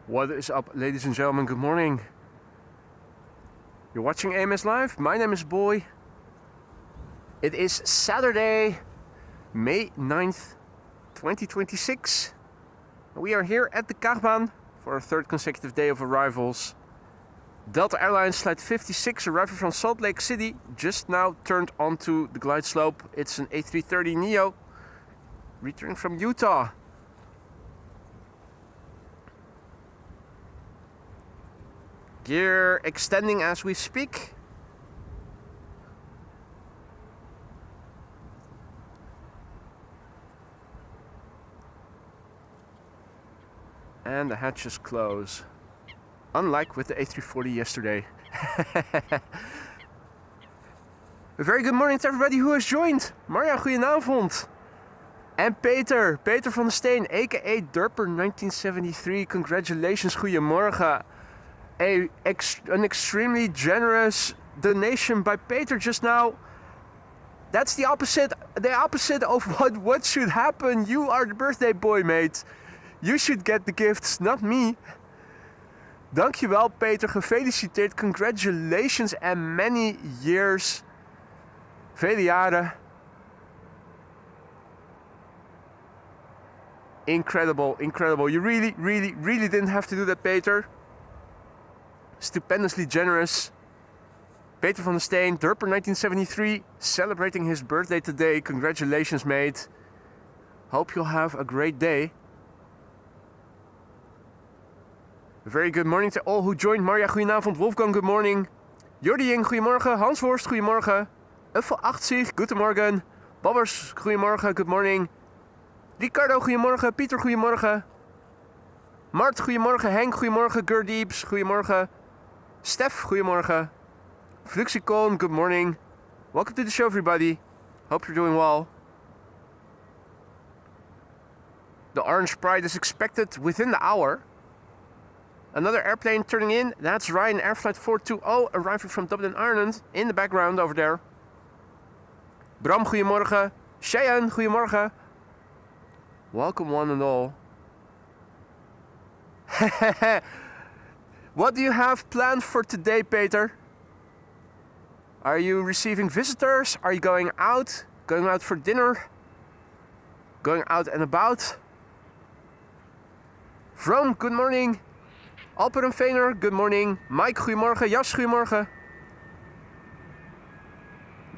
What is up, ladies and gentlemen? Good morning. You're watching AMS Live. My name is Boy. It is Saturday, May 9th, 2026. We are here at the Kaagbaan for our third consecutive day of arrivals. Delta Airlines Flight 56 arriving from Salt Lake City just now turned onto the glide slope. It's an A330neo returning from Utah. Gear extending as we speak. And the hatches close. Unlike with the A340 yesterday. A very good morning to everybody who has joined. Marja, goedenavond. En Peter van der Steen, aka Durper 1973. Congratulations, goedemorgen. An extremely generous donation by Peter just now. That's the opposite of what should happen. You are the birthday boy, mate. You should get the gifts, not me. Dankjewel, Peter. Gefeliciteerd. Congratulations and many years. Vele jaren. Incredible, incredible. You really didn't have to do that, Peter. Stupendously generous. Peter van der Steen, Durper 1973, celebrating his birthday today. Congratulations, mate. Hope you'll have a great day. A very good morning to all who joined. Marja, goedenavond. Wolfgang, good morning. Jordien, goedemorgen. Hans Worst, goedemorgen. Uffel 80, goedemorgen. Babbers, goedemorgen, good morning. Ricardo, goedemorgen. Pieter, goedemorgen. Mart, goedemorgen. Henk, goedemorgen. Gurdeeps, goedemorgen. Stef, goedemorgen. Fluxicon, good morning. Welcome to the show, everybody. Hope you're doing well. The Orange Pride is expected within the hour. Another airplane turning in. That's Ryanair Flight 420 arriving from Dublin, Ireland. In the background over there. Bram, goedemorgen. Cheyenne, goedemorgen. Welcome one and all. What do you have planned for today, Peter? Are you receiving visitors? Are you going out? Going out for dinner? Going out and about? Vroom, good morning. Alper en Veener, good morning. Mike, goedemorgen. Jas, goedemorgen.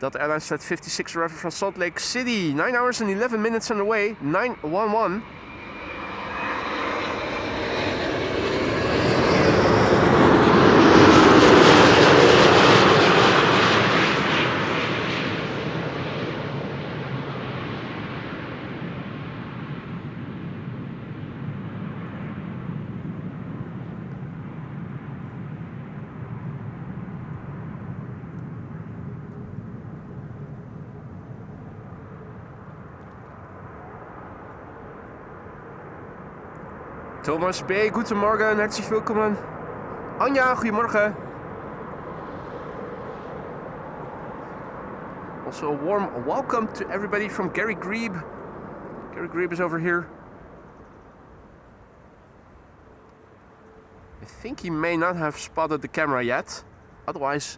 Delta Airlines Flight 56 arriving from Salt Lake City. 9 hours and 11 minutes on the way. 911. Thomas B, goedemorgen, herzlich willkommen. Anja, goedemorgen. Also a warm welcome to everybody from Gary Grebe. Gary Grebe is over here. I think he may not have spotted the camera yet. Otherwise,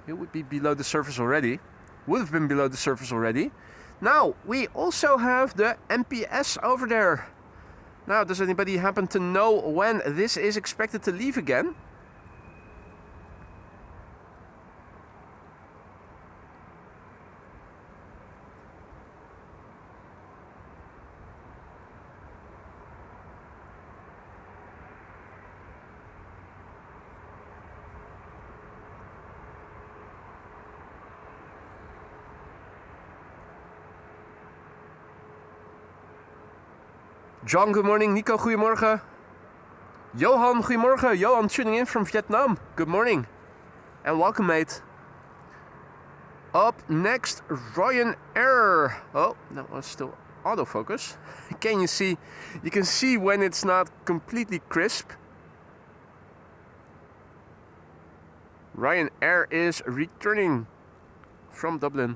he would be below the surface already. Would have been below the surface already. Now, we also have the NPS over there. Now, does anybody happen to know when this is expected to leave again? John, good morning. Nico, goedemorgen. Johan, goedemorgen. Johan tuning in from Vietnam. Good morning. And welcome, mate. Up next, Ryanair. Oh, that was still autofocus. Can you see? You can see when it's not completely crisp. Ryanair is returning from Dublin.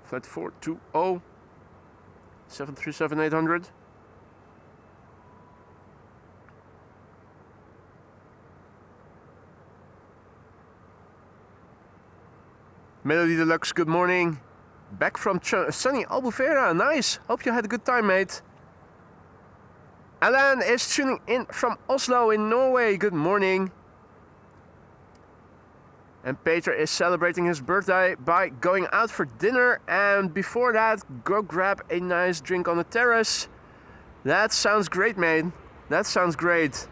Flight 420. 737-800. Melody Deluxe, good morning. Back from sunny Albufeira, nice. Hope you had a good time, mate. Alan is tuning in from Oslo in Norway, good morning. And Peter is celebrating his birthday by going out for dinner, and before that, go grab a nice drink on the terrace. That sounds great, mate. That sounds great.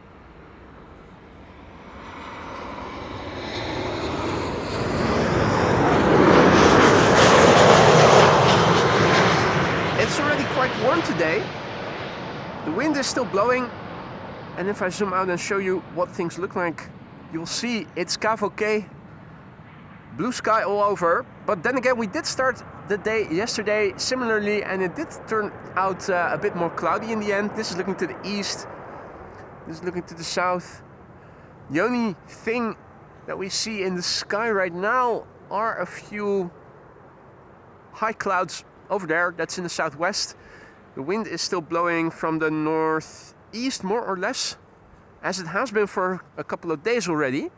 It's already quite warm today. The wind is still blowing, and if I zoom out and show you what things look like, you'll see it's Kaagbaan. Blue sky all over, but then again we did start the day yesterday similarly, and it did turn out a bit more cloudy in the end. This is looking to the east, this is looking to the south. The only thing that we see in the sky right now are a few high clouds over there, that's in the southwest. The wind is still blowing from the northeast more or less, as it has been for a couple of days already.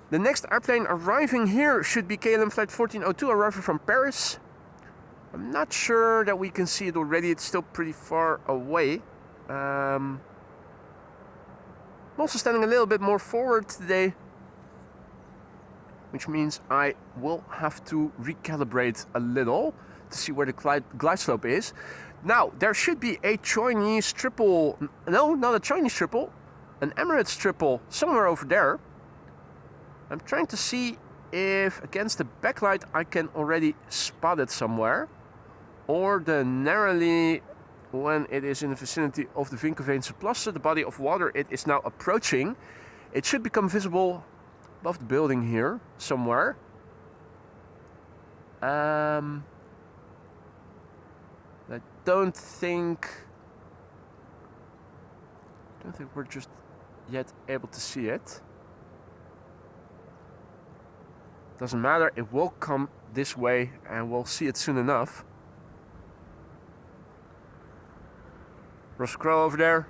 The next airplane arriving here should be KLM flight 1402, arriving from Paris. I'm not sure that we can see it already, it's still pretty far away. I'm also standing a little bit more forward today, which means I will have to recalibrate a little to see where the glide slope is. Now, there should be a Chinese triple, no, not a Chinese triple, an Emirates triple somewhere over there. I'm trying to see if against the backlight I can already spot it somewhere, or the narrowly when it is in the vicinity of the Vinkenveense Plassen, the body of water it is now approaching. It should become visible above the building here somewhere. I don't think we're just yet able to see it. Doesn't matter, it will come this way and we'll see it soon enough. Russell Crowe over there.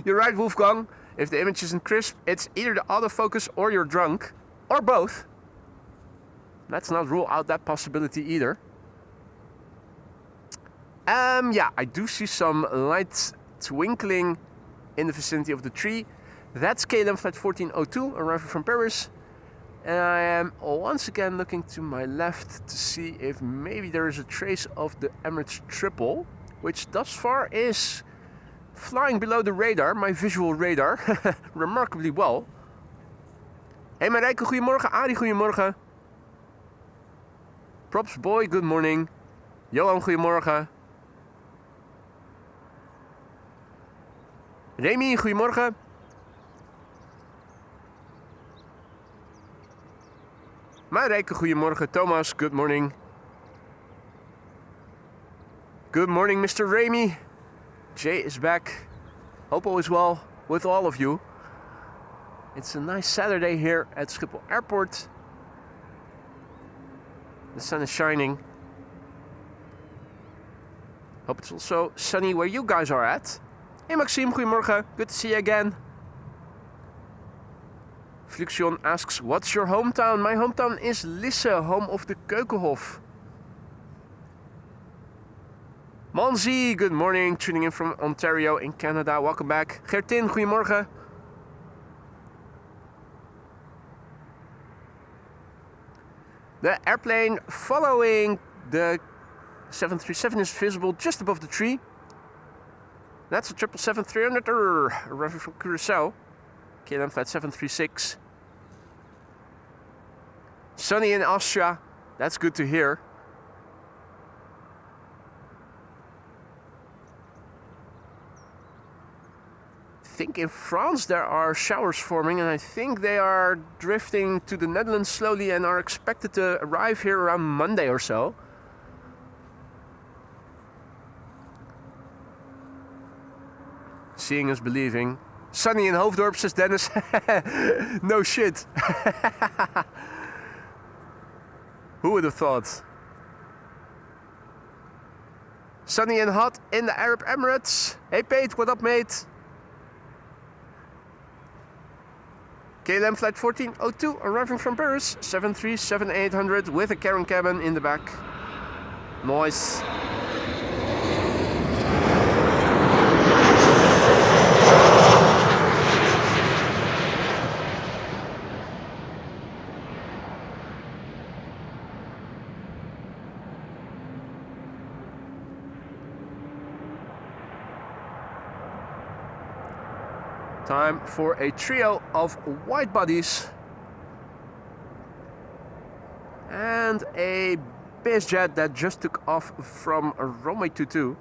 You're right, Wolfgang. If the image isn't crisp, it's either the autofocus or you're drunk, or both. Let's not rule out that possibility either. Yeah, I do see some lights twinkling in the vicinity of the tree. That's KLM flight 1402 arriving from Paris. And I am once again looking to my left to see if maybe there is a trace of the Emirates triple, which thus far is flying below the radar, my visual radar, remarkably well. Hey Marijke, goedemorgen. Arie, goedemorgen. Props boy, good morning. Johan, goedemorgen. Remy, goedemorgen. Marijke, goedemorgen. Thomas, good morning. Good morning, Mr. Remy. Jay is back. Hope all is well with all of you. It's a nice Saturday here at Schiphol Airport. The sun is shining. Hope it's also sunny where you guys are at. Hey Maxime, goedemorgen. Good to see you again. Fluxion asks, what's your hometown? My hometown is Lisse, home of the Keukenhof. Monzi, good morning. Tuning in from Ontario in Canada. Welcome back. Gertin, goedemorgen. The airplane following the 737 is visible just above the tree. That's a 777-300 arriving from Curaçao. KLM flight 736. Sunny in Austria, that's good to hear. I think in France there are showers forming, and I think they are drifting to the Netherlands slowly and are expected to arrive here around Monday or so. Seeing is believing. Sunny in Hoofddorp, says Dennis. No shit. Who would have thought? Sunny and hot in the Arab Emirates. Hey Pete, what up mate? KLM flight 1402 arriving from Paris, 737-800 with a carrying cabin in the back. Noise. Time for a trio of wide bodies and a biz jet that just took off from a Runway 22.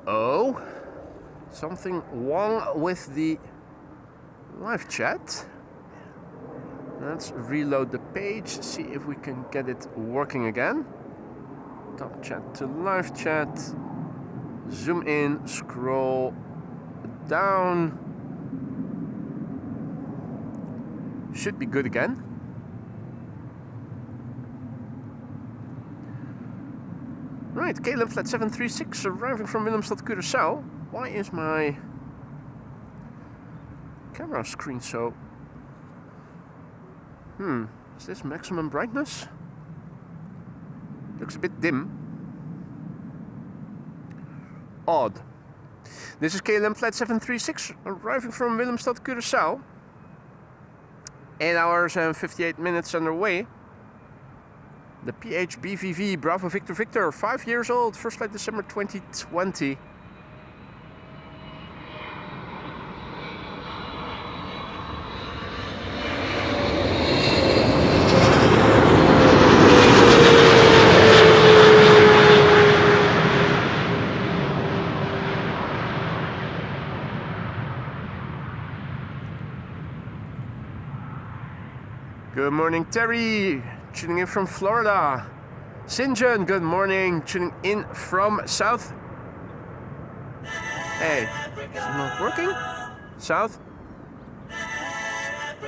Oh, something wrong with the live chat. Let's reload the page, see if we can get it working again. Top chat to live chat. Zoom in, scroll down. Should be good again. Right, KLM flight 736 arriving from Willemstad, Curaçao. Why is my camera screen so... is this maximum brightness? Looks a bit dim. Odd. This is KLM flight 736 arriving from Willemstad, Curaçao. 8 hours and 58 minutes underway. The PHBVV Bravo Victor Victor, 5 years old, first flight December 2020. Good morning, Terry. Tuning in from Florida. Sinjun, good morning. Tuning in from South. Hey, is it not working? South?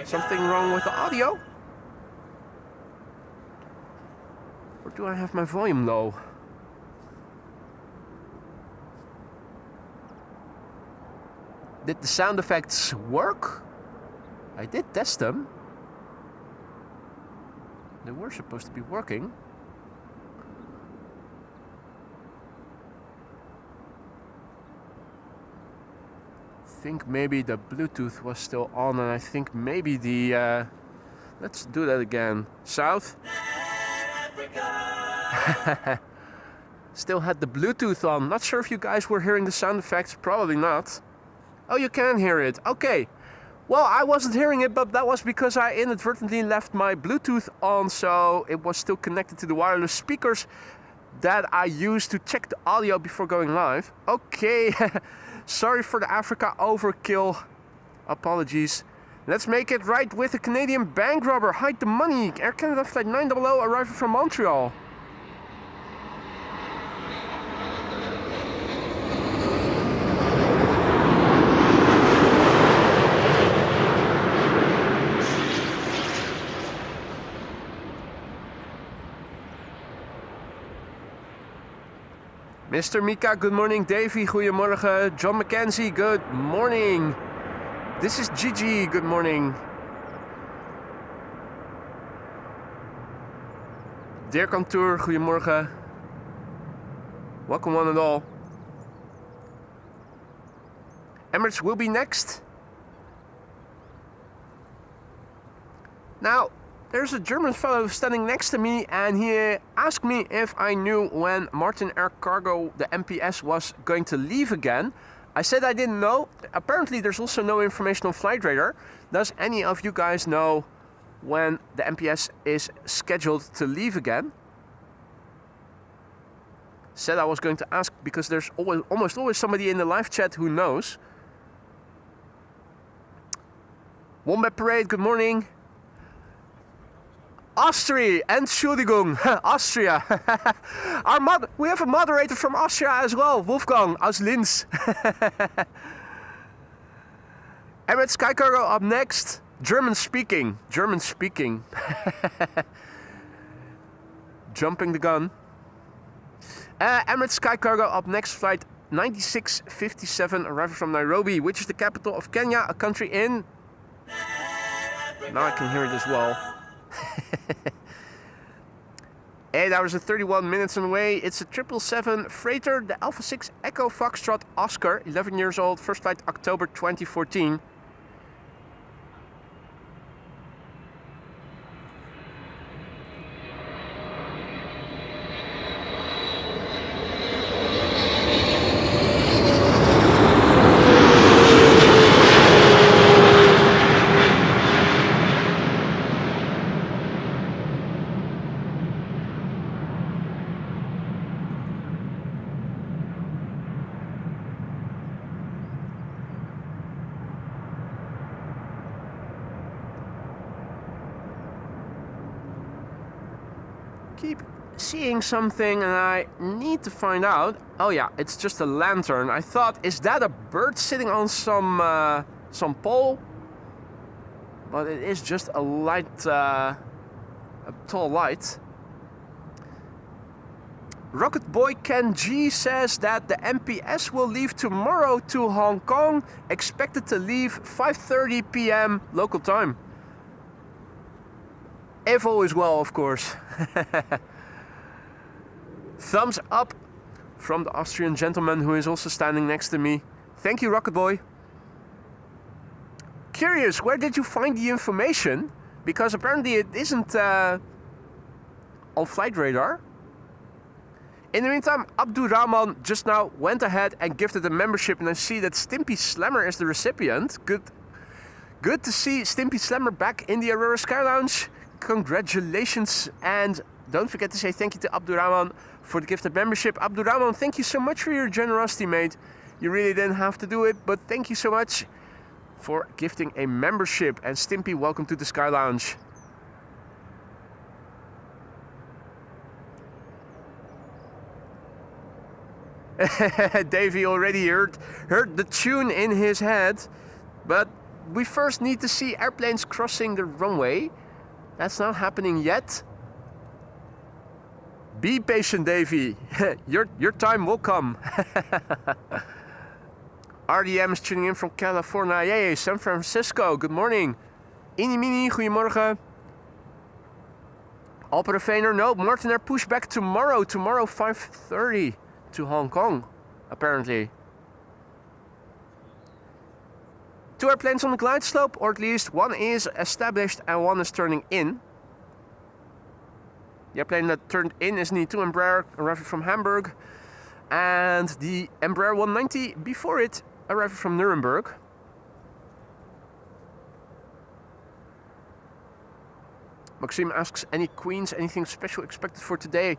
Something wrong with the audio? Or do I have my volume low? Did the sound effects work? I did test them. They were supposed to be working. I think maybe the Bluetooth was still on, and I think maybe the... let's do that again. South. Still had the Bluetooth on. Not sure if you guys were hearing the sound effects. Probably not. Oh, you can hear it. Okay. Well, I wasn't hearing it, but that was because I inadvertently left my Bluetooth on, so it was still connected to the wireless speakers that I used to check the audio before going live. Okay, sorry for the Africa overkill. Apologies. Let's make it right with the Canadian bank robber. Hide the money. Air Canada flight 900 arriving from Montreal. Mr. Mika, good morning. Davey, goedemorgen. John McKenzie, good morning. This is Gigi, good morning. Dear Kantoor, goedemorgen. Welcome one and all. Emirates will be next. Now, there's a German fellow standing next to me, and he asked me if I knew when Martin Air Cargo, the MPS, was going to leave again. I said I didn't know. Apparently there's also no information on Flight Radar. Does any of you guys know when the MPS is scheduled to leave again? Said I was going to ask because there's almost always somebody in the live chat who knows. Wombat Parade, good morning. Austria, Entschuldigung, Austria. We have a moderator from Austria as well, Wolfgang aus Linz. Emirates Sky Cargo up next. German speaking. Jumping the gun. Emirates Sky Cargo up next, flight 9657, arriving from Nairobi, which is the capital of Kenya, a country in... Now I can hear it as well. 8 hours and 31 minutes on the way. It's a 777 freighter, the Alpha 6 Echo Foxtrot Oscar, 11 years old, first flight October 2014. Keep seeing something and I need to find out. Oh yeah, it's just a lantern. I thought, is that a bird sitting on some pole? But it is just a light, a tall light. Rocket Boy Ken G says that the MPS will leave tomorrow to Hong Kong, expected to leave 5:30 p.m. local time. If all is well, of course. Thumbs up from the Austrian gentleman who is also standing next to me. Thank you, Rocket Boy. Curious, where did you find the information? Because apparently it isn't on flight radar. In the meantime, Abdurrahman just now went ahead and gifted a membership, and I see that Stimpy Slammer is the recipient. Good to see Stimpy Slammer back in the Aurora Sky Lounge. Congratulations, and don't forget to say thank you to Abdurrahman for the gifted membership. Abdurrahman, thank you so much for your generosity, mate. You really didn't have to do it, but thank you so much for gifting a membership. And Stimpy, welcome to the Sky Lounge. Davey already heard the tune in his head, but we first need to see airplanes crossing the runway. That's not happening yet. Be patient, Davey. Your time will come. RDM is tuning in from California. Yay, San Francisco. Good morning. Inimini, goedemorgen. Alperevener, no. Martinair pushback tomorrow. Tomorrow 5:30 to Hong Kong, apparently. 2 airplanes on the glide slope, or at least one is established and one is turning in. The airplane that turned in is an E2 Embraer arriving from Hamburg, and the Embraer 190 before it arriving from Nuremberg. Maxime asks, any queens, anything special expected for today?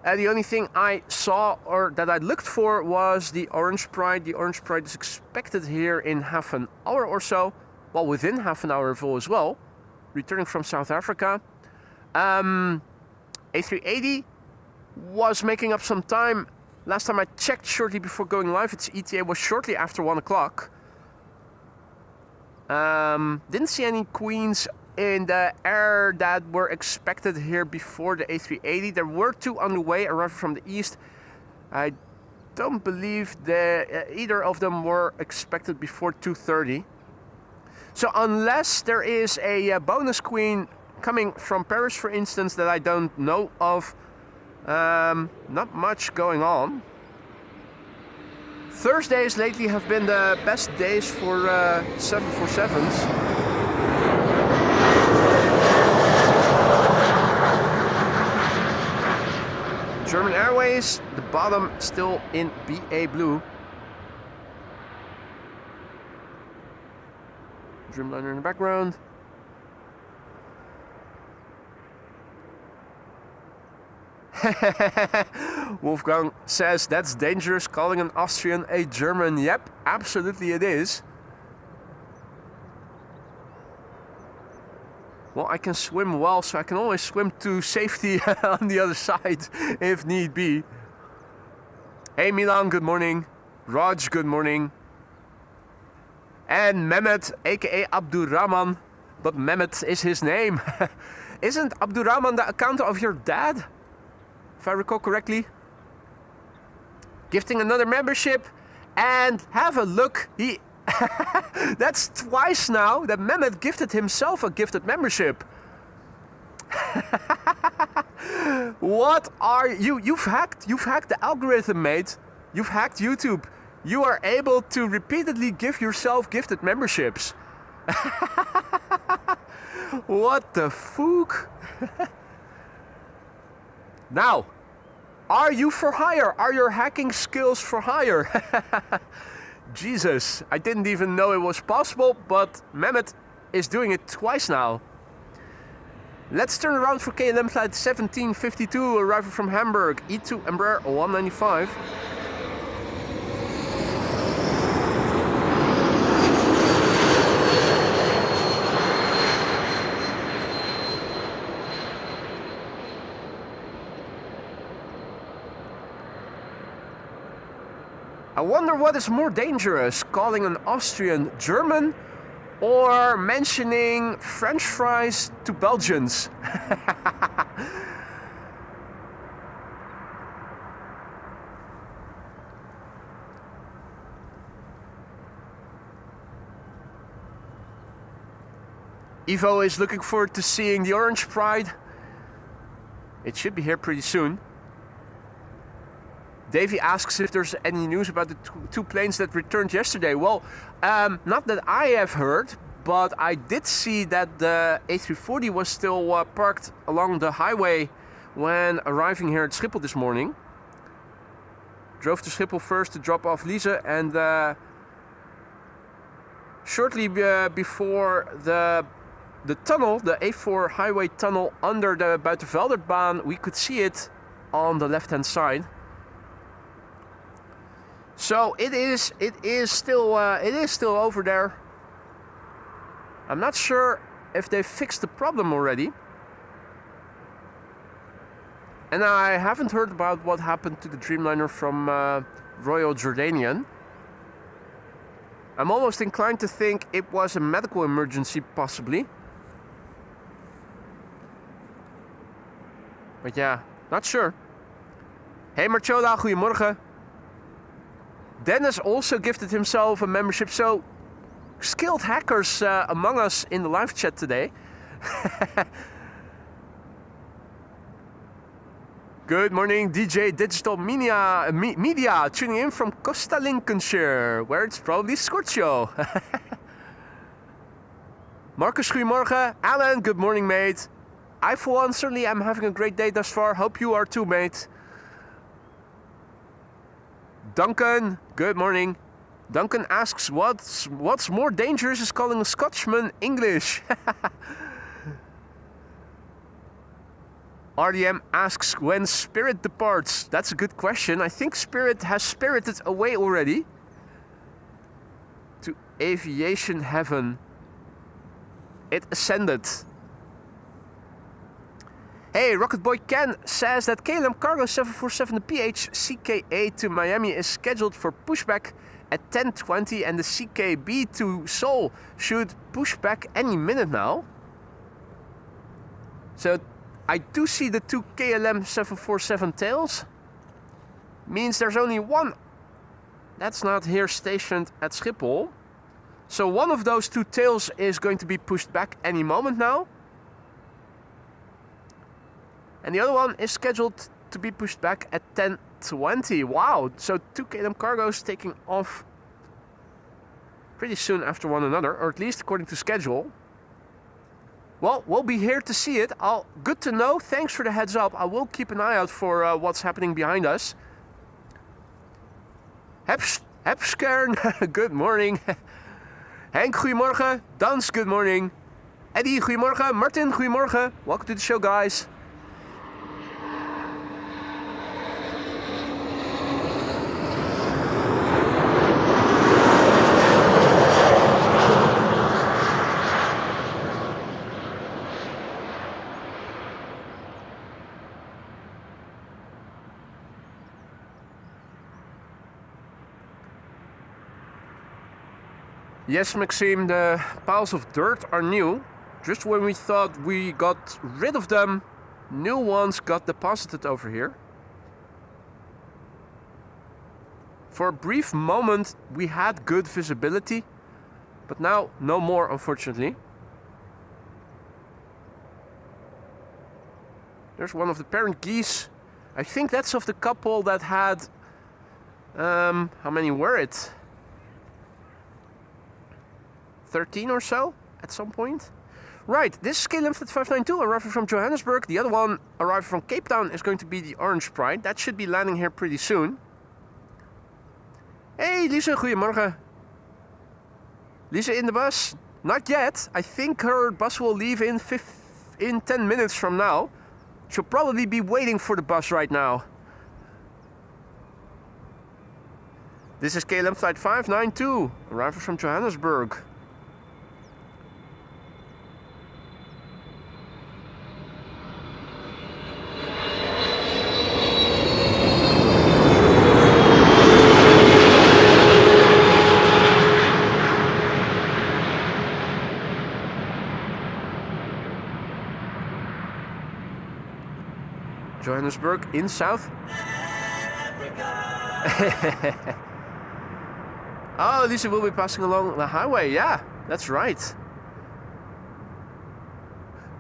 The only thing I saw or that I looked for was the Orange Pride. The Orange Pride is expected here in half an hour or so. Well, within half an hour as well. Returning from South Africa. A380 was making up some time. Last time I checked shortly before going live, its ETA was shortly after 1 o'clock. Didn't see any queens in the air that were expected here before the A380. There were 2 on the way arriving from the east. I don't believe either of them were expected before 2:30. So unless there is a bonus queen coming from Paris, for instance, that I don't know of, not much going on. Thursdays lately have been the best days for 747s. German Airways, the bottom still in BA blue. Dreamliner in the background. Wolfgang says that's dangerous, calling an Austrian a German. Yep, absolutely it is. Well, I can swim well, so I can always swim to safety on the other side if need be. Hey Milan, good morning. Raj, good morning. And Mehmet, aka Abdurrahman, but Mehmet is his name. Isn't Abdurrahman the account of your dad? If I recall correctly. Gifting another membership, and have a look. That's twice now that Mehmet gifted himself a gifted membership. What are you? You've hacked the algorithm, mate. You've hacked YouTube. You are able to repeatedly give yourself gifted memberships. What the fuck? Now, are you for hire? Are your hacking skills for hire? Jesus, I didn't even know it was possible, but Mehmet is doing it twice now. Let's turn around for KLM flight 1752 arriving from Hamburg, E2 Embraer 195. I wonder what is more dangerous, calling an Austrian German or mentioning French fries to Belgians. Ivo is looking forward to seeing the Orange Pride. It should be here pretty soon. Davey asks if there's any news about the two planes that returned yesterday. Well, not that I have heard, but I did see that the A340 was still parked along the highway when arriving here at Schiphol this morning. Drove to Schiphol first to drop off Lise, and shortly before the tunnel, the A4 highway tunnel under the Buitenvelderbaan, we could see it on the left-hand side. So it is still over there. I'm not sure if they fixed the problem already. And I haven't heard about what happened to the Dreamliner from Royal Jordanian. I'm almost inclined to think it was a medical emergency, possibly. But yeah, not sure. Hey Marchola, goedemorgen. Dennis also gifted himself a membership, so skilled hackers among us in the live chat today. Good morning, DJ Digital Media tuning in from Costa Lincolnshire, where it's probably Scorchio. Marcus, goedemorgen. Alan, good morning, mate. I, for one, certainly am having a great day thus far. Hope you are too, mate. Duncan, good morning. Duncan asks, what's more dangerous is calling a Scotsman English. RDM asks, when Spirit departs? That's a good question. I think Spirit has spirited away already to aviation heaven. It ascended. Hey, Rocket Boy Ken says that KLM Cargo 747, the PH-CKA to Miami is scheduled for pushback at 10:20, and the CKB to Seoul should push back any minute now. So I do see the two KLM 747 tails. Means there's only one that's not here stationed at Schiphol. So one of those two tails is going to be pushed back any moment now. And the other one is scheduled to be pushed back at 10:20. Wow, so two KLM cargos taking off pretty soon after one another, or at least according to schedule. Well, we'll be here to see it. Good to know. Thanks for the heads up. I will keep an eye out for what's happening behind us. Hepskern, good morning. Henk, goedemorgen. Dans, good morning. Eddie, goedemorgen. Martin, goedemorgen. Welcome to the show, guys. Yes, Maxime, the piles of dirt are new. Just when we thought we got rid of them, new ones got deposited over here. For a brief moment we had good visibility, but now no more, unfortunately. There's one of the parent geese. I think that's of the couple that had, how many were it? 13 or so at some point. Right, this is KLM 592 arriving from Johannesburg. The other one arriving from Cape Town is going to be the Orange Pride. That should be landing here pretty soon. Hey Lisa, goedemorgen. Lisa in the bus? Not yet. I think her bus will leave in 10 minutes from now. She'll probably be waiting for the bus right now. This is KLM flight 592 arriving from Johannesburg. Johannesburg in South. Oh, Lisa will be passing along the highway. Yeah, that's right.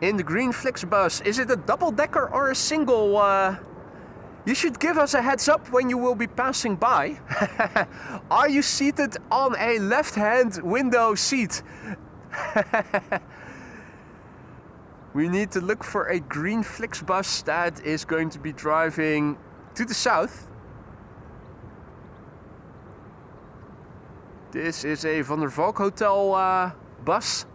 In the green Flixbus. Is it a double-decker or a single? You should give us a heads up when you will be passing by. Are you seated on a left-hand window seat? We need to look for a green Flixbus that is going to be driving to the south. This is a Van der Valk Hotel bus.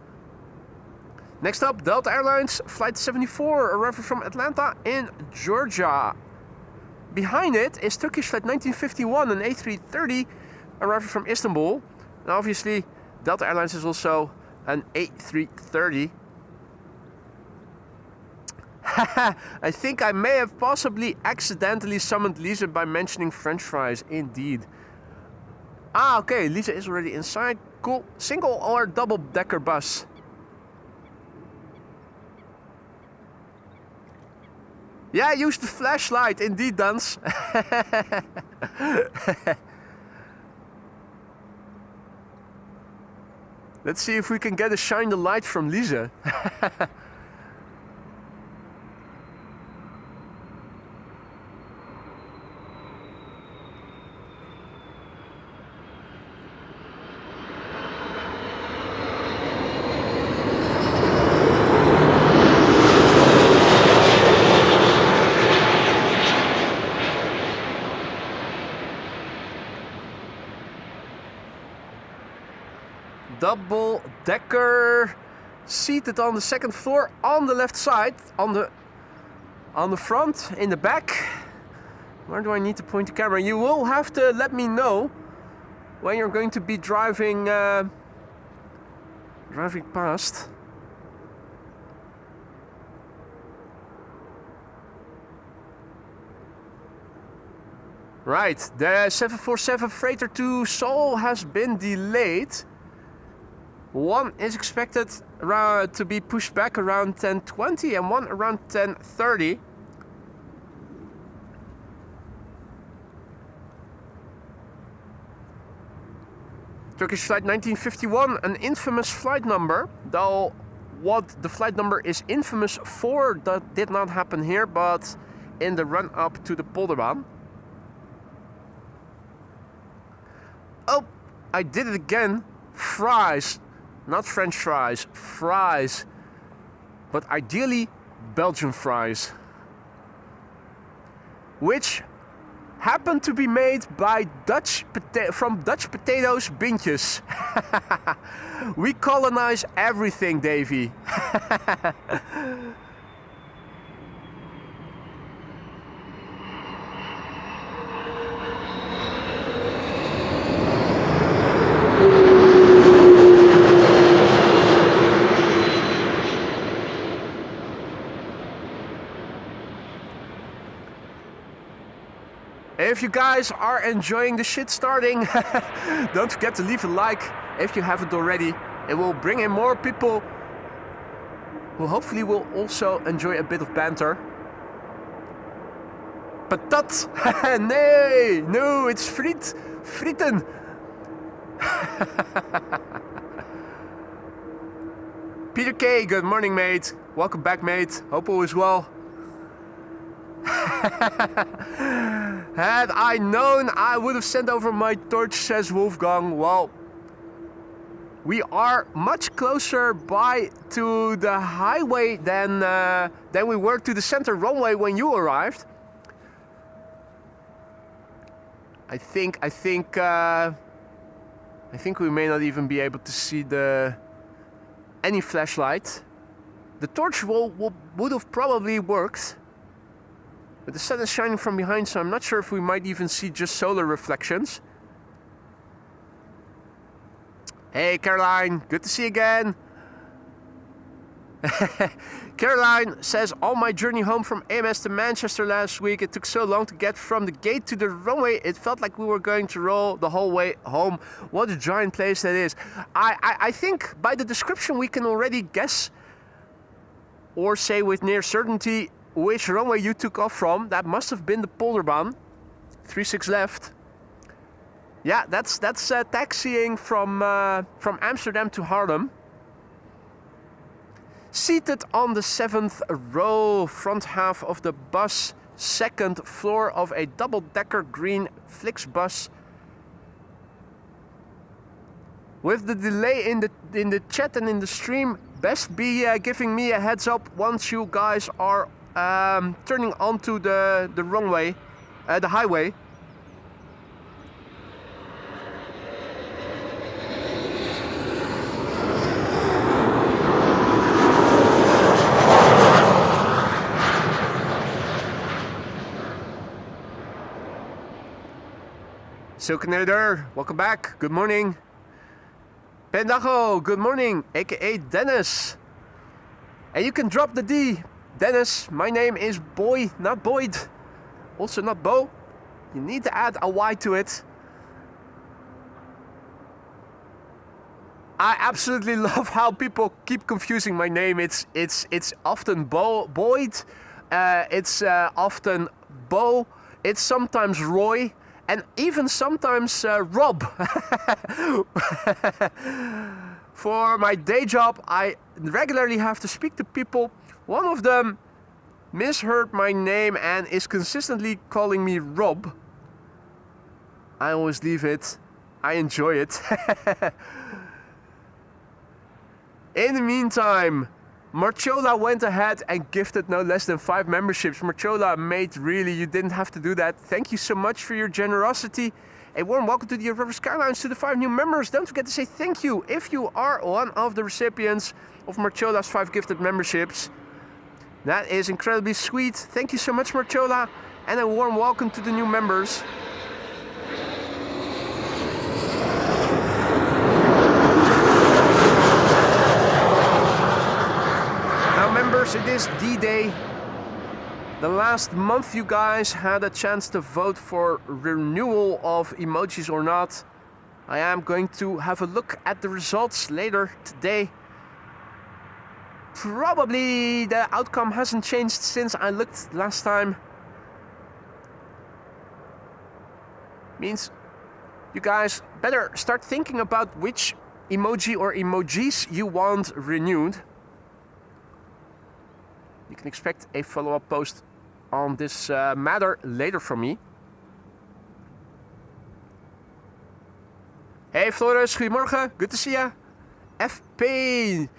Next up, Delta Airlines Flight 74 arriving from Atlanta in Georgia. Behind it is Turkish Flight 1951, an A330 arriving from Istanbul. And obviously, Delta Airlines is also an A330. I think I may have possibly accidentally summoned Lisa by mentioning French fries. Indeed. Ah, okay. Lisa is already inside. Cool. Single or double-decker bus? Yeah, use the flashlight. Indeed, Dans. Let's see if we can get a shine the light from Lisa. Double-decker, seated on the second floor on the left side, on the front, in the back. Where do I need to point the camera? You will have to let me know when you're going to be driving past. Right, the 747 freighter to Seoul has been delayed. One is expected to be pushed back around 10:20 and one around 10:30. Turkish Flight 1951, an infamous flight number, though what the flight number is infamous for, that did not happen here, but in the run-up to the Polderbaan. Oh, I did it again. Fries. Not French fries, fries. But ideally, Belgian fries. Which happen to be made by from Dutch potatoes bintjes. We colonize everything, Davy. If you guys are enjoying the shit starting, don't forget to leave a like if you haven't already. It will bring in more people who hopefully will also enjoy a bit of banter. Patat! Nee! No, it's friet! Frieten! Peter K, good morning, mate. Welcome back, mate. Hope all is well. Had I known, I would have sent over my torch, says Wolfgang. Well, we are much closer by to the highway than we were to the center runway when you arrived. I think we may not even be able to see any flashlight. The torch would have probably worked, but the sun is shining from behind, so I'm not sure if we might even see just solar reflections. Hey Caroline, good to see you again. Caroline says, on my journey home from AMS to Manchester last week, it took so long to get from the gate to the runway, it felt like we were going to roll the whole way home. What a giant place that is. I think by the description we can already guess or say with near certainty which runway you took off from. That must have been the Polderbaan. 36 left. Yeah, that's taxiing from Amsterdam to Haarlem. Seated on the 7th row, front half of the bus, second floor of a double-decker green Flixbus. With the delay in the chat and in the stream, best be giving me a heads up once you guys are turning onto the runway, the highway. Silkenader, welcome back. Good morning. Pendago, good morning, aka Dennis. And you can drop the D. Dennis, my name is Boy, not Boyd. Also not Bo. You need to add a Y to it. I absolutely love how people keep confusing my name. It's often Boyd. It's often Bo. It's sometimes Roy. And even sometimes Rob. For my day job, I regularly have to speak to people. One of them misheard my name and is consistently calling me Rob. I always leave it. I enjoy it. In the meantime, Marchola went ahead and gifted no less than 5 memberships. Marchola, mate, really, you didn't have to do that. Thank you so much for your generosity. A warm welcome to the River Skylines to the 5 new members. Don't forget to say thank you if you are one of the recipients of Marchola's 5 gifted memberships. That is incredibly sweet. Thank you so much, Marchola. And a warm welcome to the new members. It is D-Day. The last month you guys had a chance to vote for renewal of emojis or not. I am going to have a look at the results later today. Probably the outcome hasn't changed since I looked last time. Means you guys better start thinking about which emoji or emojis you want renewed. You can expect a follow-up post on this matter later from me. Hey Floris, goedemorgen. Good to see ya. FP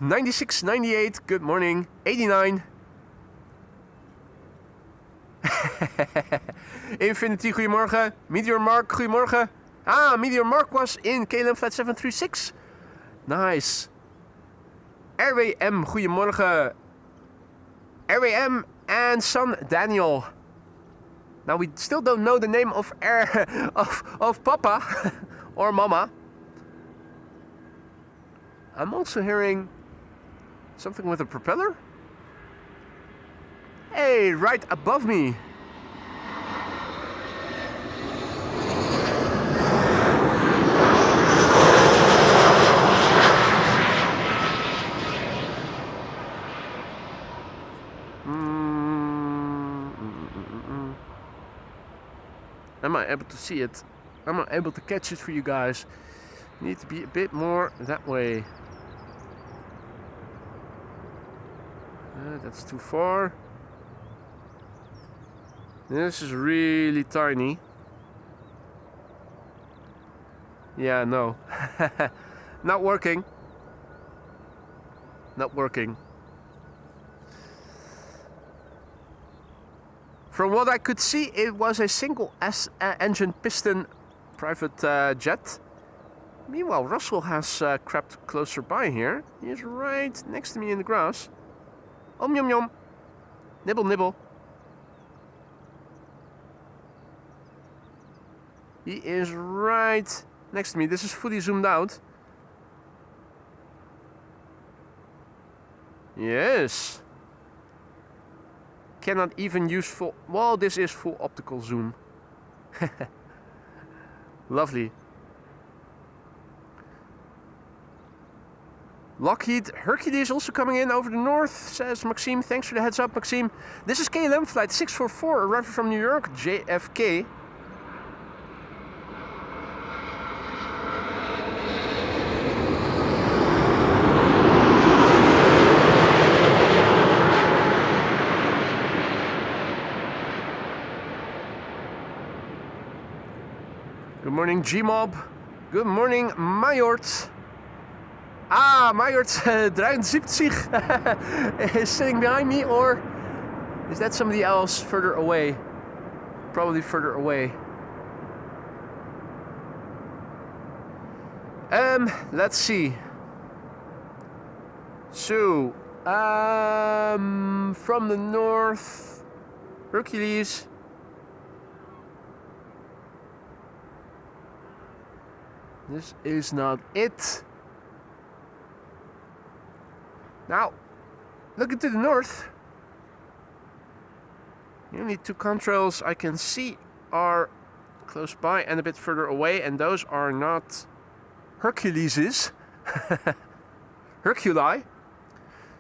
9698, good morning. 89. Infinity, goedemorgen. Meteor Mark, goedemorgen. Ah, Meteor Mark was in KLM Flight 736. Nice. RWM, goedemorgen. RWM and son Daniel. Now we still don't know the name of of Papa or Mama. I'm also hearing something with a propeller. Hey, right above me. Am I able to see it? Am I able to catch it for you guys? Need to be a bit more that way. That's too far. This is really tiny. Yeah, no. Not working. Not working. From what I could see, it was a single engine piston private jet. Meanwhile, Russell has crept closer by here. He is right next to me in the grass. Om yum yum. Nibble nibble. He is right next to me. This is fully zoomed out. Yes. Cannot even use full... Well, this is full optical zoom. Lovely. Lockheed Hercules also coming in over the north, says Maxime. Thanks for the heads up, Maxime. This is KLM flight 644, arriving from New York, JFK. Good morning, Gmob. Good morning, Majort. Ah, Majort 73 is sitting behind me, or is that somebody else further away? Probably further away. Let's see. So, from the north, Hercules. This is not it. Now, looking to the north, the only two contrails I can see are close by and a bit further away, and those are not Herculeses. Herculi.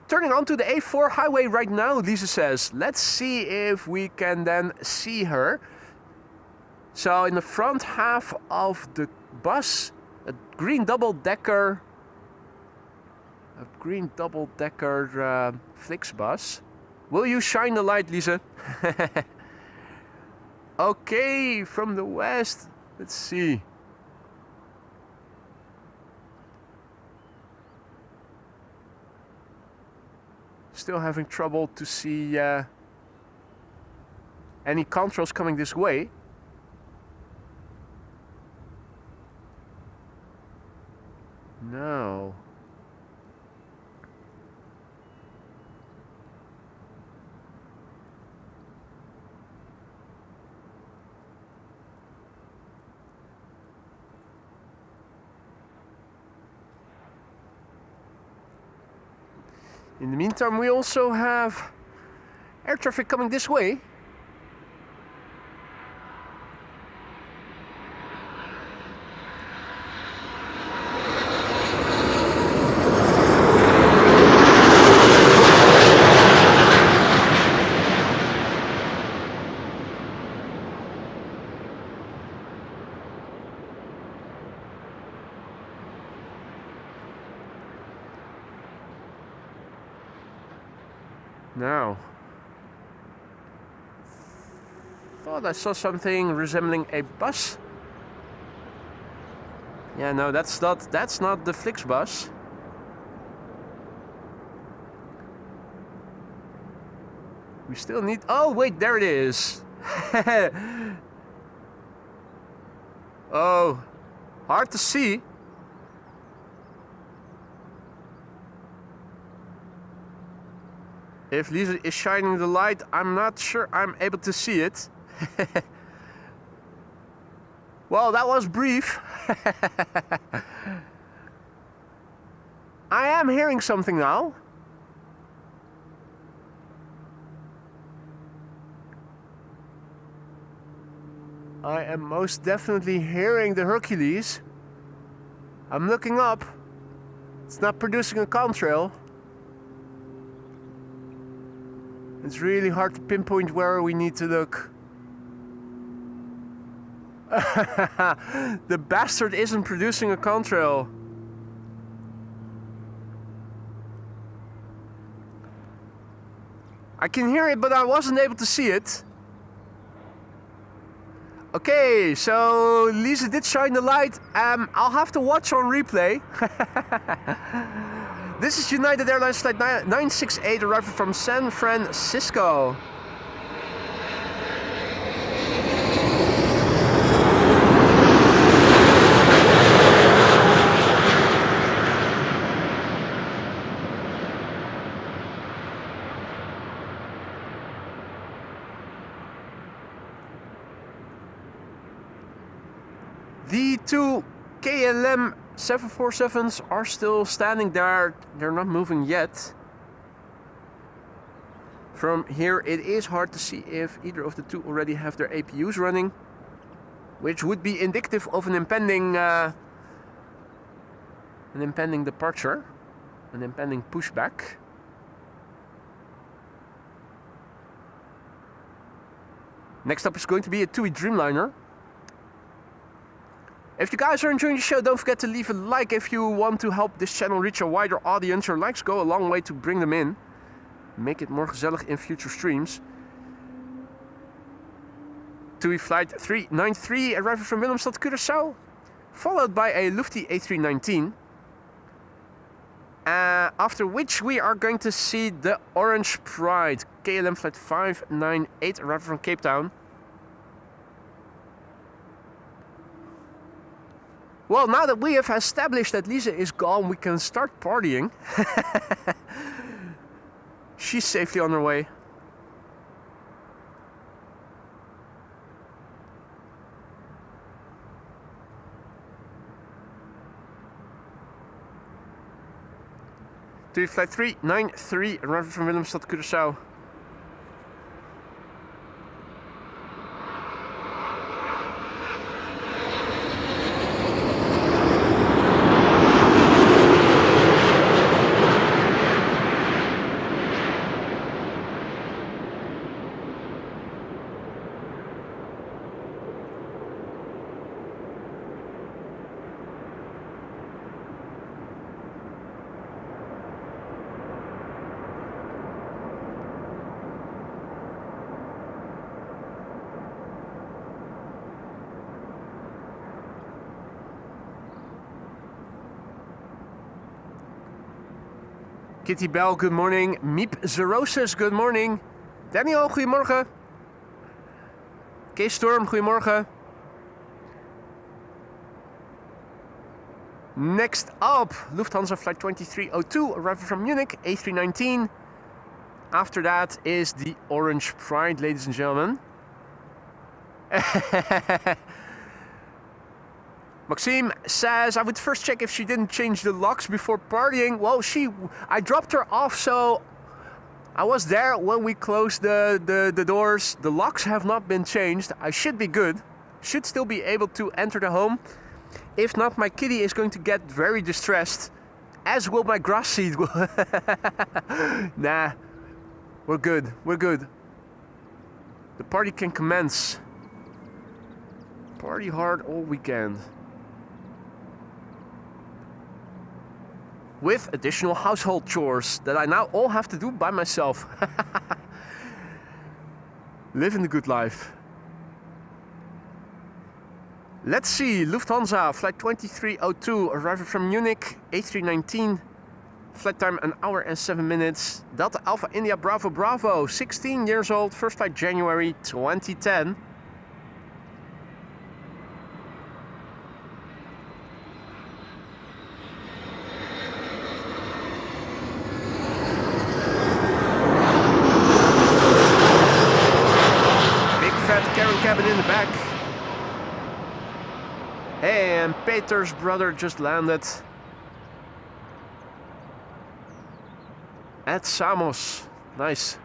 Turning onto the A4 highway right now, Lisa says. Let's see if we can then see her. So in the front half of the bus, a green double-decker Flixbus. Will you shine the light, Lisa? Okay, from the west. Let's see. Still having trouble to see any contrails coming this way. No. In the meantime, we also have air traffic coming this way. Now, thought I saw something resembling a bus. Yeah, no, that's not the Flixbus. We still need. Oh wait, there it is. Oh, hard to see. If Lisa is shining the light, I'm not sure I'm able to see it. Well, that was brief. I am hearing something now. I am most definitely hearing the Hercules. I'm looking up. It's not producing a contrail. It's really hard to pinpoint where we need to look. The bastard isn't producing a contrail. I can hear it, but I wasn't able to see it. Okay, so Lisa did shine the light. I'll have to watch on replay. This is United Airlines flight 968 arriving from San Francisco. The two KLM 747s are still standing there. They're not moving yet. From here it is hard to see if either of the two already have their APUs running, which would be indicative of an impending departure, an impending pushback. Next up is going to be a TUI Dreamliner. If you guys are enjoying the show, don't forget to leave a like if you want to help this channel reach a wider audience. Your likes go a long way to bring them in. Make it more gezellig in future streams. TUI flight 393 arriving from Willemstad, Curaçao. Followed by a Lufty A319. After which we are going to see the Orange Pride. KLM flight 598 arriving from Cape Town. Well, now that we have established that Lisa is gone, we can start partying. She's safely on her way. TUI flight 393 arriving from Willemstad, Curaçao. Kitty Bell, good morning. Miep Zerosis, good morning. Daniel, goedemorgen. Kees Storm, goedemorgen. Next up, Lufthansa flight 2302, arriving from Munich, A319. After that is the Orange Pride, ladies and gentlemen. Maxime says, I would first check if she didn't change the locks before partying. Well, I dropped her off, so I was there when we closed the doors. The locks have not been changed. I should be good. Should still be able to enter the home. If not, my kitty is going to get very distressed, as will my grass seed. Nah, we're good. We're good. The party can commence. Party hard all weekend. With additional household chores that I now all have to do by myself. Living the good life. Let's see, Lufthansa flight 2302 arriving from Munich, A319. Flight time 1 hour and 7 minutes. Delta Alpha India Bravo Bravo, 16 years old, first flight January 2010. Cabin in the back. And Peter's brother just landed at Samos. Nice.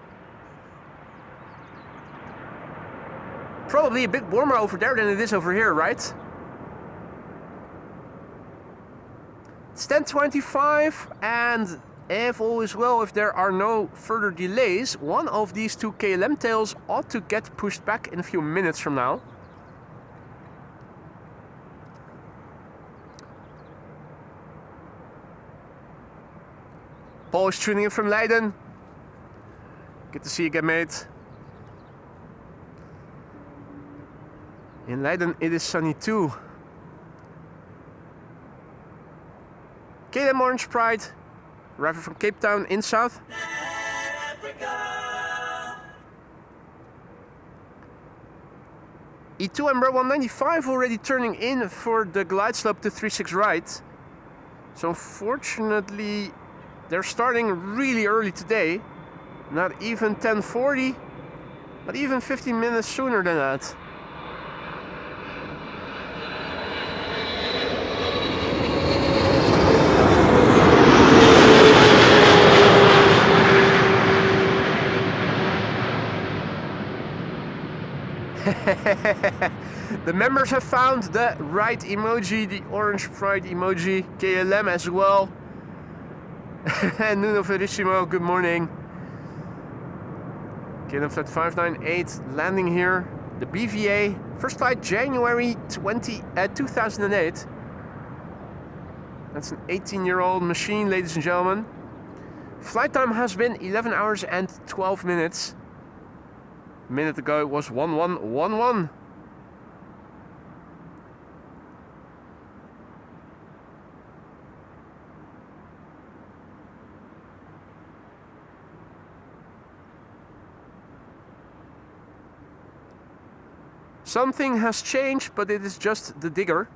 Probably a bit warmer over there than it is over here, right? It's 10:25 and if all is well, if there are no further delays, one of these two KLM tails ought to get pushed back in a few minutes from now. Paul is tuning in from Leiden. Good to see you again, mate. In Leiden it is sunny too. KLM Orange Pride, arriving from Cape Town in South Africa. E2 Embraer 195 already turning in for the glide slope to 36 right. So unfortunately they're starting really early today. Not even 10:40, not even 15 minutes sooner than that. The members have found the right emoji, the orange pride emoji, KLM as well. And Nuno Verissimo, good morning. KLM flight 598 landing here. The BVA, first flight January 2008. That's an 18-year-old machine, ladies and gentlemen. Flight time has been 11 hours and 12 minutes. A minute ago it was 1111. Something has changed, but it is just the digger.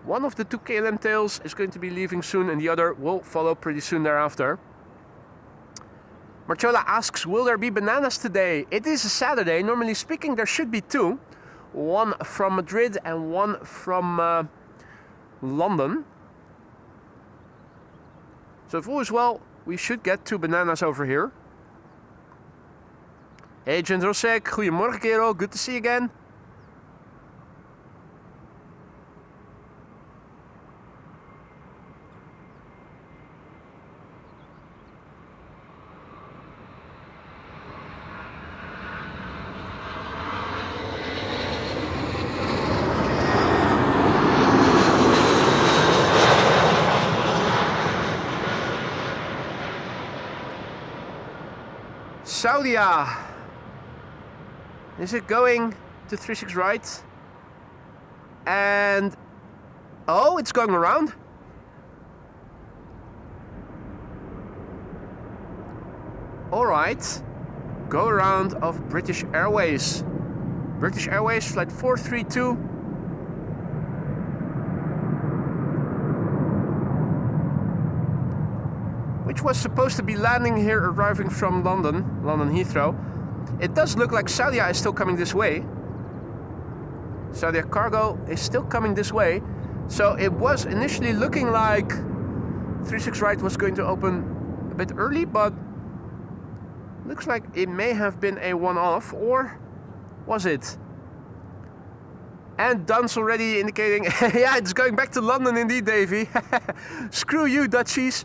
One of the two KLM tails is going to be leaving soon and the other will follow pretty soon thereafter. Marciola asks, will there be bananas today? It is a Saturday. Normally speaking, there should be two. One from Madrid and one from London. So if all is well, we should get two bananas over here. Hey, Jendrosek, goedemorgen kerel, good to see you again. Saudia. Is it going to 36 right? And oh, it's going around. All right, go around of British Airways. British Airways flight 432. Which was supposed to be landing here, arriving from London Heathrow. It does look like Saudia is still coming this way. Saudia Cargo is still coming this way. So it was initially looking like 36 right was going to open a bit early, but looks like it may have been a one-off, or was it? And Dun's already indicating, yeah, it's going back to London indeed, Davey. Screw you, Dutchies.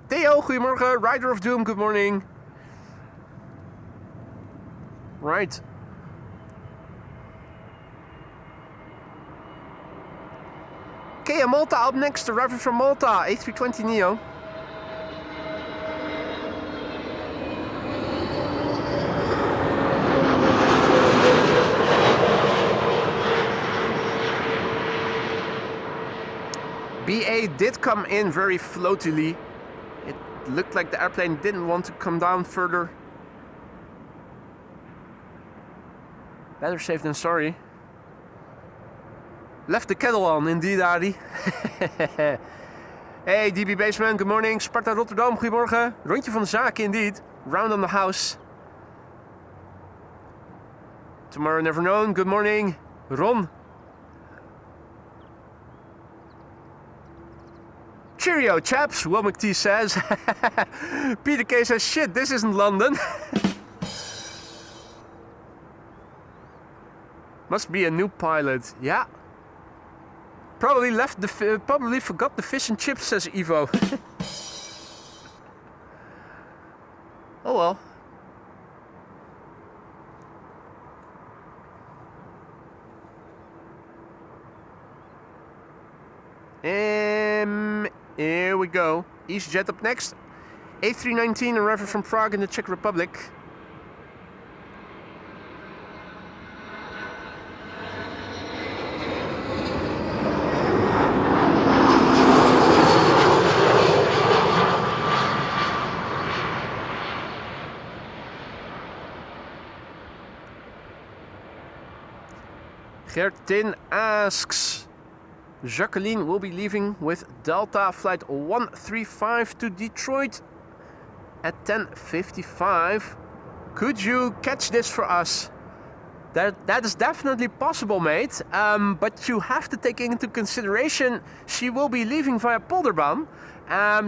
Theo, goedemorgen. Rider of Doom, good morning. Right. Okay, Malta up next, arriving from Malta, A320neo. BA did come in very floatily. It looked like the airplane didn't want to come down further. Better safe than sorry. Left the kettle on, indeed, Adi. Hey, DB Baseman, good morning. Sparta Rotterdam, goedemorgen. Rondje van de zaken, indeed. Round on the house. Tomorrow never known, good morning. Ron. Cheerio, chaps, Will McT says. Peter K says, shit, this isn't London. Must be a new pilot. Yeah. Probably probably forgot the fish and chips, says Evo. Oh well. Here we go. EasyJet up next. A319 arriving from Prague in the Czech Republic. Gertin asks, Jacqueline will be leaving with Delta flight 135 to Detroit at 10:55. Could you catch this for us? That is definitely possible, mate. But you have to take into consideration she will be leaving via Polderbaan.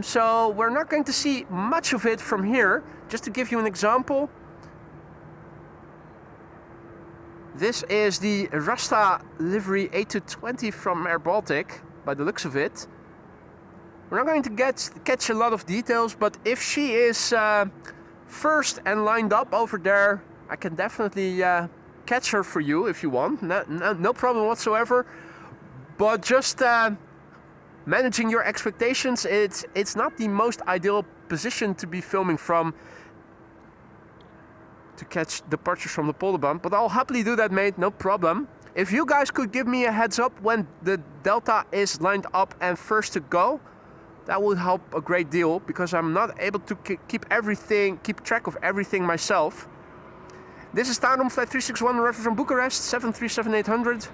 So we're not going to see much of it from here. Just to give you an example. This is the Rasta livery 820 from Air Baltic, by the looks of it. We're not going to catch a lot of details, but if she is first and lined up over there, I can definitely catch her for you if you want. No problem whatsoever. But just managing your expectations, it's not the most ideal position to be filming from, to catch departures from the Polderbaan, but I'll happily do that, mate, no problem. If you guys could give me a heads up when the Delta is lined up and first to go, that would help a great deal, because I'm not able to keep track of everything myself. This is Tandem Flight 361 arriving from Bucharest, 737-800.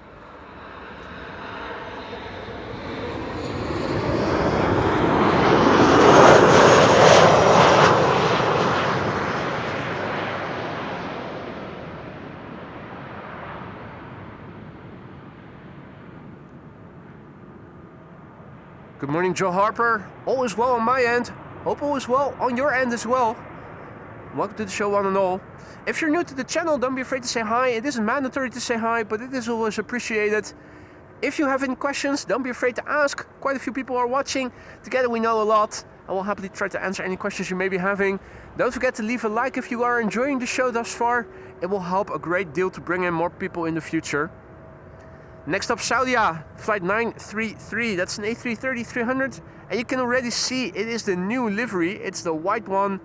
Good morning, Joe Harper. All is well on my end. Hope all is well on your end as well. Welcome to the show, one and all. If you're new to the channel, don't be afraid to say hi. It isn't mandatory to say hi, but it is always appreciated. If you have any questions, don't be afraid to ask. Quite a few people are watching. Together we know a lot. I will happily try to answer any questions you may be having. Don't forget to leave a like if you are enjoying the show thus far. It will help a great deal to bring in more people in the future. Next up, Saudia, flight 933, that's an A330-300, and you can already see it is the new livery. It's the white one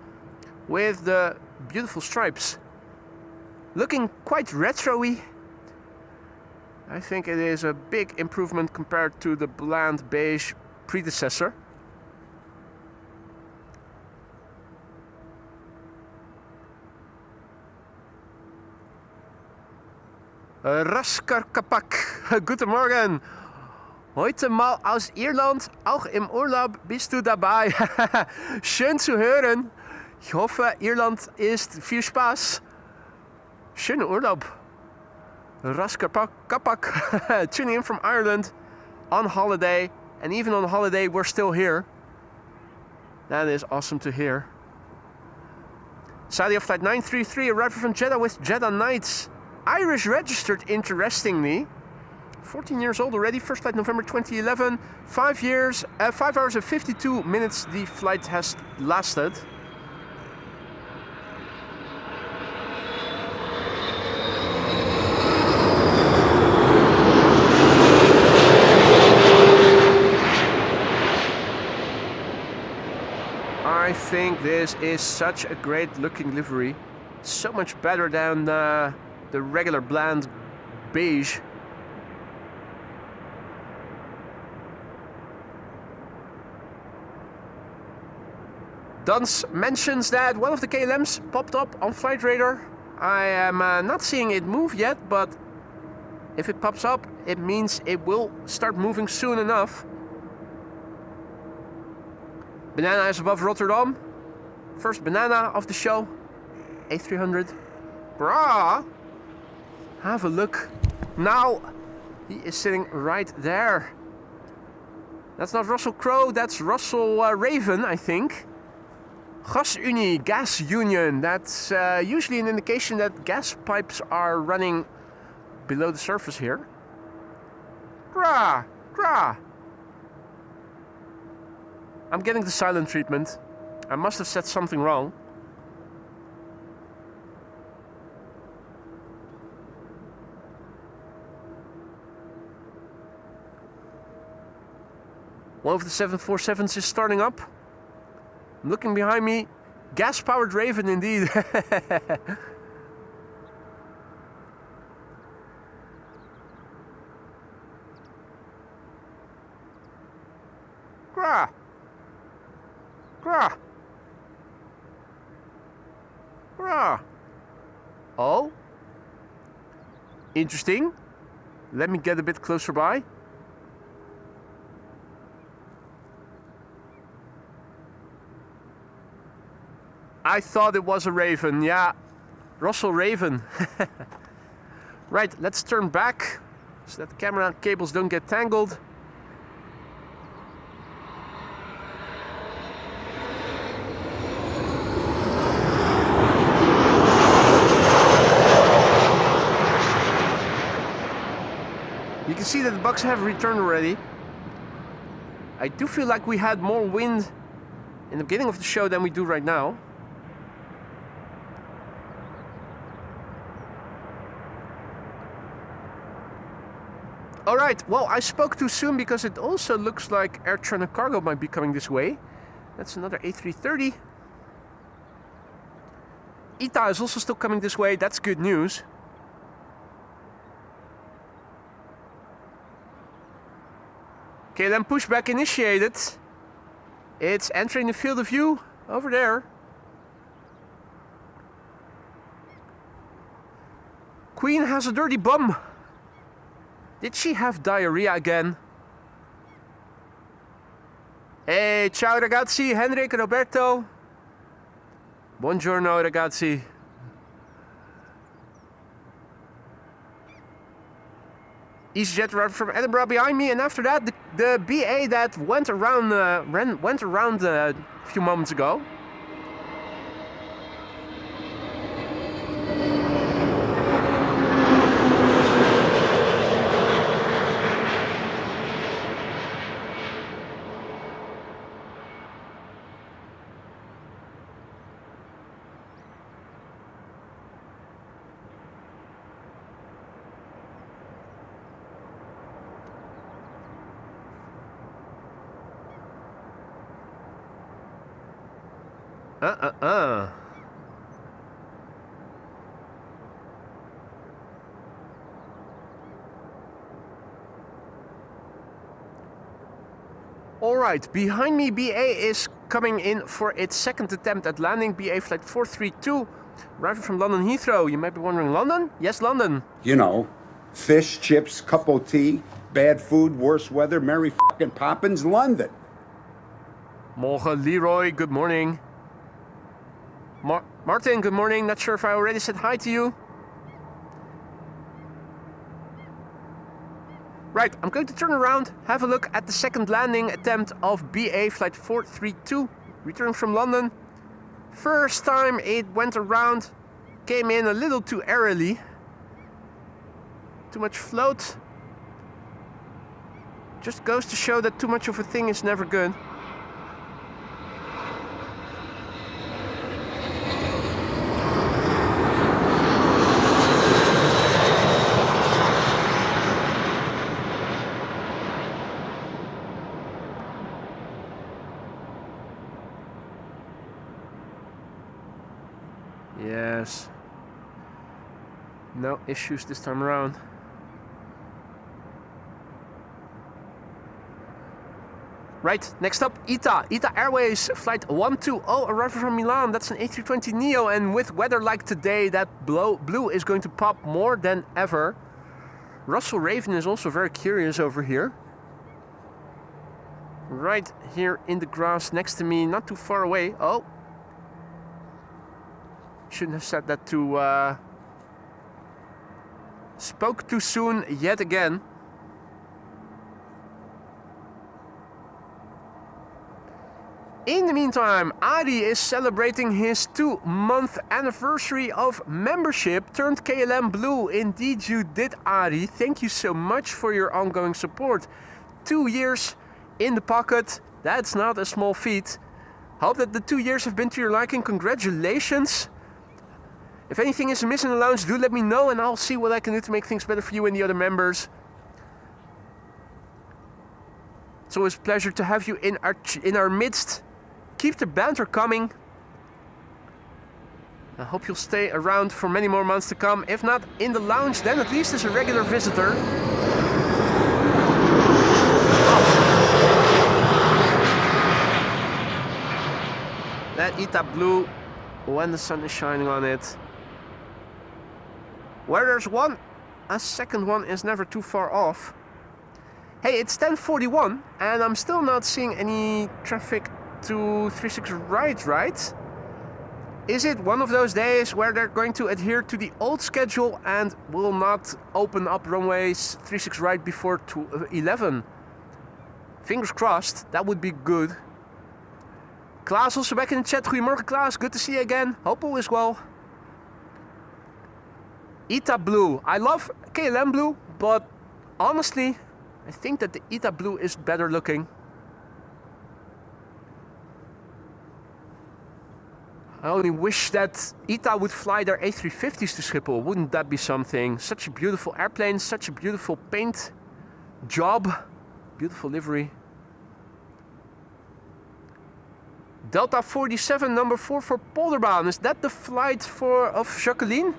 with the beautiful stripes. Looking quite retro-y. I think it is a big improvement compared to the bland beige predecessor. Raskarkapak, guten Morgen. Heute mal aus Irland, auch im Urlaub bist du dabei. Schön zu hören. Ich hoffe, Irland ist viel Spaß. Schönen Urlaub. Raskarkapak, tuning in from Ireland on holiday. And even on holiday, we're still here. That is awesome to hear. Saudi flight 933 arriving from Jeddah with Jeddah Nights. Irish registered, interestingly. 14 years old already. First flight November 2011. 5 hours and 52 minutes the flight has lasted. I think this is such a great looking livery. So much better than the regular bland beige. Duns mentions that one of the KLMs popped up on Flight Radar. I am not seeing it move yet, but if it pops up, it means it will start moving soon enough. Banana is above Rotterdam. First banana of the show. A300. Brah! Have a look. Now he is sitting right there. That's not Russell Crowe, that's Russell Raven, I think. Gasunie, gas union. That's usually an indication that gas pipes are running below the surface here. Grah! Grah! I'm getting the silent treatment. I must have said something wrong. One of the 747s is starting up. I'm looking behind me. Gas-powered Raven indeed. Grah! Grah! Grah! Oh? Interesting. Let me get a bit closer by. I thought it was a Raven, yeah. Russell Raven. Right, let's turn back so that the camera cables don't get tangled. You can see that the bugs have returned already. I do feel like we had more wind in the beginning of the show than we do right now. Alright, well, I spoke too soon because it also looks like Air China Cargo might be coming this way. That's another A330. ETA is also still coming this way, that's good news. Okay, then pushback initiated. It's entering the field of view over there. Queen has a dirty bum. Did she have diarrhea again? Hey, ciao ragazzi, Henrik, Roberto. Buongiorno ragazzi. EasyJet arrived from Edinburgh behind me, and after that, the BA that went around a few moments ago. Alright, behind me BA is coming in for its second attempt at landing. BA flight 432, arriving from London Heathrow. You might be wondering, London? Yes, London. You know, fish, chips, cup of tea, bad food, worse weather, Mary fucking Poppins, London. Morgen, Leroy, good morning. Martin, good morning. Not sure if I already said hi to you. Right, I'm going to turn around, have a look at the second landing attempt of BA flight 432, returning from London. First time it went around, came in a little too airily. Too much float. Just goes to show that too much of a thing is never good. Yes. No issues this time around. Right, next up, ETA. ETA Airways flight 120 arriving from Milan. That's an A320neo, and with weather like today, that blue is going to pop more than ever. Russell Raven is also very curious over here. Right here in the grass next to me, not too far away. Oh. Shouldn't have said that too. Spoke too soon yet again. In the meantime, Adi is celebrating his 2-month anniversary of membership, turned KLM Blue. Indeed you did, Adi. Thank you so much for your ongoing support. 2 years in the pocket, that's not a small feat. Hope that the 2 years have been to your liking. Congratulations. If anything is amiss in the lounge, do let me know and I'll see what I can do to make things better for you and the other members. It's always a pleasure to have you in our midst. Keep the banter coming. I hope you'll stay around for many more months to come. If not in the lounge, then at least as a regular visitor. That ETA blue when the sun is shining on it. Where there's one, a second one is never too far off. Hey, it's 10:41 and I'm still not seeing any traffic to 36 right? Is it one of those days where they're going to adhere to the old schedule and will not open up runways 36 right before 11? Fingers crossed, that would be good. Klaas also back in the chat. Goedemorgen Klaas, good to see you again. Hope all is well. ETA Blue. I love KLM Blue, but honestly, I think that the ETA Blue is better looking. I only wish that ETA would fly their A350s to Schiphol. Wouldn't that be something? Such a beautiful airplane, such a beautiful paint job, beautiful livery. Delta 47, number 4 for Polderbaan. Is that the flight of Jacqueline?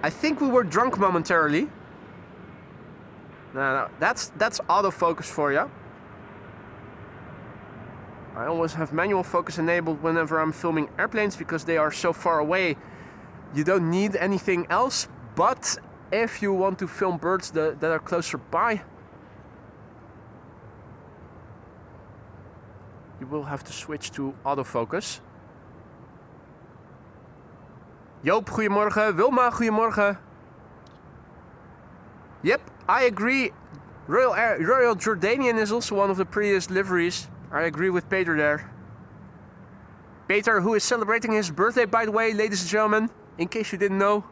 I think we were drunk momentarily. No, that's autofocus for you. I always have manual focus enabled whenever I'm filming airplanes because they are so far away. You don't need anything else, but if you want to film birds that are closer by, you will have to switch to autofocus. Joop, goedemorgen. Wilma, goedemorgen. Yep, I agree. Royal Jordanian is also one of the prettiest liveries. I agree with Peter there. Peter, who is celebrating his birthday, by the way, ladies and gentlemen, in case you didn't know.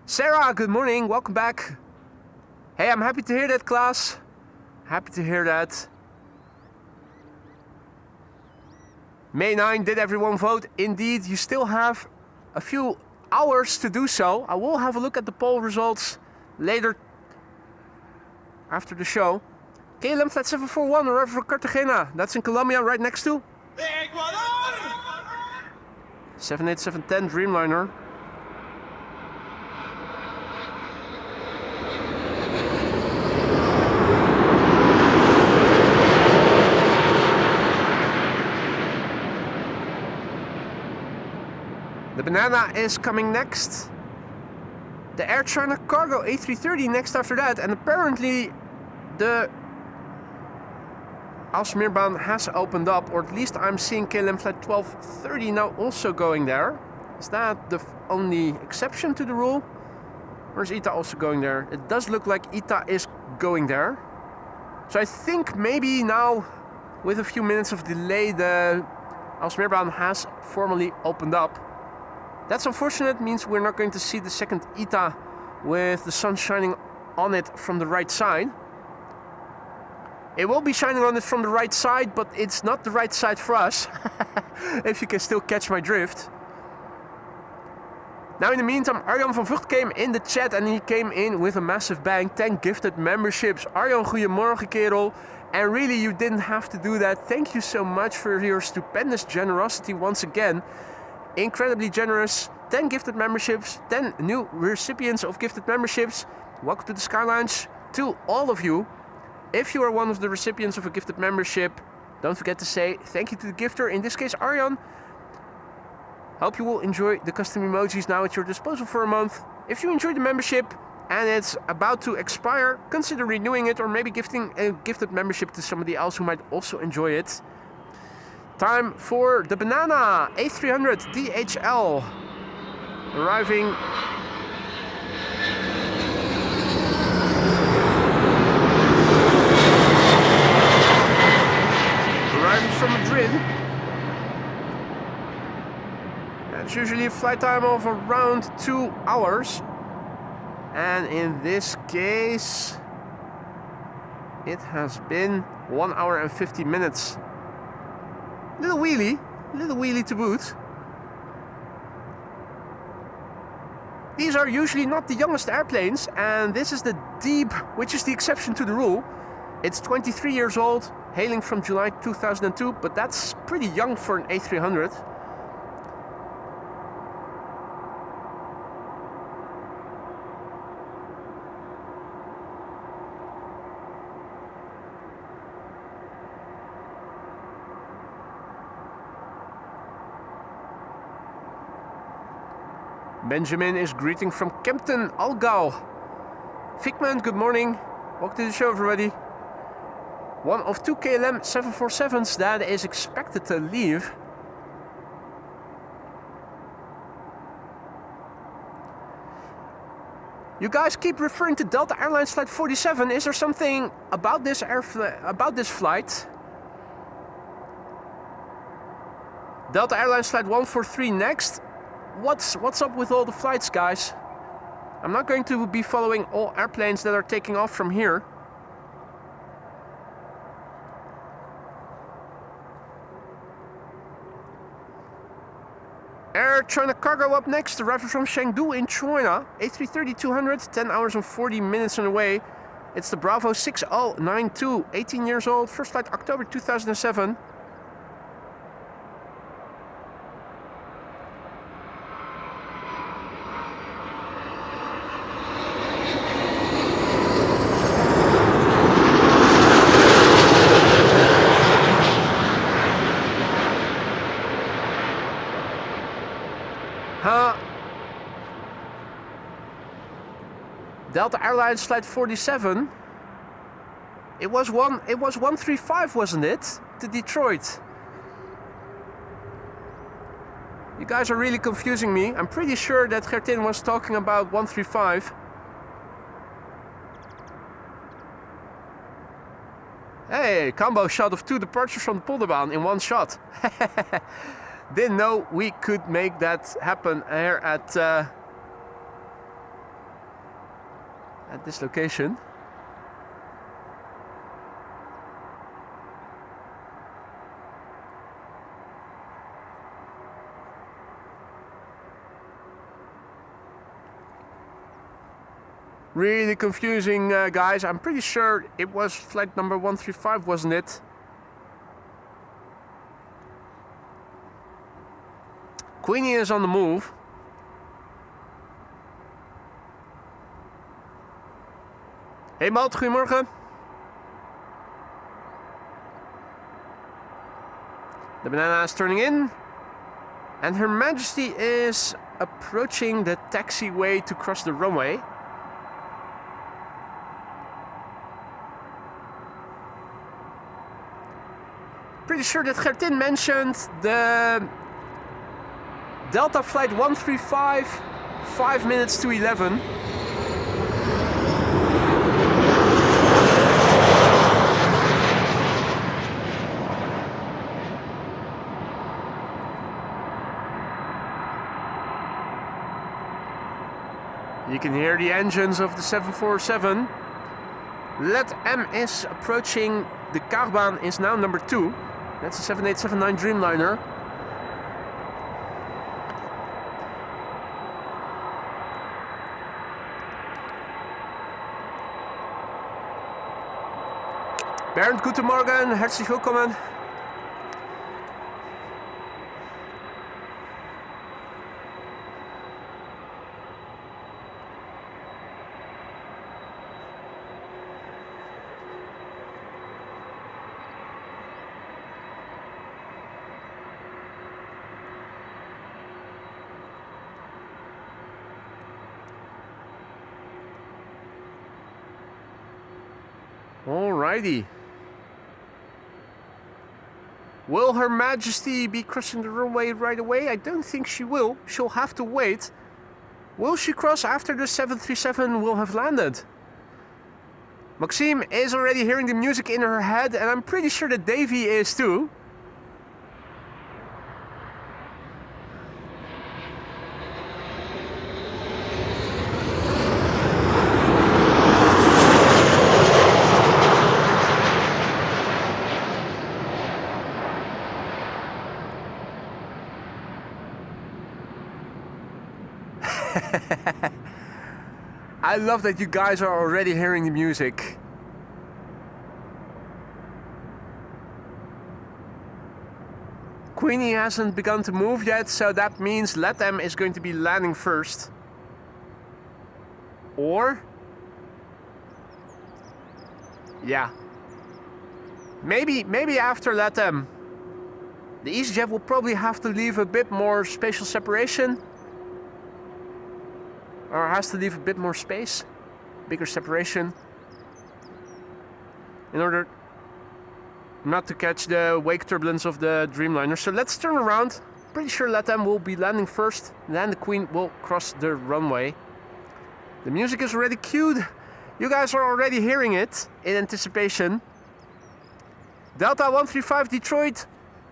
Sarah, good morning. Welcome back. Hey, I'm happy to hear that, Klaas. Happy to hear that. May 9, did everyone vote? Indeed, you still have a few hours to do so. I will have a look at the poll results later after the show. KLM Flight 741, arrival for Cartagena. That's in Colombia, right next to Ecuador. 78710 Dreamliner. The Banana is coming next. The Air China Cargo A330 next after that. And apparently the Alsmeerbaan has opened up, or at least I'm seeing KLM Flight 1230 now also going there. Is that the only exception to the rule? Or is ETA also going there? It does look like ETA is going there. So I think maybe now, with a few minutes of delay, the Alsmeerbaan has formally opened up. That's unfortunate, means we're not going to see the second ETA with the sun shining on it from the right side. It will be shining on it from the right side, but it's not the right side for us, if you can still catch my drift. Now in the meantime, Arjan van Vught came in the chat and he came in with a massive bang. 10 gifted memberships. Arjan, goedemorgen kerel. And really, you didn't have to do that. Thank you so much for your stupendous generosity once again. Incredibly generous. 10 gifted memberships, 10 new recipients of gifted memberships. Welcome to the Sky Lounge to all of you. If you are one of the recipients of a gifted membership, don't forget to say thank you to the gifter, in this case Arjan. Hope you will enjoy the custom emojis now at your disposal for a month. If you enjoy the membership and it's about to expire, consider renewing it or maybe gifting a gifted membership to somebody else who might also enjoy it. Time for the banana A300 DHL. Arriving. Arriving from Madrid. It's usually a flight time of around 2 hours. And in this case, it has been 1 hour and 50 minutes. Little wheelie to boot. These are usually not the youngest airplanes, and this is the Deep, which is the exception to the rule. It's 23 years old, hailing from July 2002, but that's pretty young for an A300. Benjamin is greeting from Kempton, Algau. Figment, good morning. Welcome to the show, everybody. One of 2 KLM 747s that is expected to leave. You guys keep referring to Delta Airlines Flight 47. Is there something about this flight? Delta Airlines Flight 143 next. What's up with all the flights, guys? I'm not going to be following all airplanes that are taking off from here. Air China Cargo up next, arriving from Chengdu in China. A330-200, 10 hours and 40 minutes on the way. It's the Bravo 6092, 18 years old, first flight October 2007. Delta Airlines Flight 47. It was 135, wasn't it? To Detroit. You guys are really confusing me. I'm pretty sure that Gertin was talking about 135. Hey, combo shot of 2 departures from the Polderbaan in one shot. Didn't know we could make that happen here at this location. Really confusing, guys. I'm pretty sure it was flight number 135, wasn't it? Queenie is on the move. Hey Maud, goedemorgen. The banana is turning in. And Her Majesty is approaching the taxiway to cross the runway. Pretty sure that Gertin mentioned the Delta Flight 135, 5 minutes to 11. You can hear the engines of the 747. Let M is approaching the Kaagbaan, is now number 2. That's a 7879 Dreamliner. Bernd, guten Morgen, herzlich willkommen. Alrighty. Will Her Majesty be crossing the runway right away? I don't think she will. She'll have to wait. Will she cross after the 737 will have landed? Maxime is already hearing the music in her head, and I'm pretty sure that Davy is too. I love that you guys are already hearing the music. Queenie hasn't begun to move yet, so that means LATAM is going to be landing first. Or... yeah. Maybe after LATAM. The EasyJet will probably have to leave a bit more spatial separation. Or has to leave a bit more space, bigger separation, in order not to catch the wake turbulence of the Dreamliner. So let's turn around. Pretty sure LATAM will be landing first, then the Queen will cross the runway. The music is already cued. You guys are already hearing it in anticipation. Delta 135 Detroit,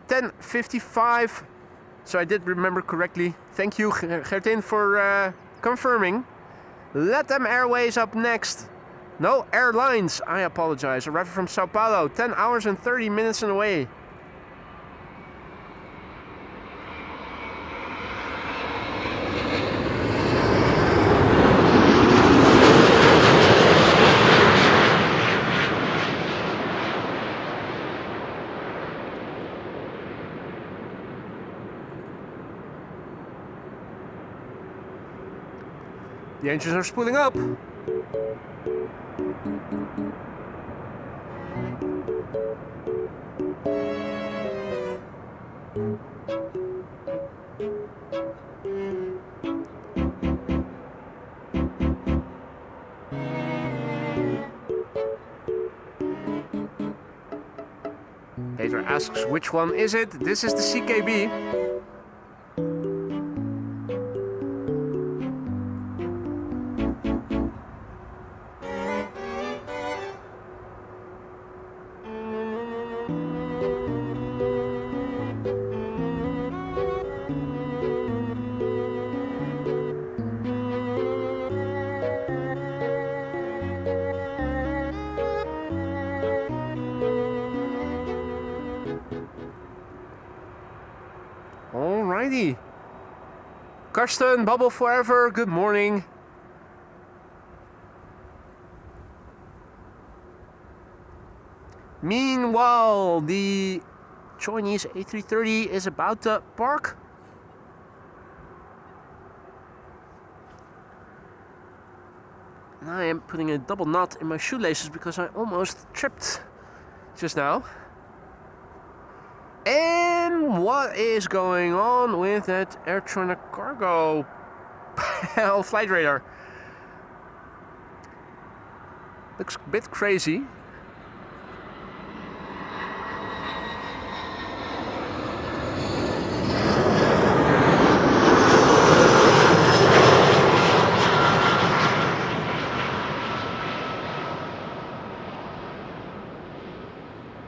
10:55. So I did remember correctly. Thank you, Gertin, for confirming. LATAM Airways up next. No, Airlines, I apologize. Arriving from Sao Paulo, 10 hours and 30 minutes away. The engines are spooling up. Peter asks, which one is it? This is the CKB. Alrighty. Karsten, Bubble Forever, good morning. Meanwhile, the Chinese A330 is about to park. And I am putting a double knot in my shoelaces because I almost tripped just now. And what is going on with that Air China cargo on flight radar? Looks a bit crazy.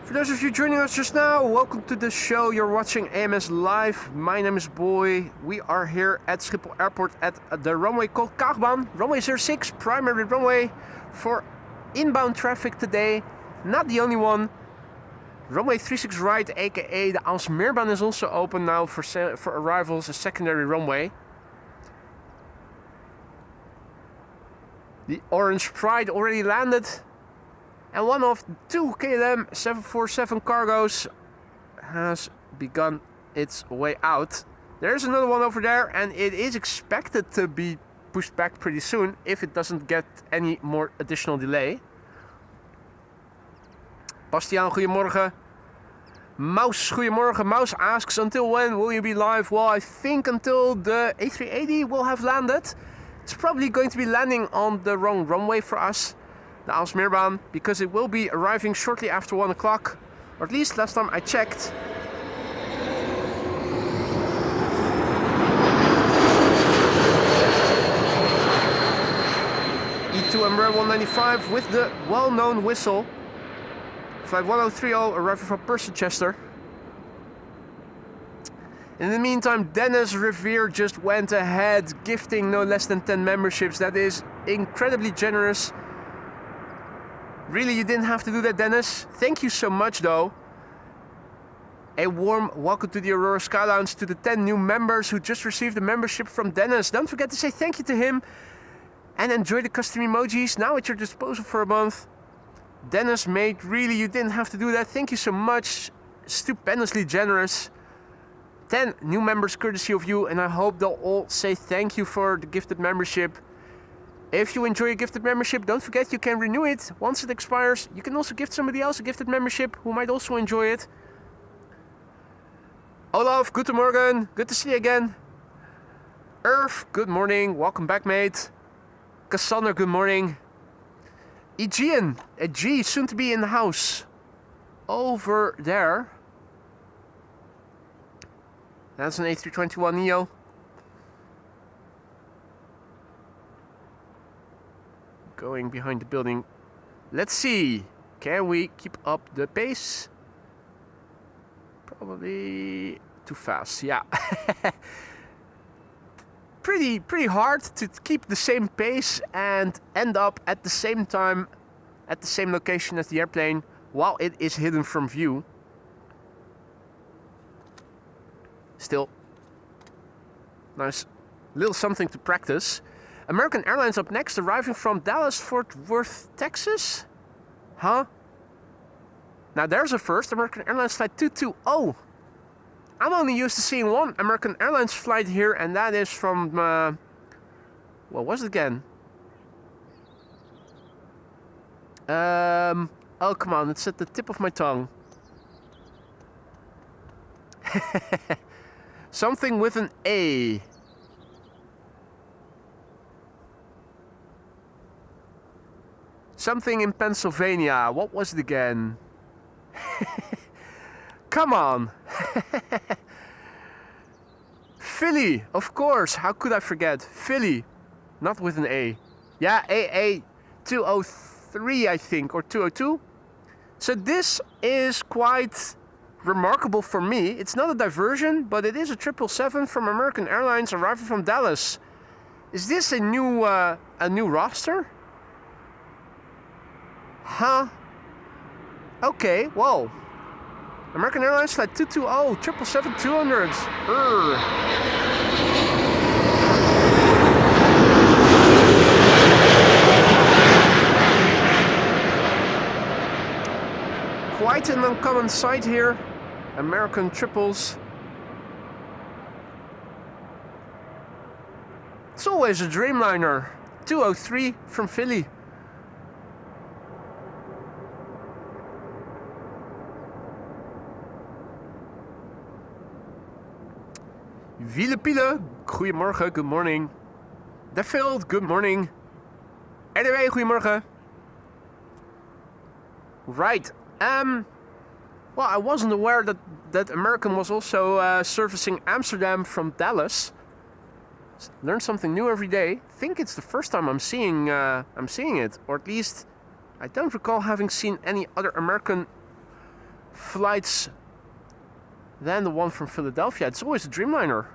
For those of you joining us just now, welcome to the show. You're watching AMS Live. My name is Boy. We are here at Schiphol Airport at the runway called Kaagbaan. Runway 06, primary runway for inbound traffic today. Not the only one. Runway 36 right, aka the Aalsmeerbaan, is also open now for arrivals, a secondary runway. The Orange Pride already landed. And one of two KLM 747 cargos has begun its way out. There's another one over there, and it is expected to be pushed back pretty soon if it doesn't get any more additional delay. Bastiaan, goedemorgen. Mouse, goedemorgen. Mouse asks, until when will you be live? Well, I think until the A380 will have landed. It's probably going to be landing on the wrong runway for us, the Aalsmeerbaan, because it will be arriving shortly after 1 o'clock, or at least last time I checked. E2 Embraer 195 with the well-known whistle. Flight 1030 arriving from Percy-Chester. In the meantime, Dennis Revere just went ahead, gifting no less than 10 memberships. That is incredibly generous. Really, you didn't have to do that, Dennis. Thank you so much, though. A warm welcome to the Aurora Sky Lounge to the 10 new members who just received a membership from Dennis. Don't forget to say thank you to him. And enjoy the custom emojis now at your disposal for a month. Dennis, mate, really, you didn't have to do that. Thank you so much. Stupendously generous. 10 new members courtesy of you, and I hope they'll all say thank you for the gifted membership. If you enjoy a gifted membership, don't forget you can renew it once it expires. You can also gift somebody else a gifted membership who might also enjoy it. Olaf, guten Morgen. Good to see you again. Irv, good morning. Welcome back, mate. Cassandra, good morning. Aegean, a G, soon to be in the house. Over there. That's an A321neo. Going behind the building. Let's see. Can we keep up the pace? Probably too fast, yeah. pretty hard to keep the same pace and end up at the same time at the same location as the airplane while it is hidden from view. Still, nice little something to practice. American Airlines up next, arriving from Dallas Fort Worth, Texas. Huh? Now there's a first, American Airlines flight 220. I'm only used to seeing one American Airlines flight here, and that is from, what was it again? Oh come on, it's at the tip of my tongue. Something with an A. Something in Pennsylvania. What was it again? Come on. Philly, of course. How could I forget? Philly. Not with an A. Yeah, AA 203, I think, or 202. So this is quite remarkable for me. It's not a diversion, but it is a 777 from American Airlines arriving from Dallas. Is this a new roster? Huh? Okay, whoa. American Airlines flight 220, 777-200. Quite an uncommon sight here. American triples. It's always a Dreamliner. 203 from Philly. Wielepile, goedemorgen, good morning. Defield, good morning. Anyway, goedemorgen. Right. Well, I wasn't aware that American was also servicing Amsterdam from Dallas. Learn something new every day. I think it's the first time I'm seeing it, or at least I don't recall having seen any other American flights than the one from Philadelphia. It's always a Dreamliner.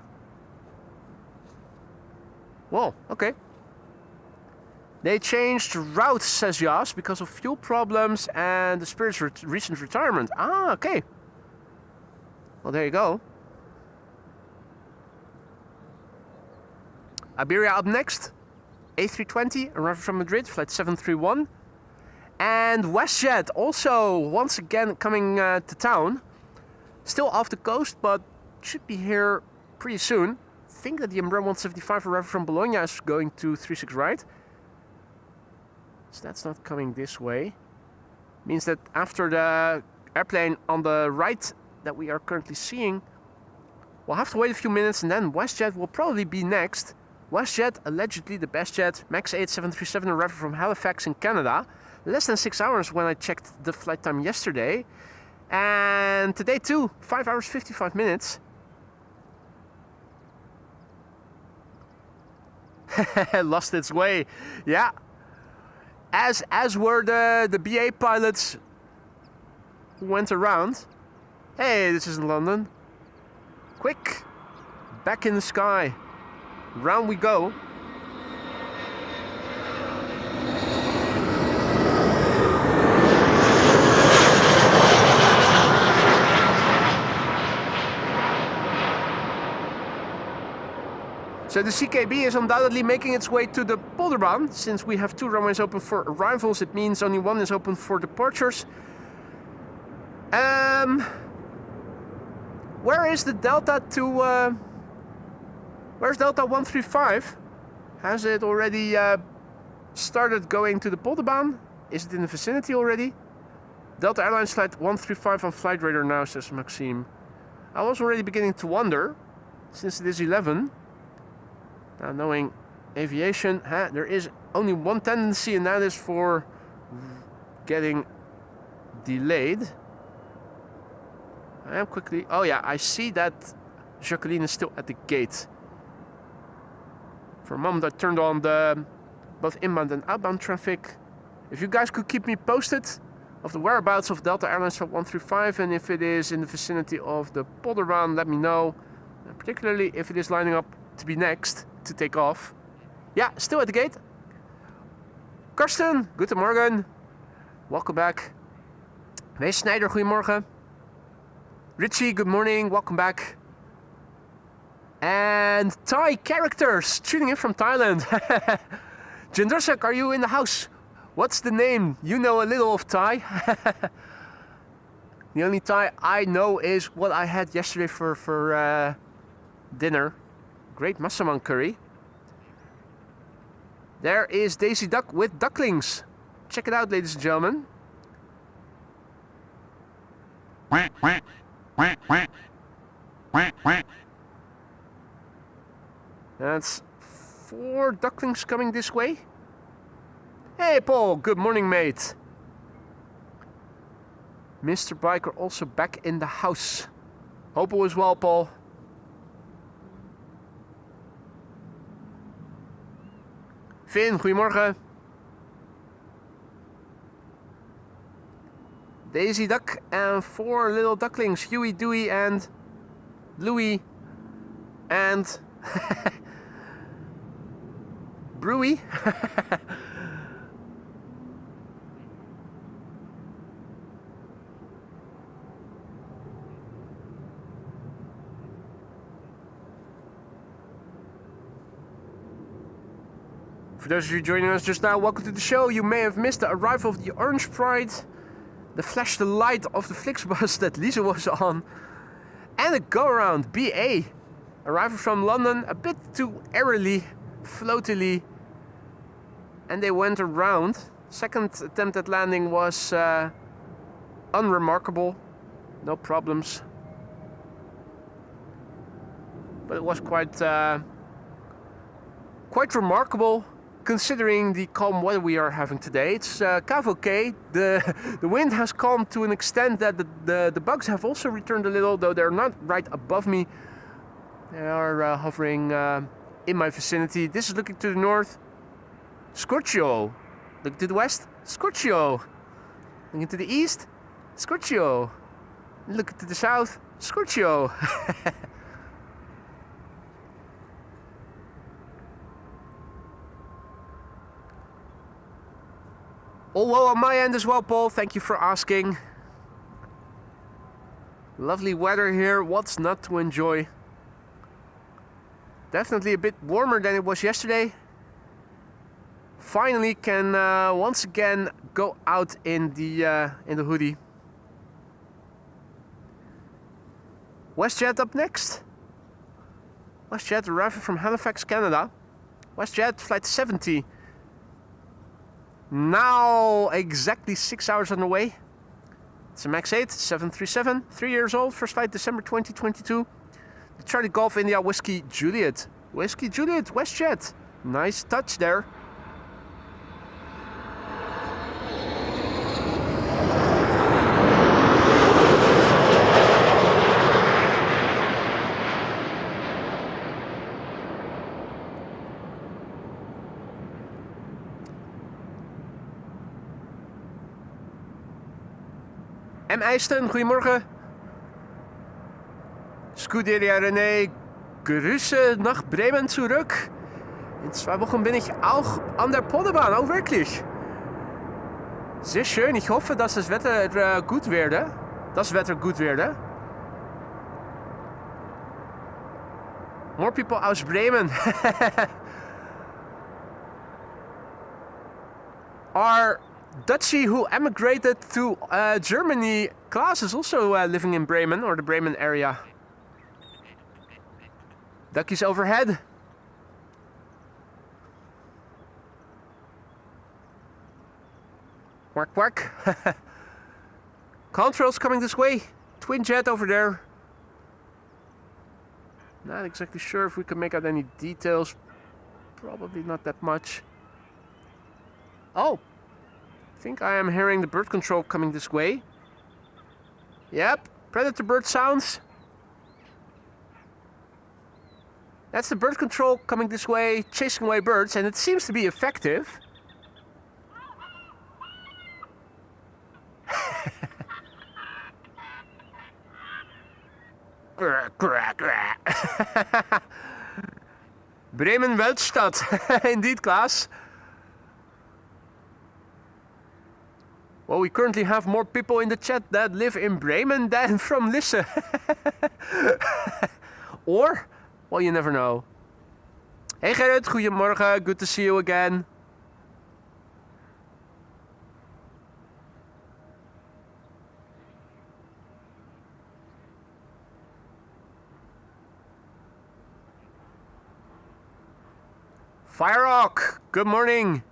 Well, okay. They changed routes, says Jas, because of fuel problems and the Spirit's recent retirement. Ah, okay. Well, there you go. Iberia up next. A320, arriving from Madrid, flight 731. And WestJet also, once again, coming to town. Still off the coast, but should be here pretty soon. I think that the Embraer 175 arriving from Bologna is going to 36 right. So that's not coming this way. Means that after the airplane on the right that we are currently seeing, we'll have to wait a few minutes and then WestJet will probably be next. WestJet, allegedly the best jet, MAX 8737 arriving from Halifax in Canada. Less than 6 hours when I checked the flight time yesterday. And today too, 5 hours 55 minutes. Lost its way. Yeah. as were the BA pilots who went around. Hey, this is London. Quick, back in the sky. Round we go. So the CKB is undoubtedly making its way to the Polderbaan. Since we have 2 runways open for arrivals, it means only 1 is open for departures. Where is the Delta to... where's Delta 135? Has it already started going to the Polderbaan? Is it in the vicinity already? Delta Airlines flight 135 on flight radar now, says Maxime. I was already beginning to wonder, since it is 11. Now, knowing aviation, there is only one tendency, and that is for getting delayed. I am quickly... Oh yeah, I see that Jacqueline is still at the gate. For a moment I turned on the both inbound and outbound traffic. If you guys could keep me posted of the whereabouts of Delta Airlines Flight 135, and if it is in the vicinity of the Polderbaan, let me know. And particularly if it is lining up to be next to take off. Yeah, still at the gate. Karsten, guten Morgen. Welcome back. Wees Snijder, goedemorgen. Richie, good morning. Welcome back. And Thai characters tuning in from Thailand. Jendrasak, are you in the house? What's the name? You know a little of Thai. The only Thai I know is what I had yesterday for dinner. Great massaman curry. There is Daisy Duck with ducklings. Check it out, ladies and gentlemen. That's 4 ducklings coming this way. Hey Paul, good morning mate. Mr. Biker also back in the house. Hope all is well, Paul. Finn, goedemorgen. Daisy Duck and 4 little ducklings. Huey, Dewey and Louie and Brewy. For those of you joining us just now, welcome to the show. You may have missed the arrival of the Orange Pride, the flash the light of the Flixbus that Lisa was on, and a go-around BA, arriving from London a bit too airily, floatily, and they went around. Second attempt at landing was unremarkable, no problems, but it was quite remarkable. Considering the calm weather we are having today, it's okay. The wind has calmed to an extent that the bugs have also returned a little, though they're not right above me. They are hovering in my vicinity. This is looking to the north. Scorchio. Look to the west. Scorchio. Looking to the east. Scorchio. Look to the south. Scorchio. All well on my end as well, Paul. Thank you for asking. Lovely weather here. What's not to enjoy? Definitely a bit warmer than it was yesterday. Finally can once again go out in the hoodie. WestJet up next. WestJet arriving from Halifax, Canada. WestJet flight 70. Now exactly 6 hours on the way. It's a MAX 8, 737, 3 years old, first flight December 2022. The Charlie Golf India Whiskey Juliet. Whiskey Juliet, WestJet. Nice touch there. M. Eisten, goedemorgen. Scuderia René, Grüße nach Bremen zurück. In 2 Wochen bin ich auch an der Podebahn. Oh, wirklich? Sehr schön. Ich hoffe, dass das Wetter gut werde. More people aus Bremen. Our Dutchie who emigrated to Germany, Klaas, is also living in Bremen, or the Bremen area. Duckies overhead. Quack quack. Contrails coming this way. Twin jet over there. Not exactly sure if we can make out any details. Probably not that much. Oh, I think I am hearing the bird control coming this way. Yep, predator bird sounds. That's the bird control coming this way, chasing away birds, and it seems to be effective. Bremen Weltstadt. Indeed, Klaas. Well, we currently have more people in the chat that live in Bremen than from Lisse. Or, well, you never know. Hey Gerrit, goedemorgen. Good to see you again. Firehawk, good morning.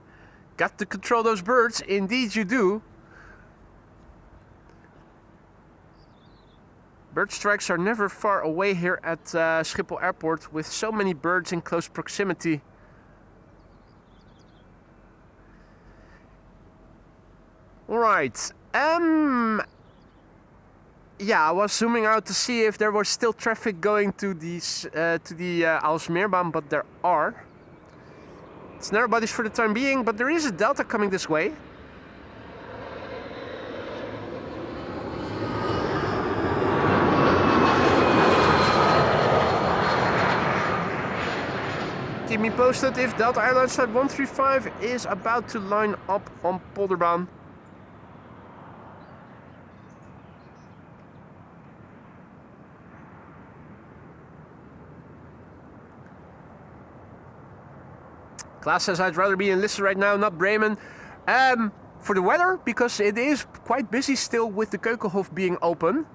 Got to control those birds. Indeed you do. Bird strikes are never far away here at Schiphol Airport with so many birds in close proximity. Alright. Yeah, I was zooming out to see if there was still traffic going to the Aalsmeerbaan, but there are. It's narrow bodies for the time being, but there is a Delta coming this way. Keep me posted if Delta Airlines Flight 135 is about to line up on Polderbaan. Klaas says I'd rather be in Lisse right now, not Bremen. For the weather, because it is quite busy still with the Keukenhof being open.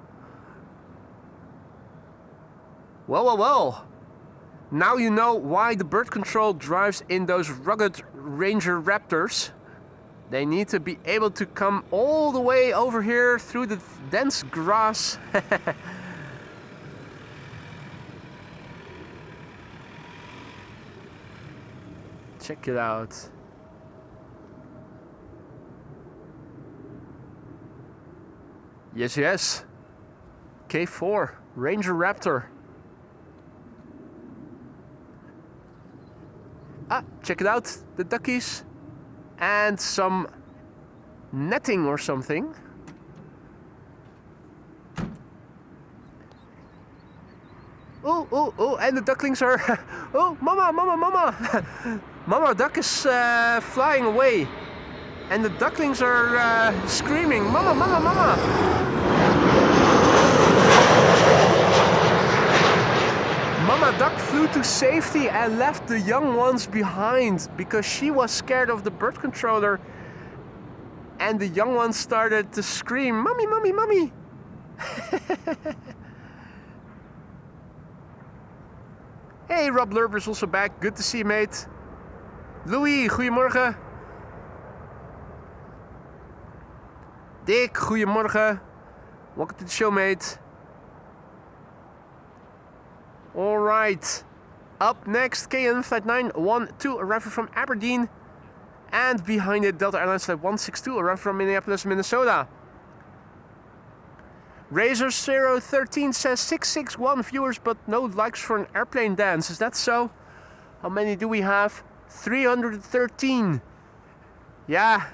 Well. Now you know why the bird control drives in those rugged Ranger Raptors. They need to be able to come all the way over here through the dense grass. Check it out. Yes. K4, Ranger Raptor. Ah, check it out. The duckies. And some netting or something. Oh, and the ducklings are... Oh, mama. Mama duck is flying away. And the ducklings are screaming, mama. Mama duck flew to safety and left the young ones behind because she was scared of the bird controller. And the young ones started to scream, mommy. Hey, Rob Lerber's also back. Good to see you, mate. Louis, goedemorgen. Dick, goedemorgen. Welcome to the show, mate. Alright. Up next, KN Flight 912, arriving from Aberdeen. And behind it, Delta Airlines Flight 162, arriving from Minneapolis, Minnesota. Razor 013 says 661 viewers, but no likes for an airplane dance. Is that so? How many do we have? 313. Yeah.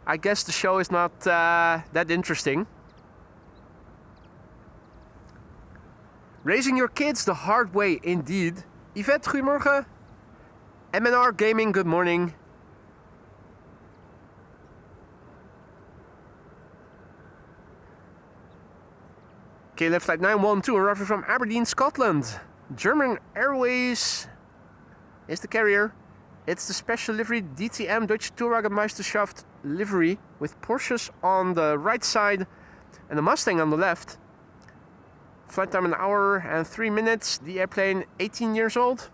I guess the show is not that interesting. Raising your kids the hard way indeed. Yvette, goedemorgen. MNR Gaming, good morning. KLF Flight 912, arriving from Aberdeen, Scotland. German Airways is the carrier. It's the special livery DTM Deutsche Touareg livery with Porsches on the right side and the Mustang on the left. Flight time 1 hour and 3 minutes. The airplane 18 years old.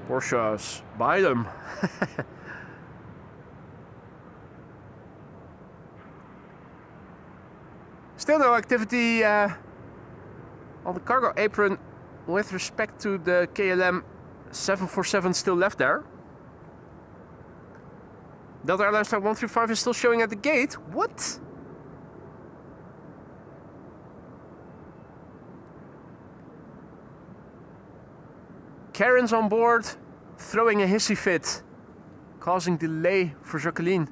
Porsches, buy them. Still no activity on the cargo apron with respect to the KLM 747 still left there. Delta Airlines Flight 135 is still showing at the gate. What? Karen's on board, throwing a hissy fit, causing delay for Jacqueline.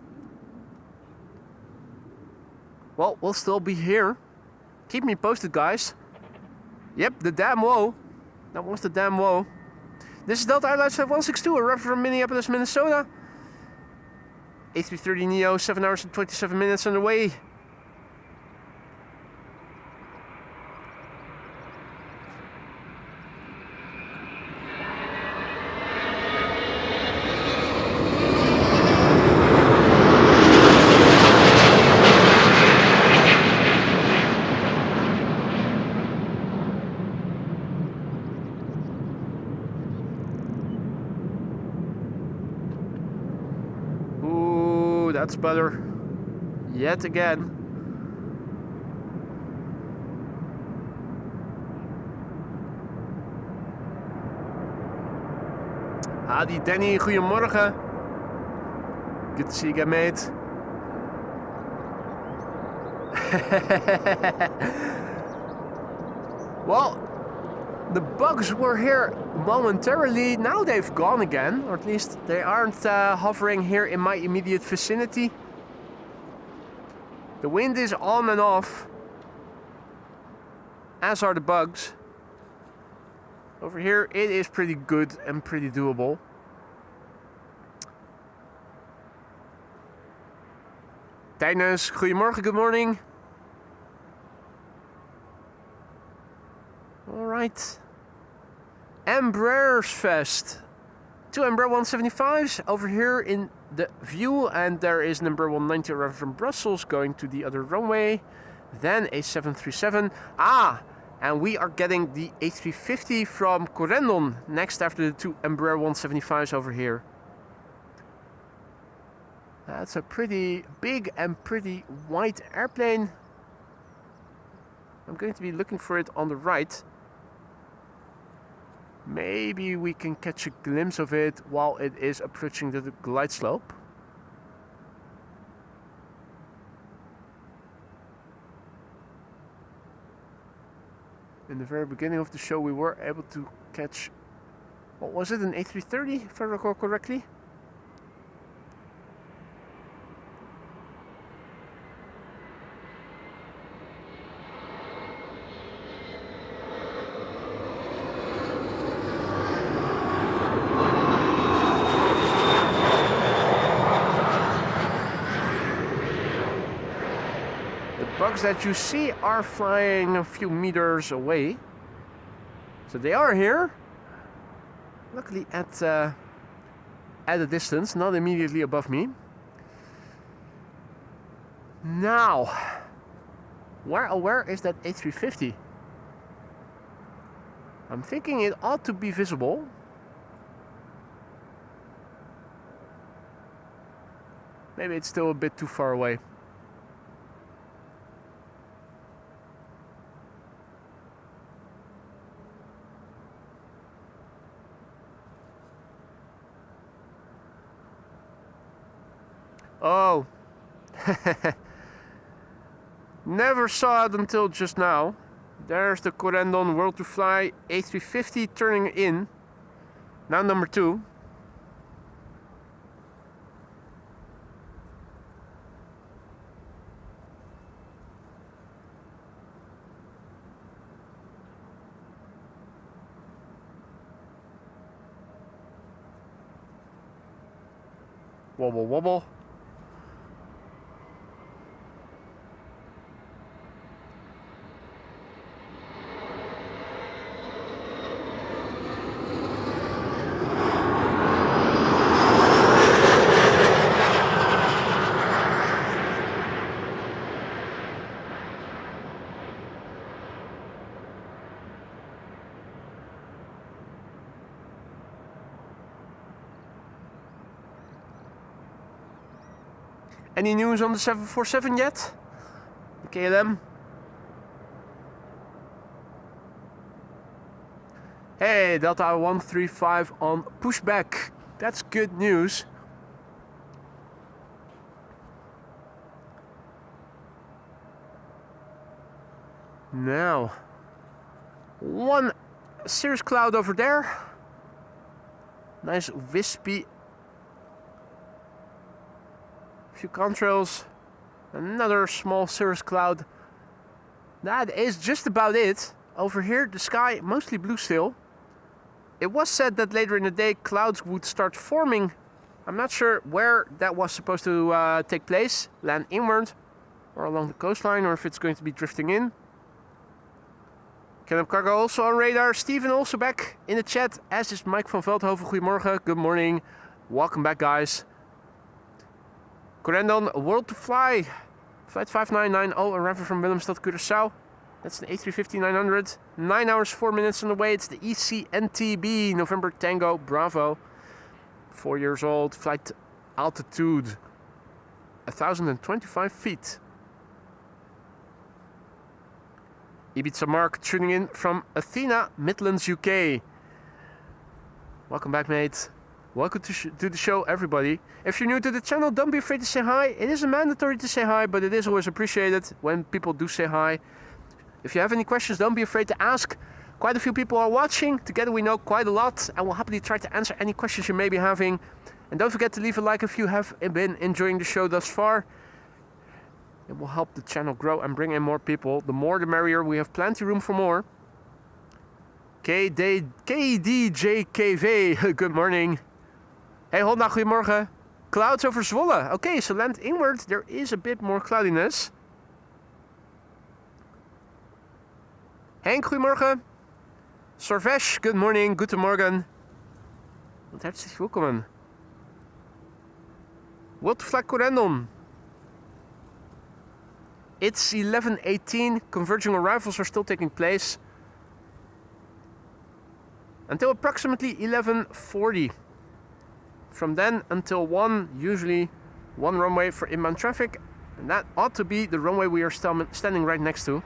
Well, we'll still be here. Keep me posted, guys. Yep, the damn woe. That was the damn woe. This is Delta Airlines Flight 162, arriving from Minneapolis, Minnesota. A330neo, 7 hours and 27 minutes on the way. That's better. Yet again. Adi, Danny, goedemorgen. Good to see you again, mate. Well, the bugs were here momentarily. Now they've gone again, or at least they aren't hovering here in my immediate vicinity. The wind is on and off, as are the bugs. Over here it is pretty good and pretty doable. Tijnus, goedemorgen, good morning. Alright. Embraers Fest. 2 Embraer 175s over here in the view, and there is an Embraer 190 arriving from Brussels going to the other runway. Then a 737. And we are getting the A350 from Corendon next after the 2 Embraer 175s over here. That's a pretty big and pretty wide airplane. I'm going to be looking for it on the right. Maybe we can catch a glimpse of it while it is approaching the glide slope. In the very beginning of the show we were able to catch, what was it, an A330 if I recall correctly? Bugs that you see are flying a few meters away, so they are here, luckily at a distance, not immediately above me. Now, where is that A350? I'm thinking it ought to be visible. Maybe it's still a bit too far away. Never saw it until just now. There's the Corendon World to Fly A350 turning in. Now number 2. Wobble wobble. Any news on the 747 yet? The KLM? Hey, Delta 135 on pushback. That's good news. Now, one cirrus cloud over there. Nice wispy. Few contrails, another small cirrus cloud. That is just about it. Over here, the sky mostly blue still. It was said that later in the day clouds would start forming. I'm not sure where that was supposed to take place, land inward or along the coastline, or if it's going to be drifting in. KLM Cargo also on radar. Steven also back in the chat, as is Mike van Veldhoven. Goedemorgen, good morning. Welcome back, guys. Corendon World to Fly, flight 5990, arriving from Willemstad, Curaçao. That's an A350-900, 9 hours 4 minutes on the way. It's the ECNTB, November Tango Bravo. 4 years old, flight altitude 1,025 feet. Ibiza Mark tuning in from Athena, Midlands, UK. Welcome back, mate. Welcome to the show, everybody. If you're new to the channel, don't be afraid to say hi. It isn't mandatory to say hi, but it is always appreciated when people do say hi. If you have any questions, don't be afraid to ask. Quite a few people are watching. Together we know quite a lot, and we'll happily try to answer any questions you may be having. And don't forget to leave a like if you have been enjoying the show thus far. It will help the channel grow and bring in more people. The more the merrier. We have plenty room for more. KDJKV, good morning. Hey Honda, goedemorgen. Clouds over Zwolle. Okay, so land inward. There is a bit more cloudiness. Henk, goedemorgen. Sorvesh, good morning. Guten Morgen. Und herzlich willkommen. World to Fly Corendon. It's 11:18. Converging arrivals are still taking place until approximately 11:40. From then until 1, usually 1 runway for inbound traffic, and that ought to be the runway we are standing right next to.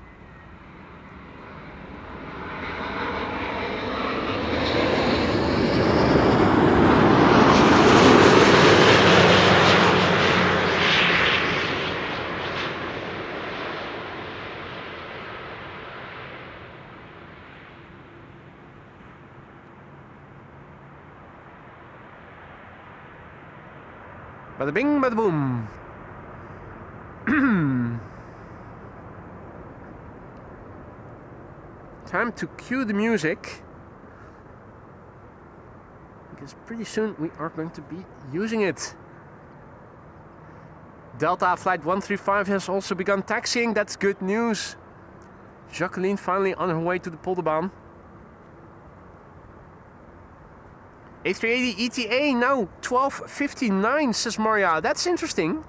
Bada bing, bada boom. Time to cue the music, because pretty soon we are going to be using it. Delta Flight 135 has also begun taxiing. That's good news. Jacqueline finally on her way to the Polderbaan. A380 ETA now 12:59, says Maria. That's interesting.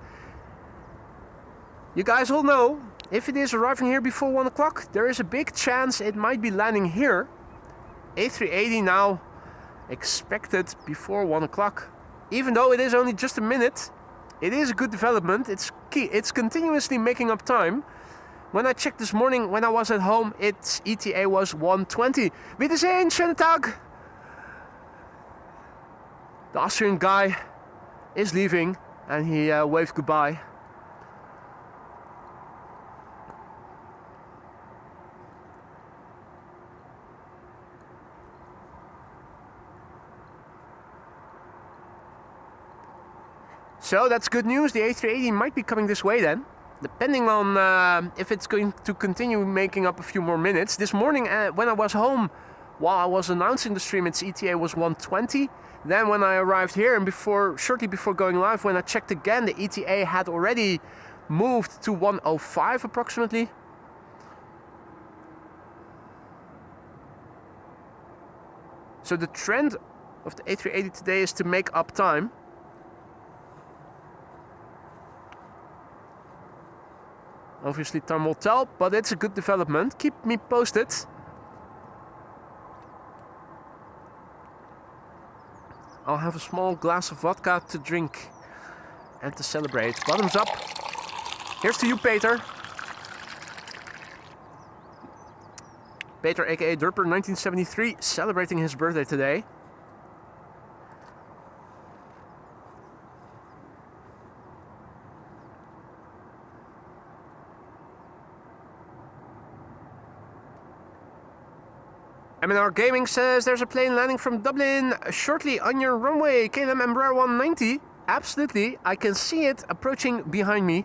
You guys all know, if it is arriving here before 1 o'clock, there is a big chance it might be landing here. A380 now expected before 1 o'clock. Even though it is only just a minute, it is a good development. It's key. It's continuously making up time. When I checked this morning when I was at home, its ETA was 1:20. Wiedersehen, schönen Tag. The Austrian guy is leaving and he waved goodbye. So that's good news. The A380 might be coming this way then, depending on if it's going to continue making up a few more minutes. This morning when I was home, while I was announcing the stream, its ETA was 120. Then when I arrived here and shortly before going live, when I checked again, the ETA had already moved to 105 approximately. So the trend of the A380 today is to make up time. Obviously time will tell, but it's a good development. Keep me posted. I'll have a small glass of vodka to drink and to celebrate. Bottoms up. Here's to you, Peter. Peter, aka Derper 1973, celebrating his birthday today. MNR Gaming says there's a plane landing from Dublin shortly on your runway. KLM Embraer 190. Absolutely, I can see it approaching behind me.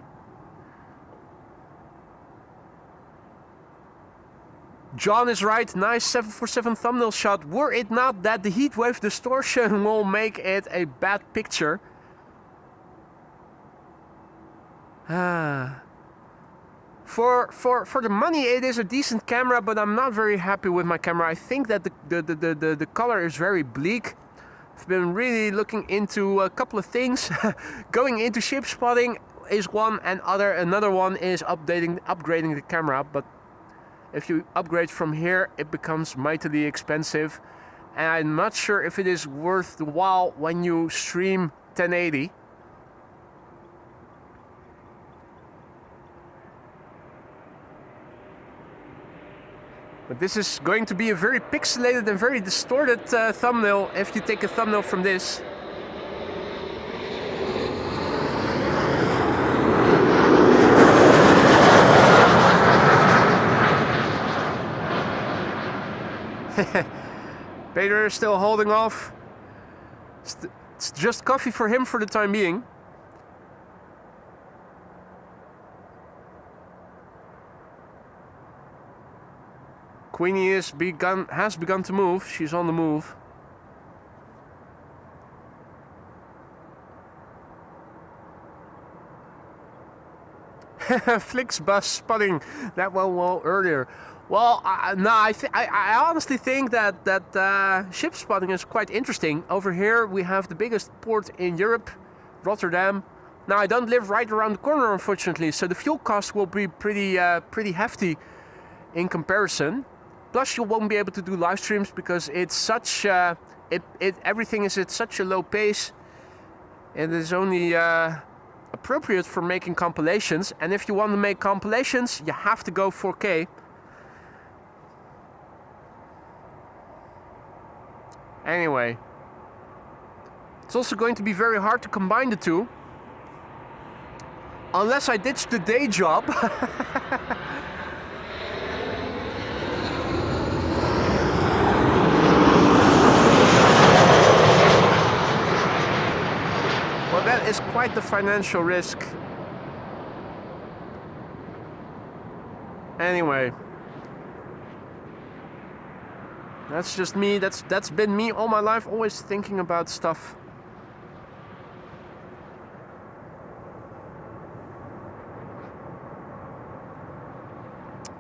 John is right, nice 747 thumbnail shot. Were it not that the heatwave distortion will make it a bad picture. For the money, it is a decent camera, but I'm not very happy with my camera. I think that the color is very bleak. I've been really looking into a couple of things. Going into ship spotting is one, and another one is upgrading the camera. But if you upgrade from here, it becomes mightily expensive, and I'm not sure if it is worth the while when you stream 1080. But this is going to be a very pixelated and very distorted thumbnail if you take a thumbnail from this. Peter is still holding off. It's just coffee for him for the time being. Queenie has begun to move. She's on the move. Flixbus spotting that one well earlier. Well, no, I honestly think that ship spotting is quite interesting. Over here we have the biggest port in Europe, Rotterdam. Now I don't live right around the corner, unfortunately, so the fuel cost will be pretty hefty in comparison. Plus, you won't be able to do live streams because it's such everything is at such a low pace. It is only appropriate for making compilations, and if you want to make compilations, you have to go 4K. Anyway, it's also going to be very hard to combine the two, unless I ditch the day job. Well, that is quite the financial risk. Anyway, that's just me. That's been me all my life, always thinking about stuff.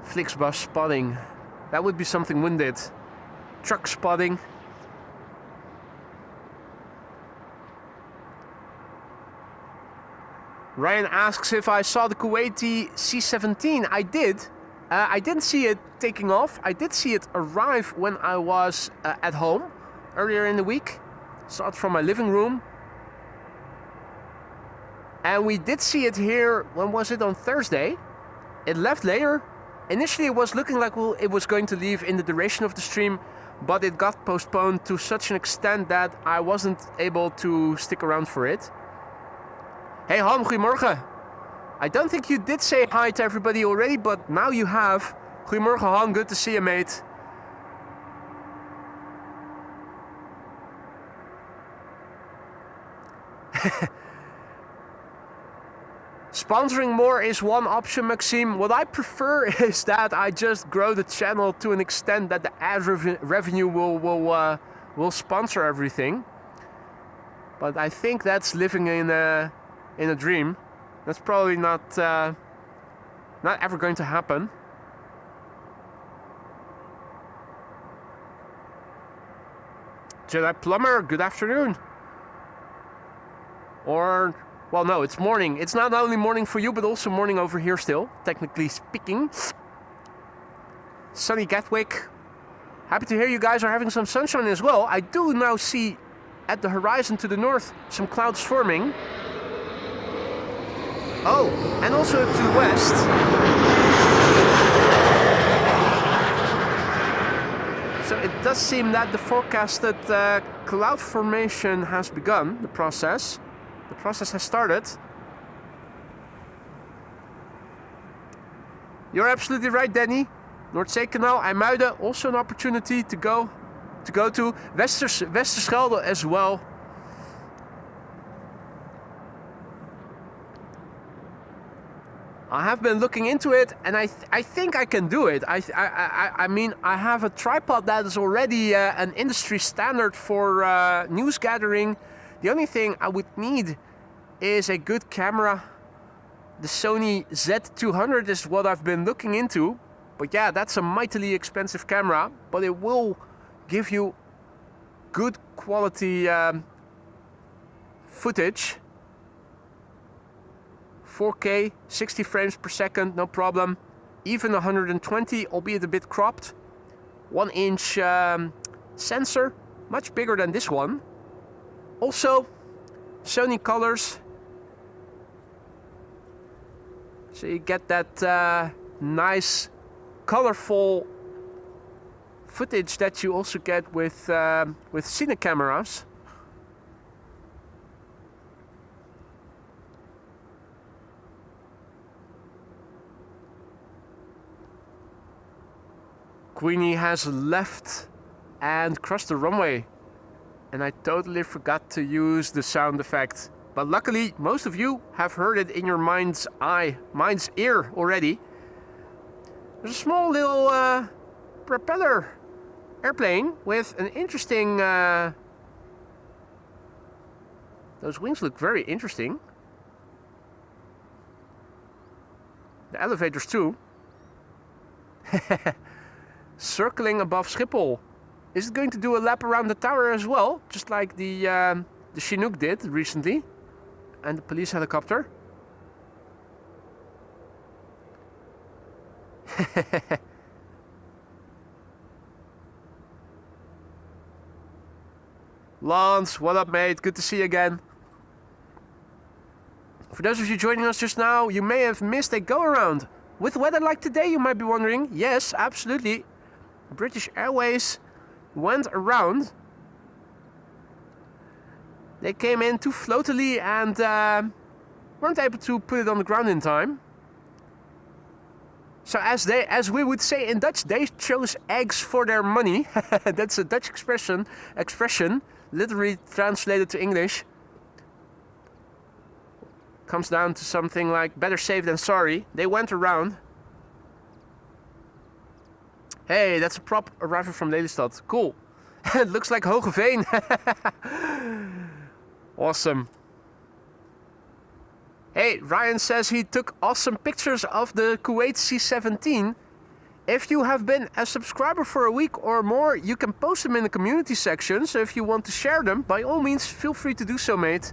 Flixbus spotting. That would be something, wouldn't it? Truck spotting. Ryan asks if I saw the Kuwaiti C-17. I did. I didn't see it taking off. I did see it arrive when I was at home earlier in the week. Saw it from my living room. And we did see it here, when was it, on Thursday? It left later. Initially it was looking like it was going to leave in the duration of the stream, but it got postponed to such an extent that I wasn't able to stick around for it. Hey Han, goedemorgen. I don't think you did say hi to everybody already, but now you have. Goedemorgen Han, good to see you, mate. Sponsoring more is one option, Maxime. What I prefer is that I just grow the channel to an extent that the ad revenue will sponsor everything. But I think that's living in a dream. That's probably not ever going to happen. Jedi Plumber, good afternoon. Or, well, no, it's morning. It's not only morning for you, but also morning over here still, technically speaking. Sunny Gatwick. Happy to hear you guys are having some sunshine as well. I do now see at the horizon to the north some clouds forming. Oh, and also to the west. So it does seem that the forecasted cloud formation has begun, the process. The process has started. You're absolutely right, Danny. Noordzeekanaal, IJmuiden, also an opportunity to go to. Westerschelde as well. I have been looking into it, and I think I can do it. I mean, I have a tripod that is already an industry standard for news gathering. The only thing I would need is a good camera. The Sony Z200 is what I've been looking into. But yeah, that's a mightily expensive camera, but it will give you good quality footage. 4K, 60 frames per second, no problem. Even 120, albeit a bit cropped. 1-inch sensor, much bigger than this one. Also, Sony colors. So you get that nice, colorful footage that you also get with Cine cameras. Queenie has left and crossed the runway, and I totally forgot to use the sound effect. But luckily, most of you have heard it in your mind's ear already. There's a small little propeller airplane with an interesting... those wings look very interesting. The elevators too. Circling above Schiphol. Is it going to do a lap around the tower as well? Just like the Chinook did recently. And the police helicopter. Lance, what up, mate? Good to see you again. For those of you joining us just now, you may have missed a go-around. With weather like today, you might be wondering. Yes, absolutely. British Airways went around. They came in too floatily and weren't able to put it on the ground in time. So as we would say in Dutch, they chose eggs for their money. That's a Dutch expression, literally translated to English. Comes down to something like better safe than sorry. They went around. Hey, that's a prop arriving from Lelystad. Cool. It looks like Hogeveen. Awesome. Hey, Ryan says he took awesome pictures of the Kuwait C-17. If you have been a subscriber for a week or more, you can post them in the community section. So if you want to share them, by all means, feel free to do so, mate.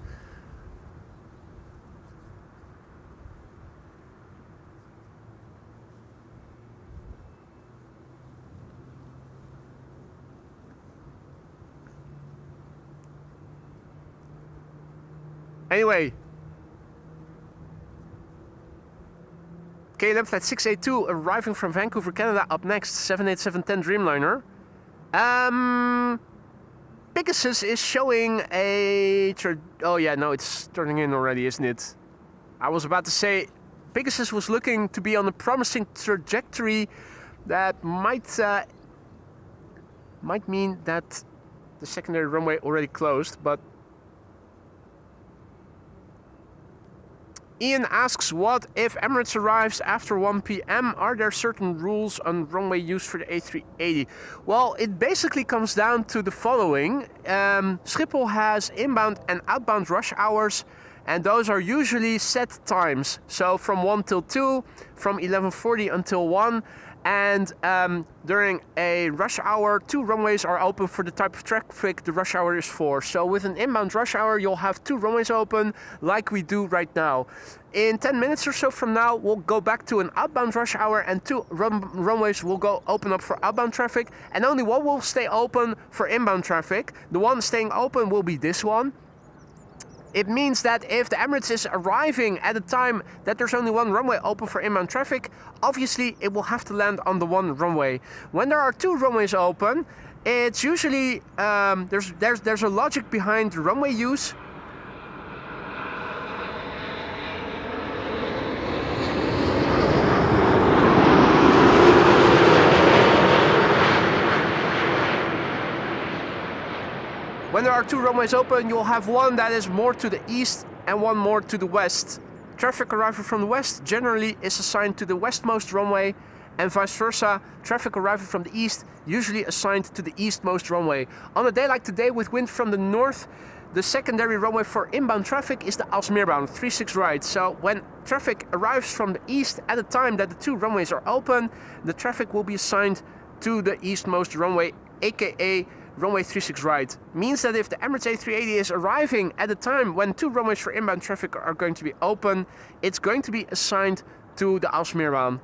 Anyway, KLM flight 682 arriving from Vancouver, Canada. Up next, 787-10 Dreamliner. Pegasus is showing a... Oh yeah, no, it's turning in already, isn't it? I was about to say, Pegasus was looking to be on a promising trajectory that might mean that the secondary runway already closed, but Ian asks, what if Emirates arrives after 1 p.m.? Are there certain rules on runway use for the A380? Well, it basically comes down to the following. Schiphol has inbound and outbound rush hours, and those are usually set times. So from 1 till 2, from 11:40 until 1. And during a rush hour, 2 runways are open for the type of traffic the rush hour is for. So with an inbound rush hour, you'll have 2 runways open like we do right now. In 10 minutes or so from now, we'll go back to an outbound rush hour and 2 runways will go open up for outbound traffic. And only one will stay open for inbound traffic. The one staying open will be this one. It means that if the Emirates is arriving at a time that there's only 1 runway open for inbound traffic, obviously it will have to land on the 1 runway. When there are 2 runways open, it's usually there's a logic behind runway use. When there are 2 runways open, you'll have one that is more to the east and one more to the west. Traffic arrival from the west generally is assigned to the westmost runway, and vice versa. Traffic arrival from the east usually assigned to the eastmost runway. On a day like today with wind from the north, the secondary runway for inbound traffic is the Aalsmeerbound 36 right. So when traffic arrives from the east at a time that the 2 runways are open, the traffic will be assigned to the eastmost runway, aka runway 36 right. Means that if the Emirates A380 is arriving at a time when 2 runways for inbound traffic are going to be open, it's going to be assigned to the Aalsmeerbound.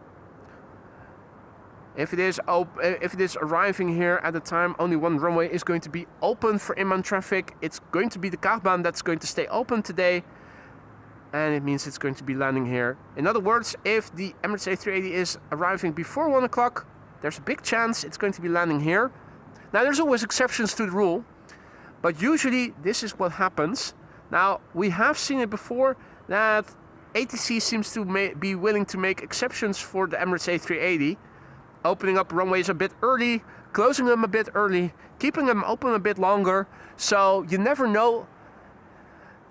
If it is arriving here at a time only 1 runway is going to be open for inbound traffic, it's going to be the Kaagbaan that's going to stay open today, and it means it's going to be landing here. In other words, if the Emirates A380 is arriving before 1 o'clock, there's a big chance it's going to be landing here. Now, there's always exceptions to the rule, but usually this is what happens. Now, we have seen it before that ATC seems to be willing to make exceptions for the Emirates A380, opening up runways a bit early, closing them a bit early, keeping them open a bit longer. So you never know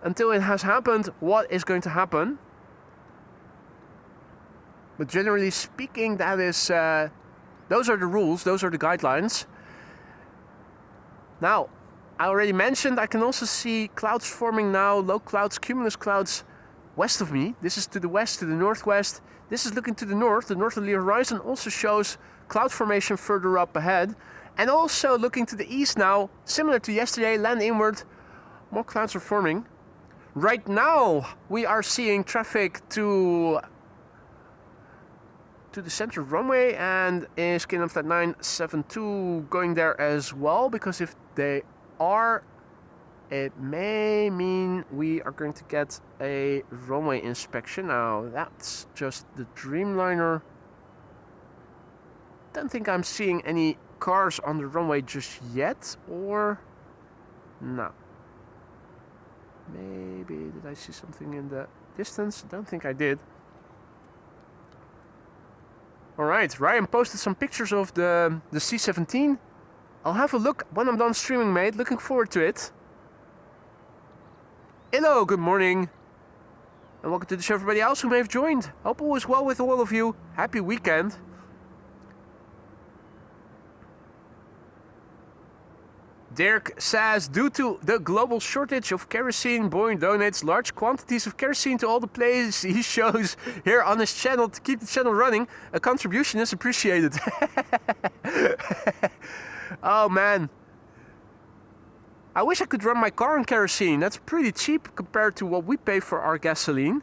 until it has happened what is going to happen. But generally speaking, that is, those are the rules, those are the guidelines. Now, I already mentioned I can also see clouds forming now, low clouds, cumulus clouds west of me. This is to the west, to the northwest. This is looking to the north. The northerly horizon also shows cloud formation further up ahead. And also looking to the east now, similar to yesterday, land inward, more clouds are forming. Right now, we are seeing traffic to the center runway, and is Skin of Flight 972 going there as well, because if they are, it may mean we are going to get a runway inspection. Now that's just the Dreamliner. Don't think I'm seeing any cars on the runway just yet, or no. Maybe did I see something in the distance? Don't think I did. Alright, Ryan posted some pictures of the C-17. I'll have a look when I'm done streaming, mate. Looking forward to it. Hello, good morning. And welcome to the show, everybody else who may have joined. Hope all is well with all of you. Happy weekend. Dirk says, due to the global shortage of kerosene, Boeing donates large quantities of kerosene to all the plays he shows here on his channel to keep the channel running. A contribution is appreciated. Oh man. I wish I could run my car on kerosene. That's pretty cheap compared to what we pay for our gasoline.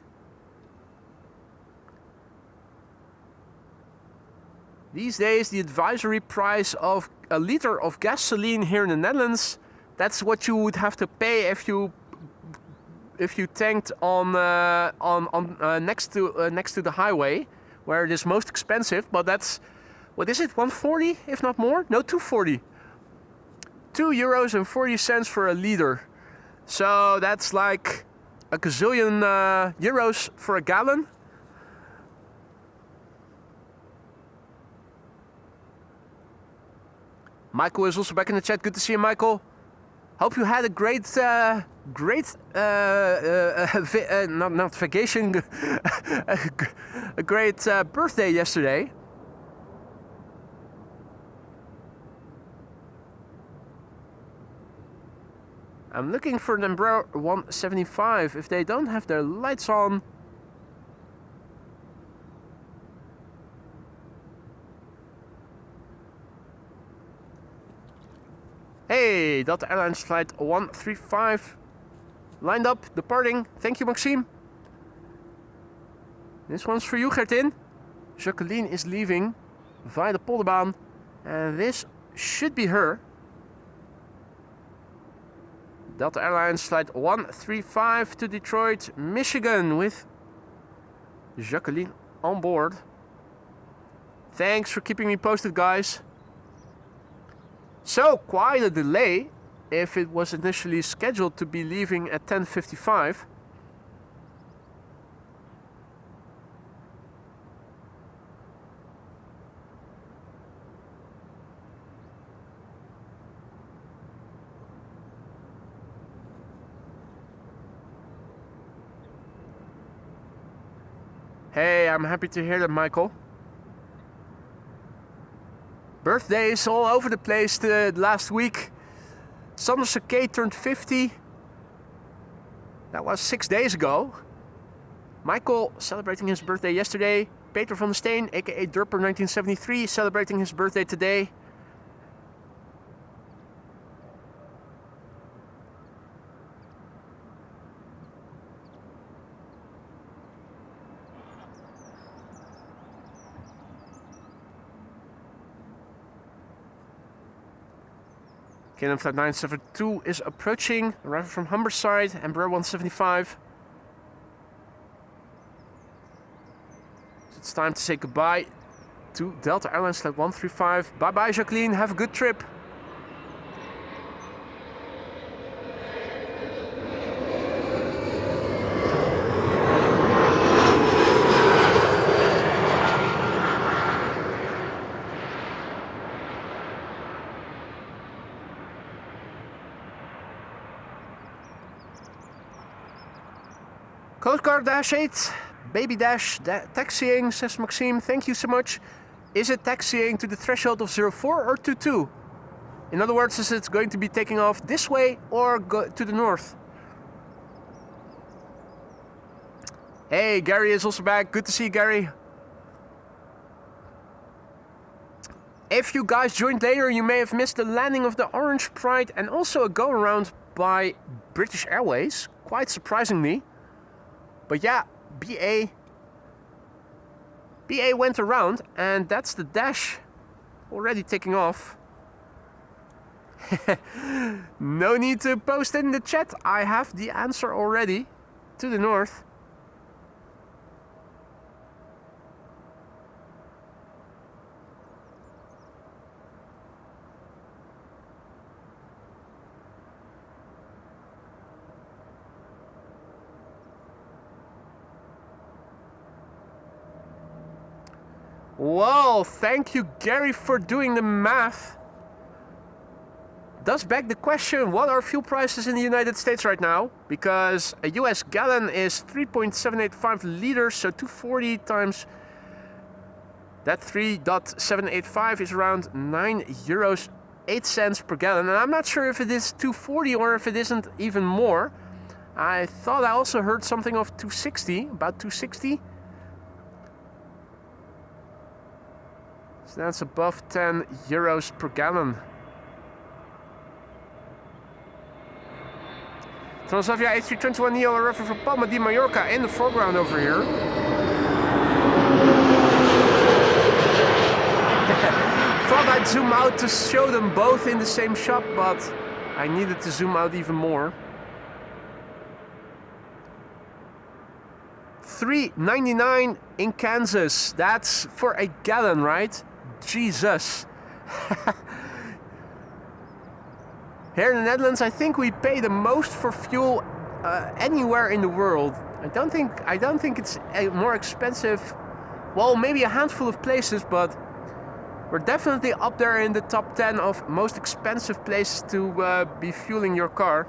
These days, the advisory price of a liter of gasoline here in the Netherlands, that's what you would have to pay if you tanked on next to the highway, where it is most expensive. But that's, what is it, 140 if not more? No, 240. €2.40 for a liter. So that's like a gazillion euros for a gallon. Michael is also back in the chat. Good to see you, Michael. Hope you had a great great, not vacation, a great birthday yesterday. I'm looking for number 175 if they don't have their lights on. Hey, Delta Airlines flight 135 lined up, departing. Thank you, Maxime. This one's for you, Gertin. Jacqueline is leaving via the Polderbaan, and this should be her. Delta Airlines flight 135 to Detroit, Michigan with Jacqueline on board. Thanks for keeping me posted, guys. So, quite a delay if it was initially scheduled to be leaving at 10:55. Hey, I'm happy to hear that, Michael. Birthdays all over the place last week. Sander Sakay turned 50. That was 6 days ago. Michael celebrating his birthday yesterday. Peter van der Steen, aka Durper 1973, celebrating his birthday today. KLM Flight 972 is approaching, arriving from Humberside, Embraer 175. So it's time to say goodbye to Delta Airlines Flight 135. Bye bye, Jacqueline, have a good trip. Coast Guard Dash 8, Baby Dash taxiing, says Maxime. Thank you so much. Is it taxiing to the threshold of 04 or 22? In other words, is it going to be taking off this way or go to the north? Hey, Gary is also back. Good to see you, Gary. If you guys joined later, you may have missed the landing of the Orange Pride and also a go-around by British Airways, quite surprisingly. But yeah, BA went around, and that's the Dash already taking off. No need to post in the chat. I have the answer already. To the north. Well, thank you, Gary, for doing the math. Does beg the question, what are fuel prices in the United States right now? Because a US gallon is 3.785 liters, so 240 times that 3.785 is around 9 euros 8 cents per gallon. And I'm not sure if it is 240 or if it isn't even more. I thought I also heard something of 260, about 260. So that's above 10 euros per gallon. Transavia A321neo arriving from Palma de Mallorca in the foreground over here. Thought I'd zoom out to show them both in the same shot, but I needed to zoom out even more. $3.99 in Kansas. That's for a gallon, right? Jesus. Here in the Netherlands, I think we pay the most for fuel anywhere in the world. I don't think it's more expensive. Well, maybe a handful of places, but we're definitely up there in the top 10 of most expensive places to be fueling your car.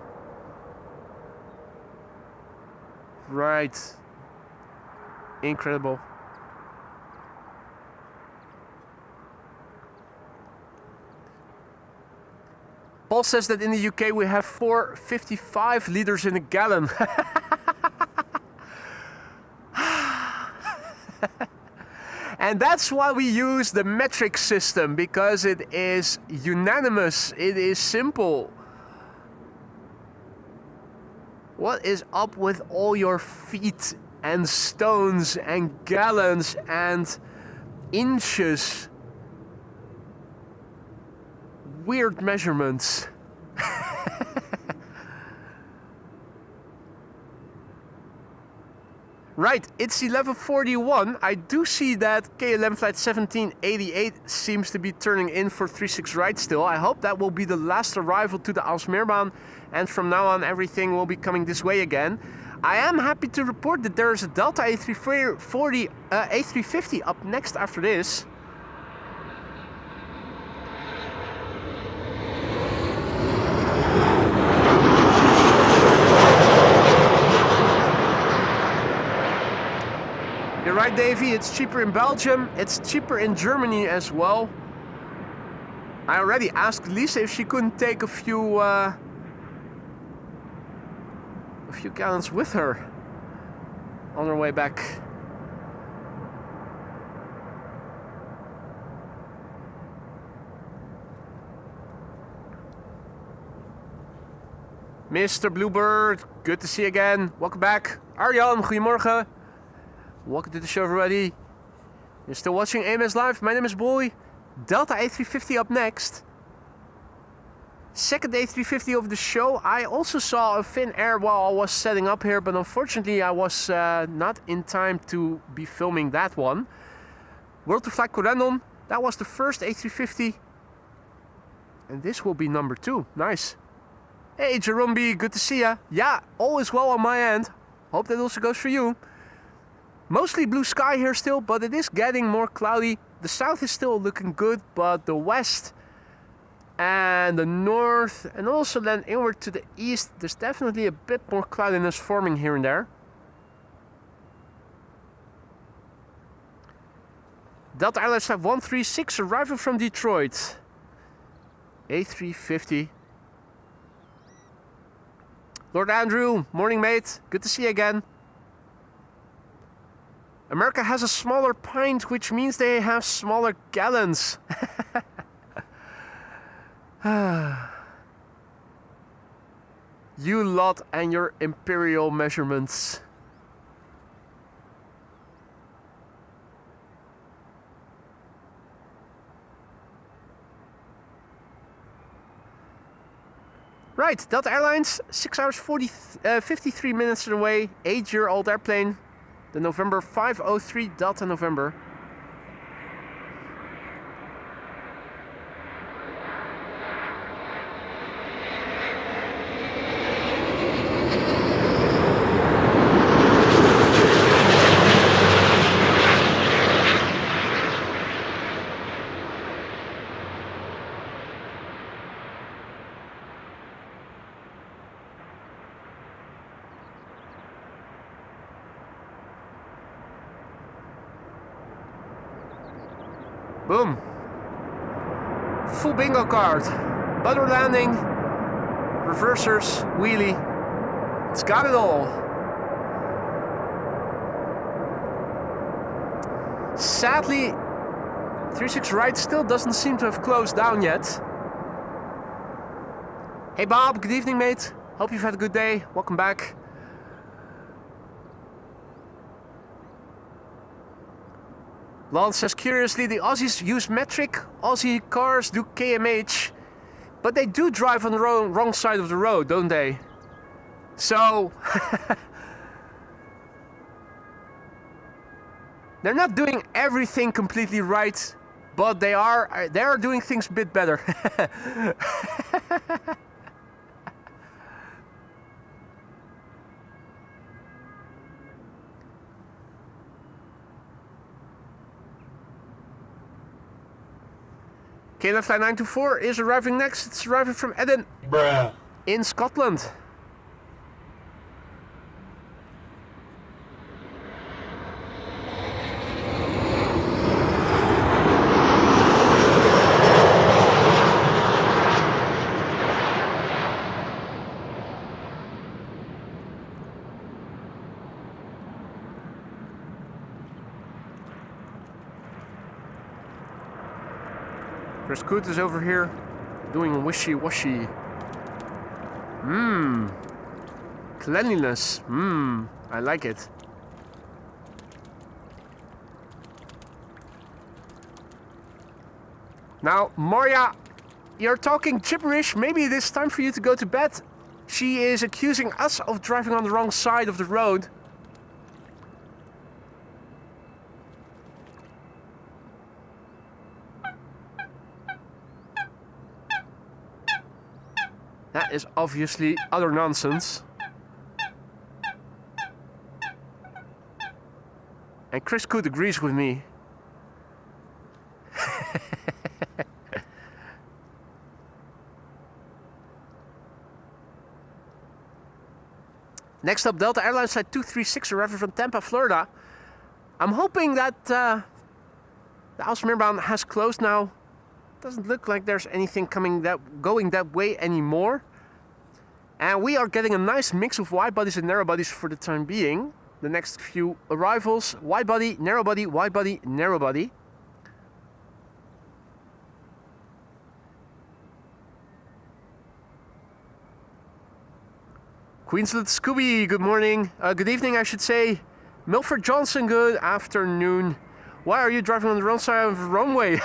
Right. Incredible. Paul says that in the UK we have 455 liters in a gallon. And that's why we use the metric system, because it is unanimous, it is simple. What is up with all your feet and stones and gallons and inches? Weird measurements. Right, it's 11:41. I do see that KLM flight 1788 seems to be turning in for 36 right still. I hope that will be the last arrival to the Aalsmeerbaan, and from now on everything will be coming this way again. I am happy to report that there is a Delta A350 up next after this. You're right, Davey, it's cheaper in Belgium, it's cheaper in Germany as well. I already asked Lisa if she couldn't take a few gallons with her on her way back. Mr. Bluebird, good to see you again. Welcome back. Arjan, goedemorgen. Welcome to the show, everybody. You're still watching AMS Live. My name is Boy. Delta A350 up next. Second A350 of the show. I also saw a Finnair while I was setting up here, but unfortunately I was not in time to be filming that one. World to Fly Corendon. That was the first A350. And this will be number 2. Nice. Hey, Jerome B, good to see ya. Yeah, all is well on my end. Hope that also goes for you. Mostly blue sky here still, but it is getting more cloudy. The south is still looking good, but the west and the north and also then inward to the east, there's definitely a bit more cloudiness forming here and there. Delta Airlines Flight 136 arriving from Detroit. A350. Lord Andrew, morning mate, good to see you again. America has a smaller pint, which means they have smaller gallons. You lot and your imperial measurements. Right, Delta Airlines, 6 hours 53 minutes away, 8-year-old airplane. The November 503 Delta November. Boom. Full bingo card. Butter landing, reversers, wheelie. It's got it all. Sadly, 36 right still doesn't seem to have closed down yet. Hey Bob, good evening mate. Hope you've had a good day. Welcome back. Lance says, curiously, the Aussies use metric, Aussie cars do KMH, but they do drive on the wrong side of the road, don't they? So, they're not doing everything completely right, but they are doing things a bit better. KLM Flight 924 is arriving next. It's arriving from Eden in Scotland. Chris Coot is over here doing wishy-washy. Cleanliness. I like it. Now, Moria, you're talking gibberish. Maybe it is time for you to go to bed. She is accusing us of driving on the wrong side of the road. That is obviously utter nonsense. And Chris Coot agrees with me. Next up, Delta Airlines Flight 236 arriving from Tampa, Florida. I'm hoping that the Amsterdam has closed now. Doesn't look like there's anything going that way anymore. And we are getting a nice mix of wide bodies and narrow bodies for the time being. The next few arrivals, wide body, narrow body, wide body, narrow body. Queensland Scooby, good morning. Good evening, I should say. Milford Johnson, good afternoon. Why are you driving on the wrong side of the runway?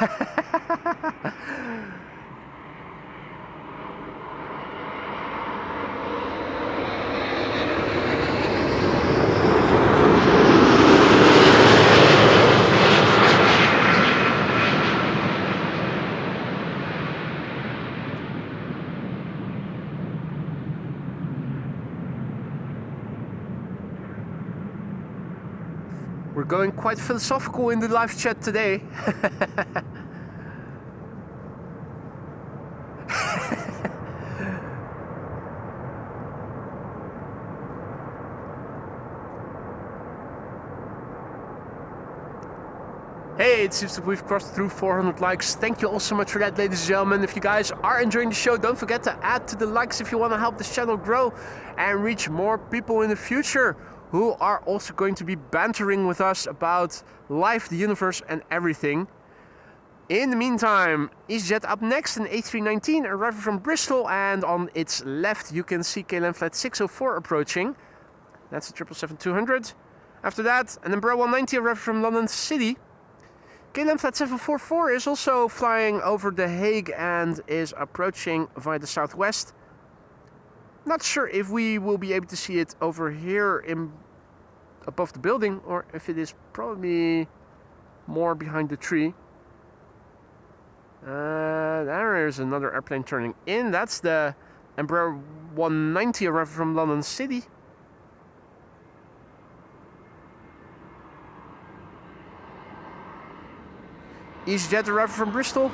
We're going quite philosophical in the live chat today. Hey, it seems that we've crossed through 400 likes. Thank you all so much for that, ladies and gentlemen. If you guys are enjoying the show, don't forget to add to the likes if you want to help this channel grow and reach more people in the future who are also going to be bantering with us about life, the universe, and everything. In the meantime, EasyJet up next, an A319 arriving from Bristol, and on its left you can see KLM Flight 604 approaching. That's a 777-200. After that, an Embraer 190 arriving from London City. KLM Flight 744 is also flying over The Hague and is approaching via the southwest. Not sure if we will be able to see it over here above the building, or if it is probably more behind the tree. There is another airplane turning in. That's the Embraer 190 arriving from London City. EasyJet arriving from Bristol.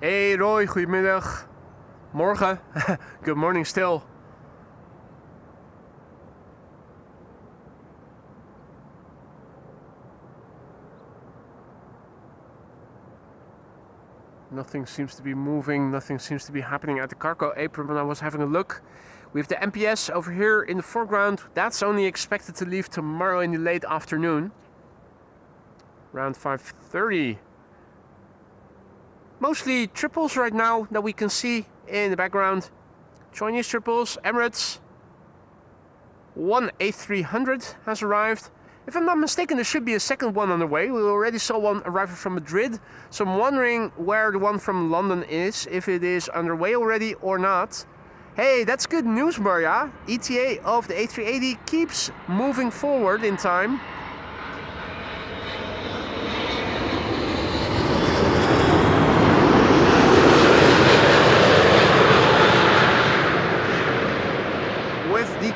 Hey Roy, goedemiddag. Morgen. Good morning still. Nothing seems to be moving, nothing seems to be happening at the cargo apron when I was having a look. We have the MPS over here in the foreground. That's only expected to leave tomorrow in the late afternoon. Around 5:30. Mostly triples right now that we can see in the background. Chinese triples, Emirates. One A300 has arrived. If I'm not mistaken, there should be a second one on the way. We already saw one arriving from Madrid. So I'm wondering where the one from London is, if it is underway already or not. Hey, that's good news, Maria. ETA of the A380 keeps moving forward in time.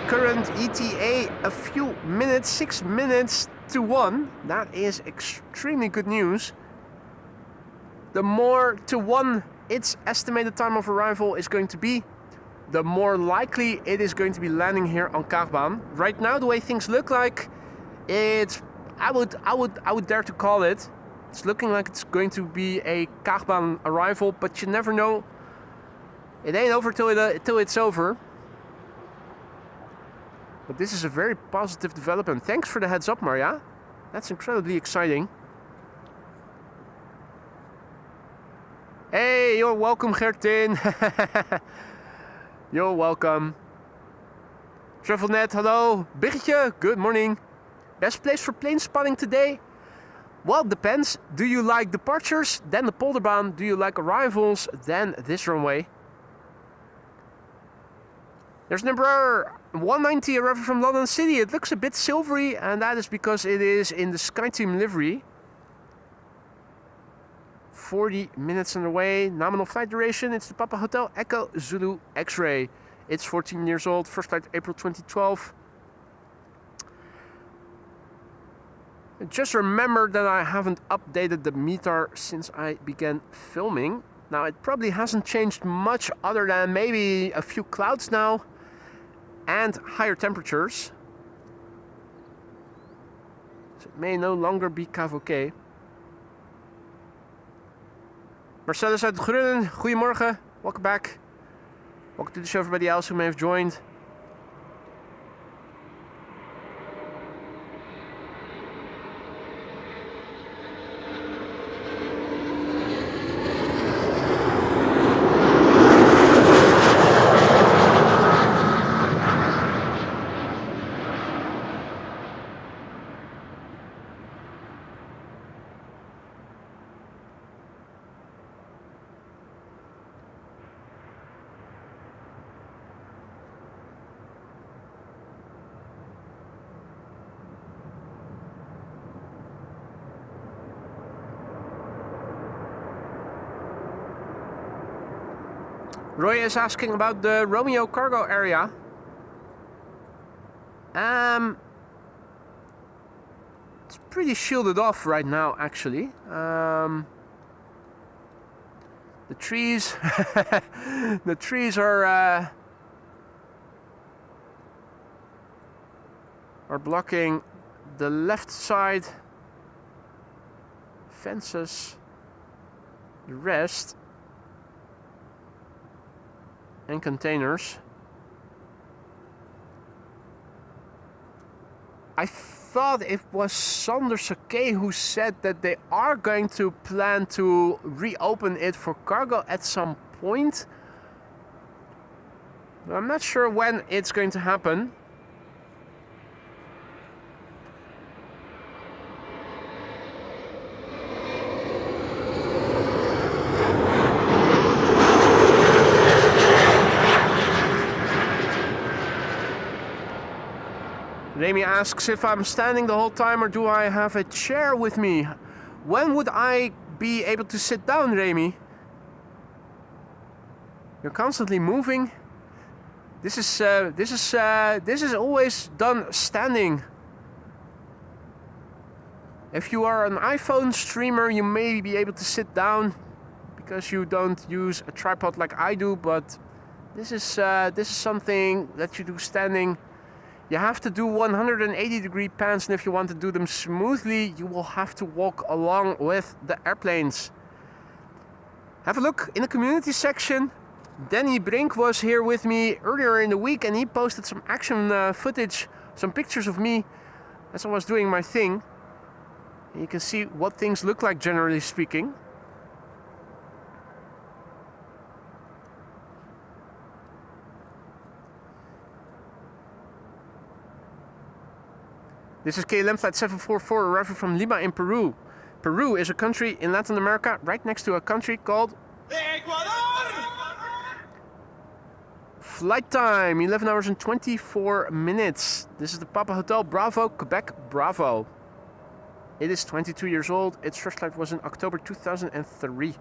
Current ETA a few minutes, 6 minutes to 1. That is extremely good news. The more to 1 its estimated time of arrival is going to be, the more likely it is going to be landing here on Kaagbaan. Right now, the way things look like, it's I would dare to call it. It's looking like it's going to be a Kaagbaan arrival, but you never know. It ain't over till it's over. But this is a very positive development. Thanks for the heads up, Maria. That's incredibly exciting. Hey, you're welcome, Gertin. You're welcome. TravelNet, hello. Biggetje, good morning. Best place for plane spotting today? Well, it depends. Do you like departures? Then the Polderbaan. Do you like arrivals? Then this runway. There's number 190 arriving from London City. It looks a bit silvery, and that is because it is in the SkyTeam livery. 40 minutes on the way. Nominal flight duration. It's the Papa Hotel Echo Zulu X-Ray. It's 14 years old. First flight April 2012. Just remember that I haven't updated the METAR since I began filming. Now it probably hasn't changed much other than maybe a few clouds now and higher temperatures. So it may no longer be Kavoké. Marcellus uit Grunnen, goedemorgen. Welcome back. Welcome to the show, everybody else who may have joined. Roy is asking about the Romeo cargo area. It's pretty shielded off right now, actually. The trees, the trees are blocking the left side. Fences. The rest. And containers. I thought it was Sander Sake who said that they are going to plan to reopen it for cargo at some point. I'm not sure when it's going to happen. Remy asks if I'm standing the whole time or do I have a chair with me. When would I be able to sit down, Remy? You're constantly moving. This is always done standing. If you are an iPhone streamer, you may be able to sit down because you don't use a tripod like I do. But this is something that you do standing. You have to do 180-degree pans, and if you want to do them smoothly, you will have to walk along with the airplanes. Have a look in the community section. Danny Brink was here with me earlier in the week, and he posted some action footage, some pictures of me as I was doing my thing. And you can see what things look like, generally speaking. This is KLM flight 744 arriving from Lima in Peru. Peru is a country in Latin America right next to a country called Ecuador. Flight time 11 hours and 24 minutes. This is the Papa Hotel Bravo, Quebec Bravo. It is 22 years old. Its first flight was in October 2003.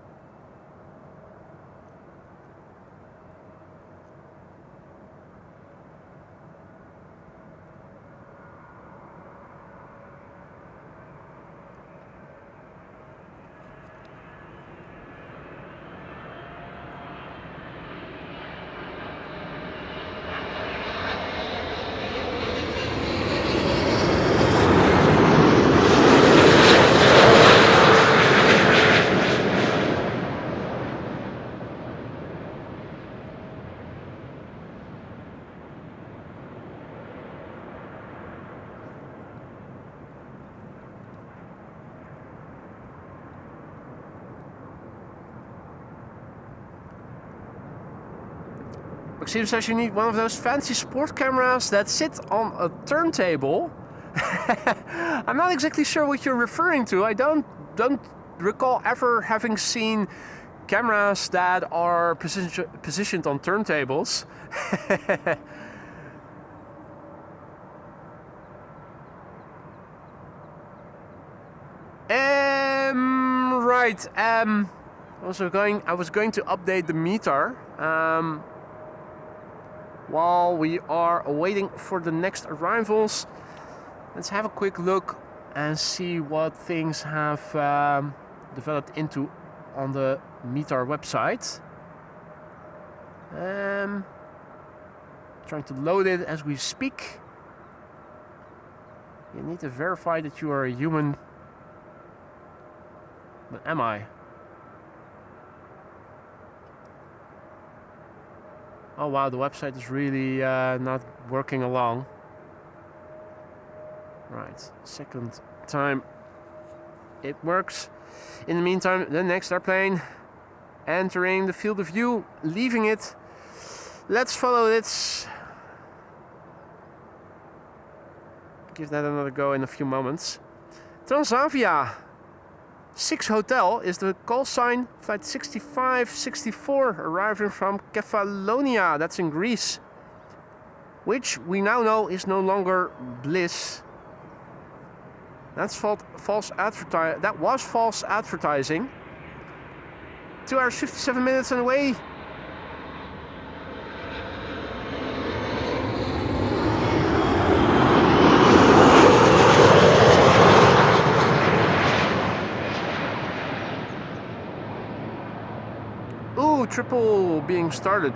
Maxime says you need one of those fancy sport cameras that sit on a turntable. I'm not exactly sure what you're referring to. I don't recall ever having seen cameras that are positioned on turntables. Right. I was going to update the meter while we are waiting for the next arrivals. Let's have a quick look and see what things have developed into on the meter website. Trying to load it as we speak. You need to verify that you are a human. But am I? Oh wow, the website is really not working along. Right, second time it works. In the meantime, the next airplane entering the field of view, leaving it. Let's follow it. Give that another go in a few moments. Transavia 6 Hotel is the call sign. Flight 6564 arriving from Kefalonia, that's in Greece. Which we now know is no longer Bliss. That's false advertising. That was false advertising. 2 hours 57 minutes on the way. Ooh, triple being started.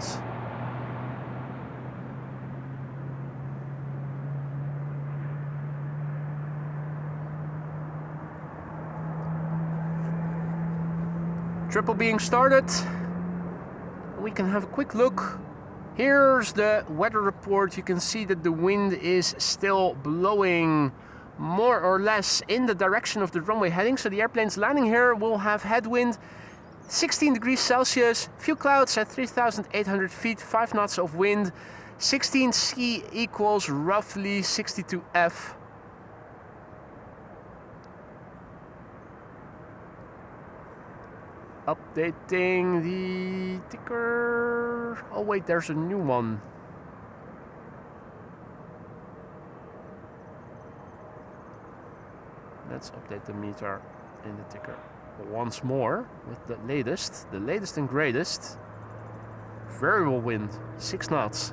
Triple being started. We can have a quick look. Here's the weather report. You can see that the wind is still blowing more or less in the direction of the runway heading. So the airplanes landing here will have headwind 16 degrees Celsius, few clouds at 3,800 feet, 5 knots of wind, 16 C equals roughly 62 F. Updating the ticker. Oh wait, there's a new one. Let's update the meter in the ticker once more with the latest and greatest. Variable wind, 6 knots.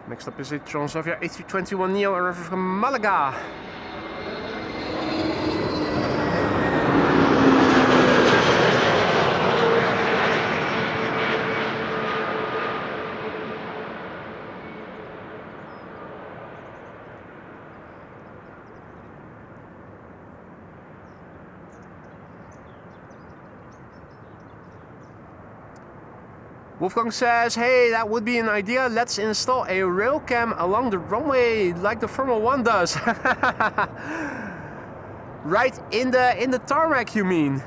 Next up is the Transavia A321neo arriving from Malaga. Wolfgang says, hey, that would be an idea. Let's install a rail cam along the runway like the Formula 1 does. Right in the tarmac, you mean?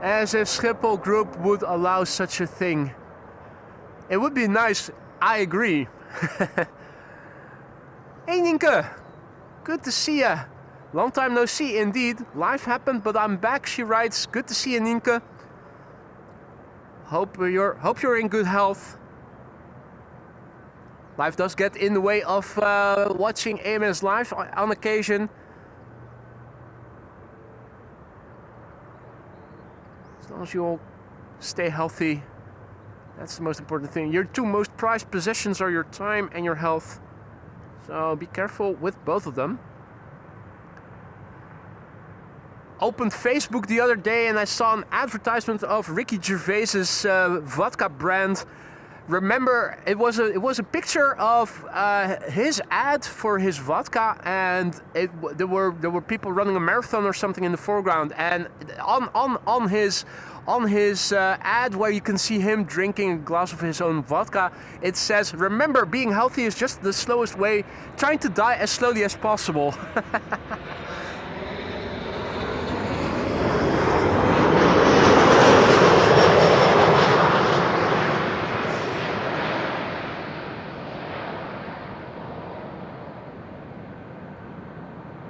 As if Schiphol Group would allow such a thing. It would be nice, I agree. Hey Nienke, good to see ya. Long time no see indeed. Life happened, but I'm back, she writes. Good to see you, Nienke. Hope you're in good health. Life does get in the way of watching AMS live on occasion. As long as you all stay healthy, that's the most important thing. Your two most prized possessions are your time and your health. So be careful with both of them. Opened Facebook the other day and I saw an advertisement of Ricky Gervais's vodka brand remember, it was a picture of his ad for his vodka, and there were people running a marathon or something in the foreground, and on his ad where you can see him drinking a glass of his own vodka, it says, "Remember, being healthy is just the slowest way. Trying to die as slowly as possible."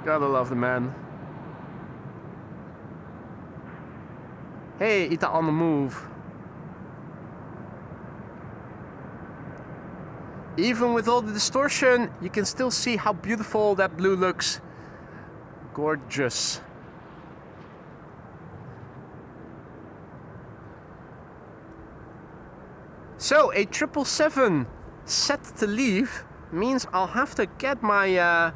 Gotta love the man. Hey, Ita on the move. Even with all the distortion, you can still see how beautiful that blue looks. Gorgeous. So, a 777 set to leave means I'll have to get my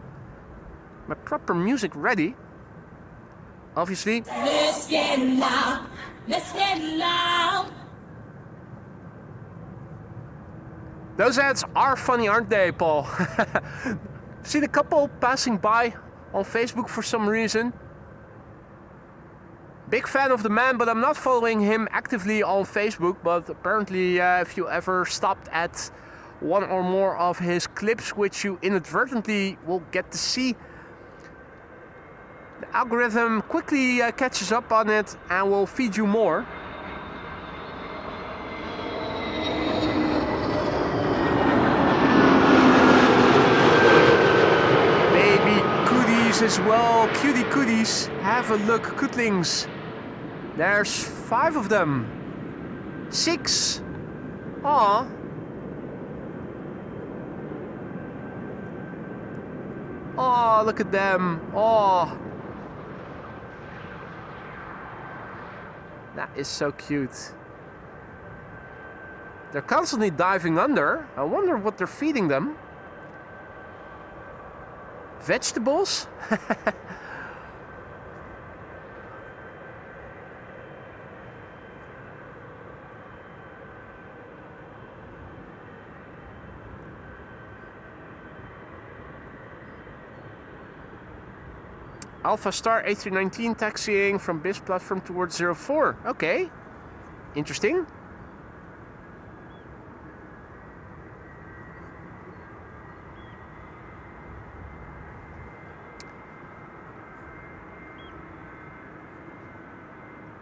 my proper music ready. Obviously. Let's get loud. Let's get loud. Those ads are funny, aren't they, Paul? Seen a couple passing by on Facebook for some reason. Big fan of the man, but I'm not following him actively on Facebook. But apparently, if you ever stopped at one or more of his clips, which you inadvertently will get to see, the algorithm quickly catches up on it and will feed you more. Baby cooties as well, cutie cooties. Have a look, cootlings. There's 5 of them. 6. Aw. Oh, look at them. Oh. That is so cute. They're constantly diving under. I wonder what they're feeding them. Vegetables? Alpha Star A319 taxiing from BIS platform towards 04. Okay. Interesting.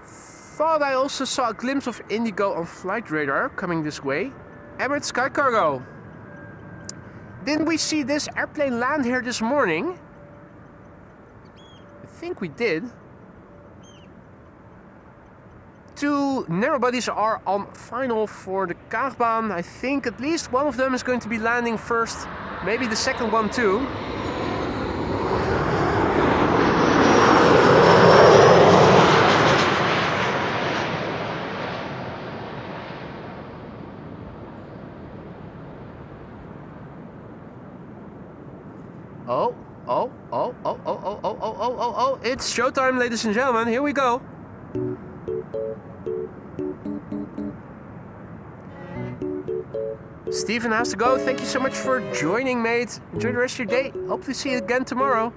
Thought I also saw a glimpse of Indigo on flight radar coming this way. Emirates Sky Cargo. Didn't we see this airplane land here this morning? I think we did. 2 narrow bodies are on final for the Kaagbaan. I think at least one of them is going to be landing first. Maybe the second one too. Oh, it's showtime, ladies and gentlemen. Here we go. Steven has to go. Thank you so much for joining, mate. Enjoy the rest of your day. Hope to see you again tomorrow.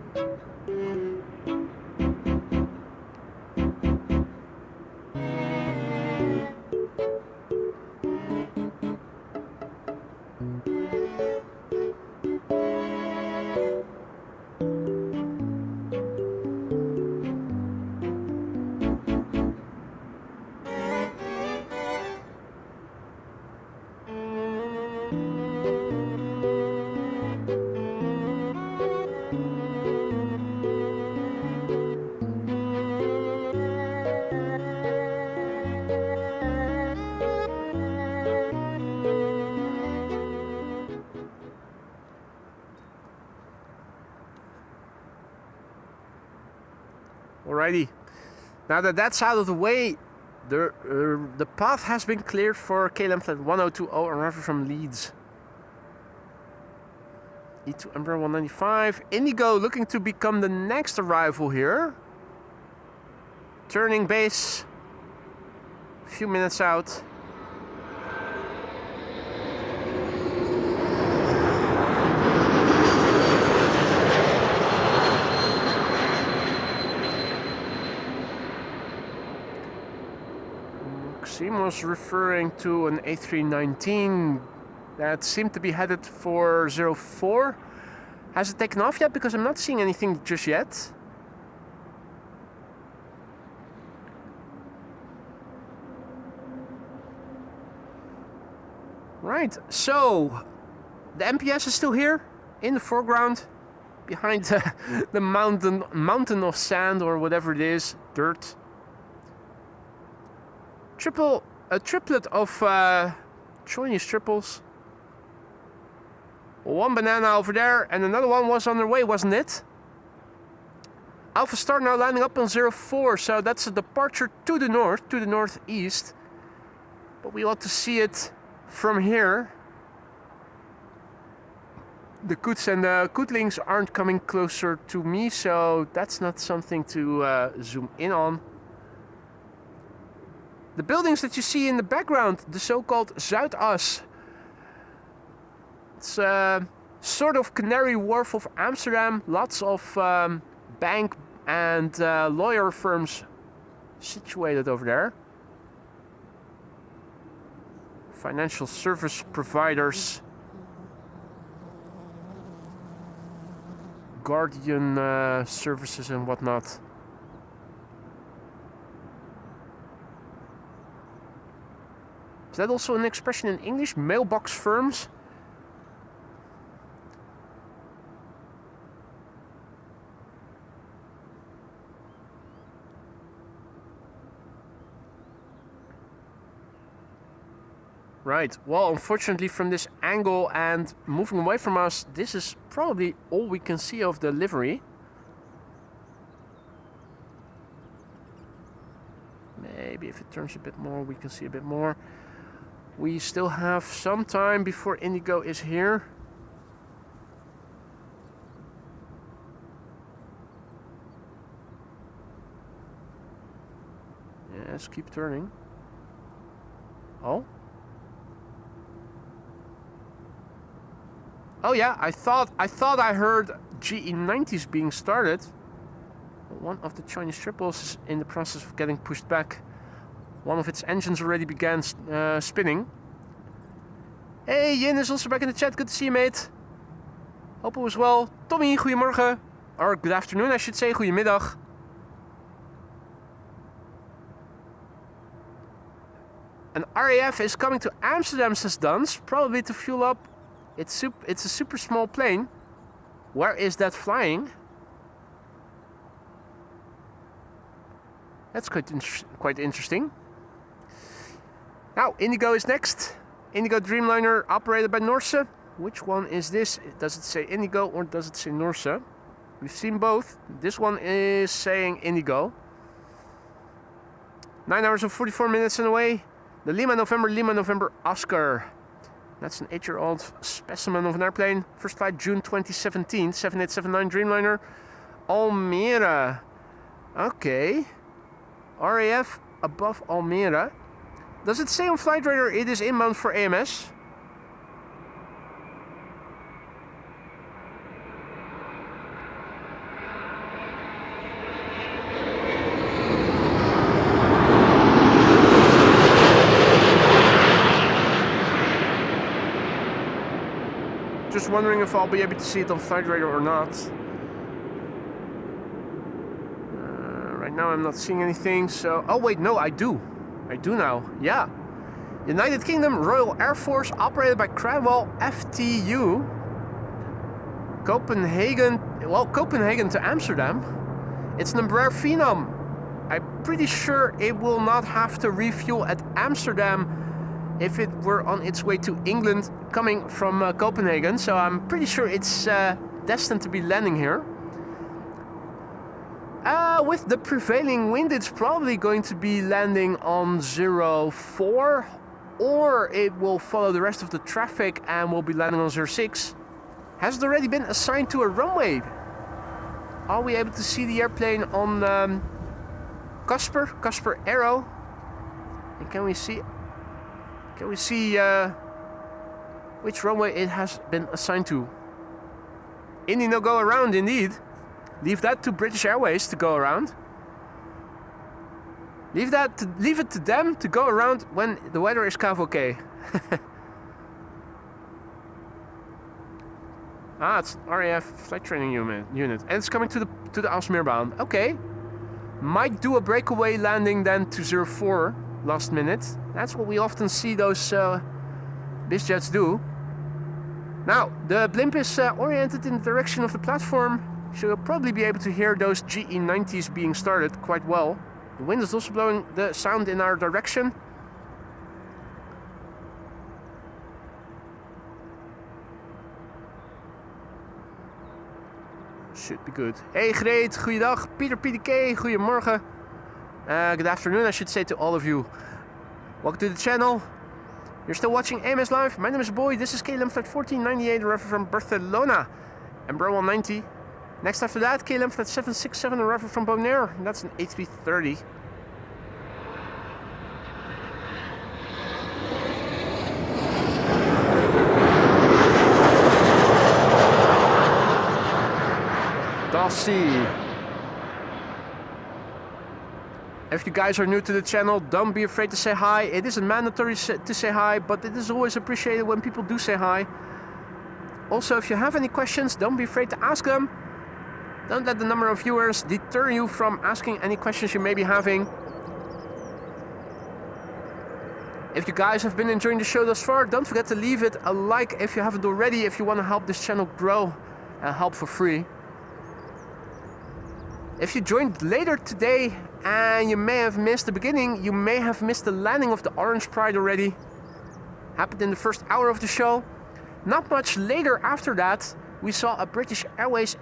Alrighty, now that that's out of the way, the path has been cleared for KLM flight 1020 arrival from Leeds. E2 Embraer 195. Indigo looking to become the next arrival here. Turning base. A few minutes out. Sim was referring to an A319 that seemed to be headed for 04. Has it taken off yet? Because I'm not seeing anything just yet. Right, so the MPS is still here in the foreground, behind the mountain of sand or whatever it is, dirt. A triplet of Chinese triples. One banana over there, and another one was on their way, wasn't it? Alpha Star now landing up on 04, so that's a departure to the north, to the northeast. But we ought to see it from here. The Coots and the Cootlings aren't coming closer to me, so that's not something to zoom in on. The buildings that you see in the background, the so-called Zuidas. It's sort of Canary Wharf of Amsterdam. Lots of bank and lawyer firms situated over there. Financial service providers. Guardian services and whatnot. Is that also an expression in English? Mailbox firms? Right, well, unfortunately from this angle and moving away from us, this is probably all we can see of the livery. Maybe if it turns a bit more, we can see a bit more. We still have some time before Indigo is here. Yes, keep turning. Oh. Oh yeah, I thought I heard GE90s being started. One of the Chinese triples is in the process of getting pushed back. One of its engines already began spinning. Hey, Yin is also back in the chat. Good to see you, mate. Hope it was well. Tommy, goedemorgen. Or good afternoon, I should say. Goedemiddag. An RAF is coming to Amsterdam, says Duns. Probably to fuel up. It's a super small plane. Where is that flying? That's quite interesting. Now, Indigo is next. Indigo Dreamliner operated by Norse. Which one is this? Does it say Indigo or does it say Norse? We've seen both. This one is saying Indigo. 9 hours and 44 minutes and away. The Lima November Oscar. That's an 8-year-old specimen of an airplane. First flight June 2017, 7879 Dreamliner. Almere. Okay. RAF above Almere. Does it say on Flight Radar it is inbound for AMS? Just wondering if I'll be able to see it on Flight Radar or not. Right now I'm not seeing anything, so... Oh wait, no, I do. I do now, yeah. United Kingdom Royal Air Force operated by Cradwell FTU. Copenhagen to Amsterdam. It's an Embraer Phenom. I'm pretty sure it will not have to refuel at Amsterdam if it were on its way to England coming from Copenhagen. So I'm pretty sure it's destined to be landing here. With the prevailing wind, it's probably going to be landing on 04, or it will follow the rest of the traffic and will be landing on 06. Has it already been assigned to a runway? Are we able to see the airplane on Casper Aero? And can we see which runway it has been assigned to? Indy no go around indeed. Leave that to British Airways to go around. Leave it to them to go around when the weather is kind of okay. It's RAF flight training unit, and it's coming to the Aviation. Okay, might do a breakaway landing then to 04 last minute. That's what we often see those biz jets do. Now the blimp is oriented in the direction of the platform, so you'll probably be able to hear those GE90s being started quite well. The wind is also blowing the sound in our direction. Should be good. Hey Greet, goeiedag. Peter PDK, goedemorgen. Good afternoon, I should say to all of you. Welcome to the channel. You're still watching AMS Live. My name is Boy. This is KLM Flight 1498, arriving from Barcelona. And Bro 190. Next after that, KLM Flight 767, arriving from Bonaire. And that's an A330. Dossie. If you guys are new to the channel, don't be afraid to say hi. It isn't mandatory to say hi, but it is always appreciated when people do say hi. Also, if you have any questions, don't be afraid to ask them. Don't let the number of viewers deter you from asking any questions you may be having. If you guys have been enjoying the show thus far, don't forget to leave it a like if you haven't already, if you want to help this channel grow and help for free. If you joined later today and you may have missed the beginning, you may have missed the landing of the Orange Pride already. Happened in the first hour of the show. Not much later after that, we saw a British Airways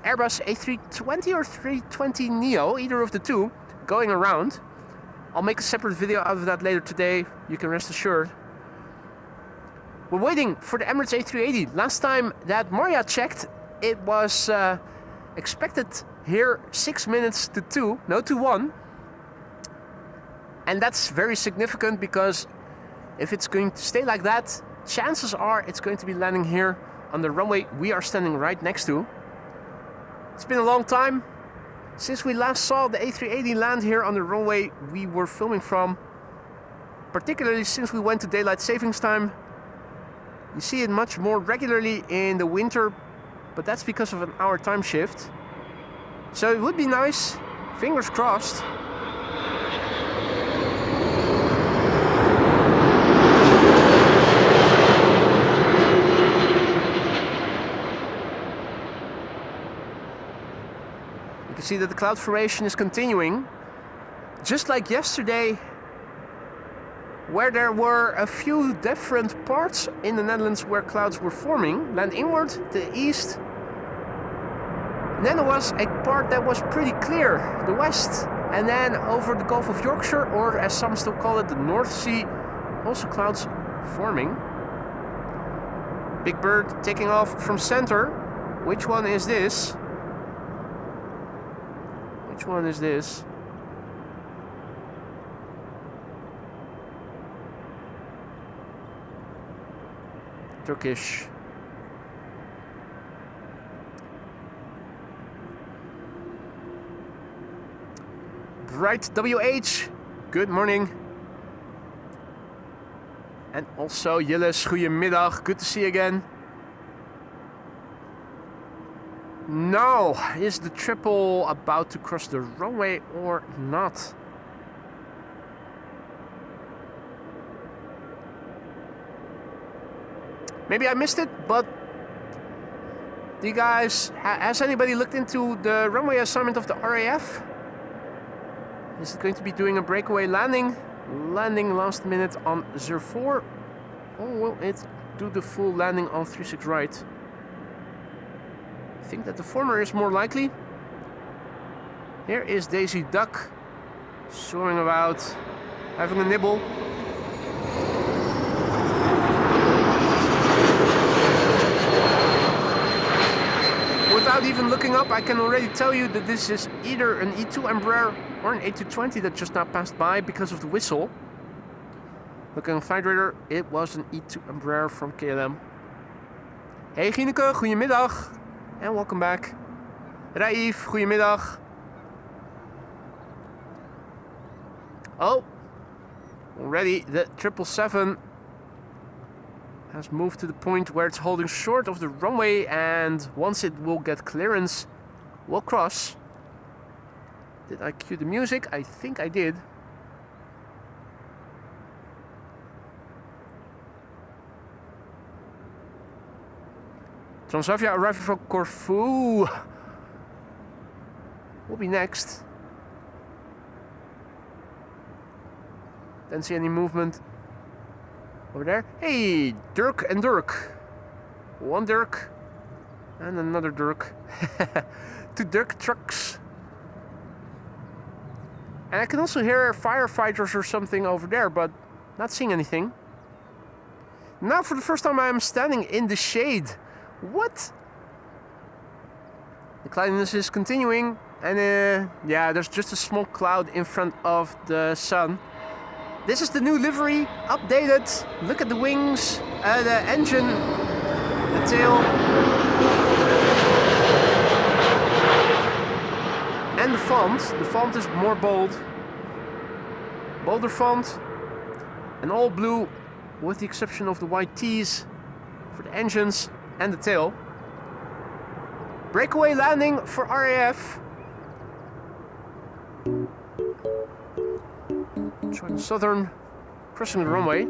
Airbus A320 or 320neo, either of the two, going around. I'll make a separate video out of that later today, you can rest assured. We're waiting for the Emirates A380. Last time that Maria checked, it was expected here 6 minutes to 2, no to 1. And that's very significant because if it's going to stay like that, chances are it's going to be landing here on the runway we are standing right next to. It's been a long time since we last saw the A380 land here on the runway we were filming from, particularly since we went to daylight savings time. You see it much more regularly in the winter, but that's because of an hour time shift. So it would be nice, fingers crossed. You can see that the cloud formation is continuing. Just like yesterday, where there were a few different parts in the Netherlands where clouds were forming, land inward to the east. And then there was a part that was pretty clear, the west. And then over the Gulf of Yorkshire, or as some still call it, the North Sea, also clouds forming. Big Bird taking off from center. Which one is this? Which one is this? Turkish. Bright WH, good morning. And also Jilles, goedemiddag, good to see you again. Now, is the triple about to cross the runway or not? Maybe I missed it, but do you guys, has anybody looked into the runway assignment of the RAF? Is it going to be doing a breakaway landing? Landing last minute on 04? Or will it do the full landing on 36 right? I think that the former is more likely. Here is Daisy Duck, soaring about, having a nibble. Without even looking up, I can already tell you that this is either an E2 Embraer or an A220 that just now passed by because of the whistle. Looking on Flight Radar, it was an E2 Embraer from KLM. Hey Gineke, goedemiddag. And welcome back. Raif, goedemiddag. Oh, already the 777 has moved to the point where it's holding short of the runway, and once it will get clearance, we'll cross. Did I cue the music? I think I did. Transavia arriving from Corfu will be next. Don't see any movement over there. Hey, Dirk and Dirk. One Dirk and another Dirk. Two Dirk trucks. And I can also hear firefighters or something over there, but not seeing anything. Now for the first time I am standing in the shade. What? The cloudiness is continuing, and yeah, there's just a small cloud in front of the sun. This is the new livery, updated. Look at the wings, the engine, the tail, and the font. The font is more bold, bolder font, and all blue, with the exception of the white T's for the engines and the tail. Breakaway landing for RAF. Trying Southern, crossing the runway.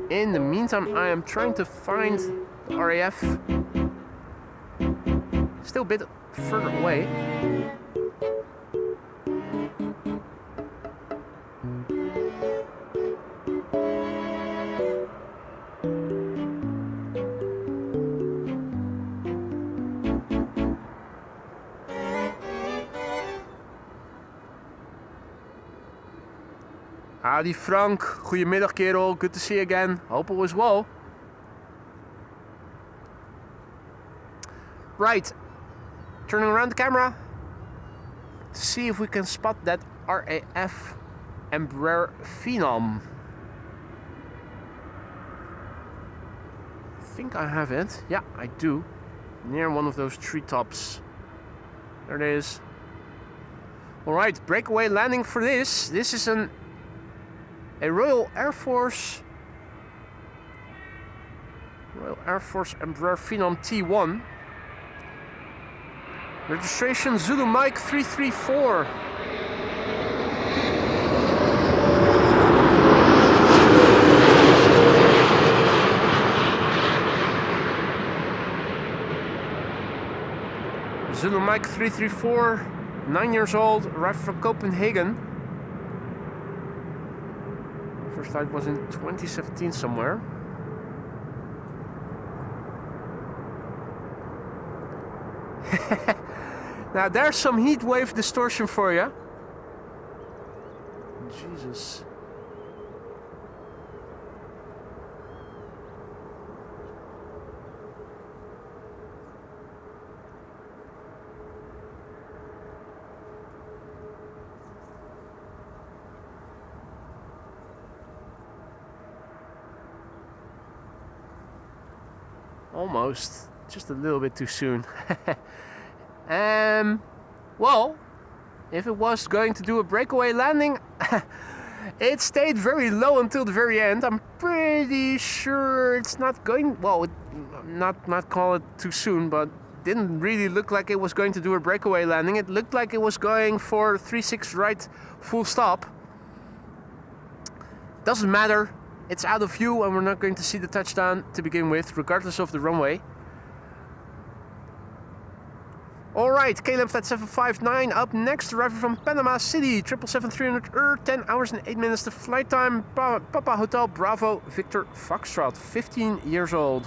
In the meantime, I am trying to find the RAF. Still a bit further away. Adi Frank, goedemiddag kerel, good to see you again, hope all is well. Right, turning around the camera to see if we can spot that RAF Embraer Phenom. I think I have it, yeah I do, near one of those treetops. There it is. Alright, breakaway landing for this. This is a Royal Air Force Embraer Phenom T1. Registration Zulu Mike 334. Zulu Mike 334, 9 years old, arrived from Copenhagen. First flight was in 2017 somewhere. Now there's some heat wave distortion for you. Jesus. Almost, just a little bit too soon. Well, if it was going to do a breakaway landing, it stayed very low until the very end. I'm pretty sure it's not going, well, not call it too soon, but didn't really look like it was going to do a breakaway landing. It looked like it was going for 3-6 right full stop. Doesn't matter. It's out of view and we're not going to see the touchdown to begin with, regardless of the runway. Alright, Caleb Flight 759 up next, arriving from Panama City, 777-300 10 hours and 8 minutes to flight time. Papa Hotel Bravo Victor Foxtrot, 15 years old.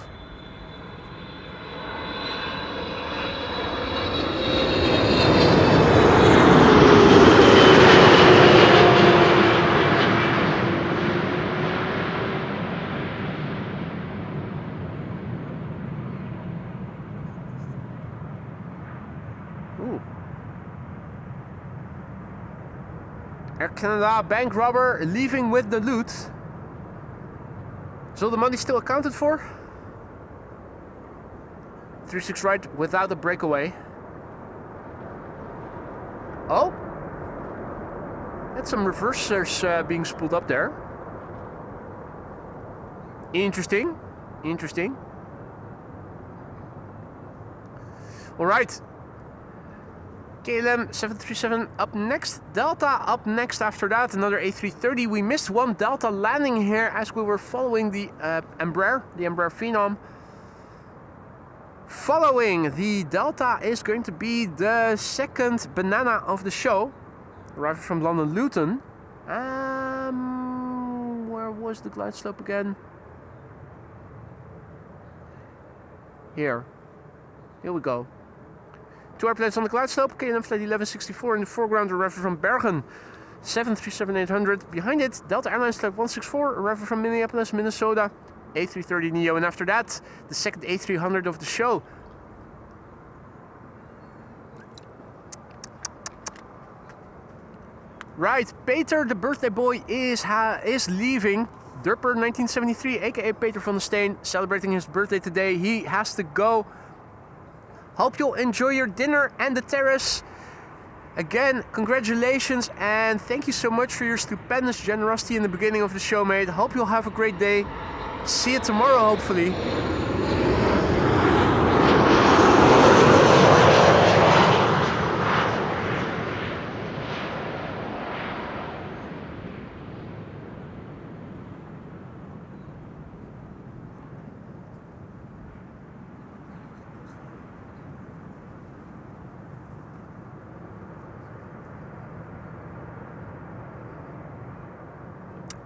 Air Canada bank robber leaving with the loot. Is all the money still accounted for? 36 right without a breakaway. Oh! That's some reversers being spooled up there. Interesting. Interesting. Alright. KLM 737 up next. Delta up next after that. Another A330. We missed one Delta landing here as we were following the Embraer Phenom. Following the Delta is going to be the second banana of the show. Arriving from London Luton. Where was the glide slope again? Here we go. 2 airplanes on the glide slope. KLM flight 1164 in the foreground, arriving from Bergen. 737-800. Behind it, Delta Airlines flight 164, arriving from Minneapolis, Minnesota. A330neo, and after that, the second A300 of the show. Right, Peter, the birthday boy, is leaving. Durper 1973, aka Peter van der Steen, celebrating his birthday today. He has to go. Hope you'll enjoy your dinner and the terrace. Again, congratulations and thank you so much for your stupendous generosity in the beginning of the show, mate. Hope you'll have a great day. See you tomorrow, hopefully.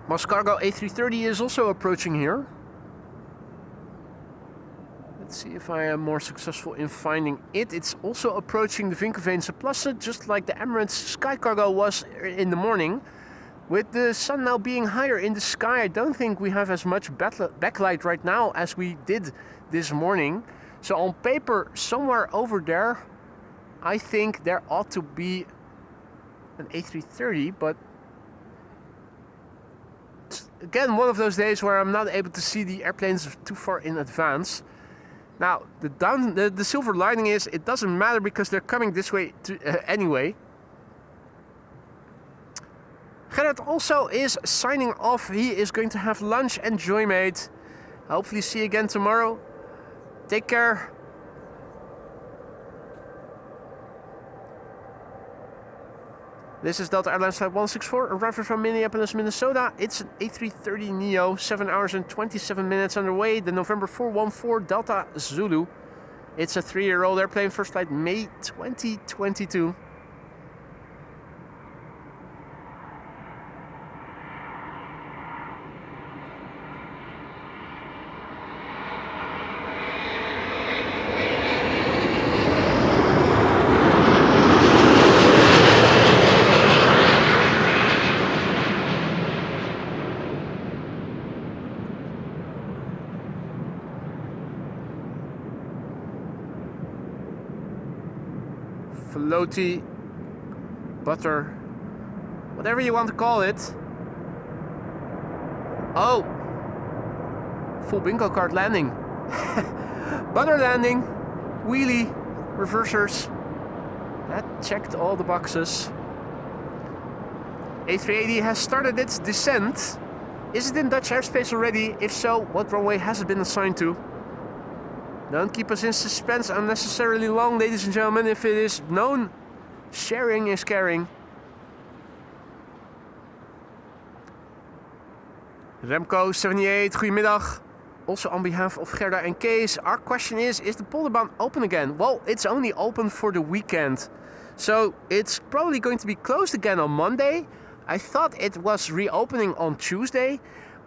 Moscargo A330 is also approaching here. Let's see if I am more successful in finding it. It's also approaching the Vinkenveense Plassen, just like the Emirates Sky Cargo was in the morning. With the sun now being higher in the sky, I don't think we have as much backlight right now as we did this morning. So on paper, somewhere over there, I think there ought to be an A330, but again, one of those days where I'm not able to see the airplanes too far in advance. Now, the silver lining is it doesn't matter because they're coming this way anyway. Gerrit also is signing off. He is going to have lunch. Enjoy, mate. Hopefully see you again tomorrow. Take care. This is Delta Airlines Flight 164, arriving from Minneapolis, Minnesota. It's an A330neo, 7 hours and 27 minutes underway. The November 414 Delta Zulu. It's a 3-year-old airplane, first flight May 2022. Floaty, butter, whatever you want to call it. Oh, full bingo card landing. Butter landing, wheelie, reversers. That checked all the boxes. A380 has started its descent. Is it in Dutch airspace already? If so, what runway has it been assigned to? Don't keep us in suspense unnecessarily long, ladies and gentlemen. If it is known, sharing is caring. Remco 78, goedemiddag. Also on behalf of Gerda and Kees, our question is the Polderbaan open again? Well, it's only open for the weekend. So it's probably going to be closed again on Monday. I thought it was reopening on Tuesday.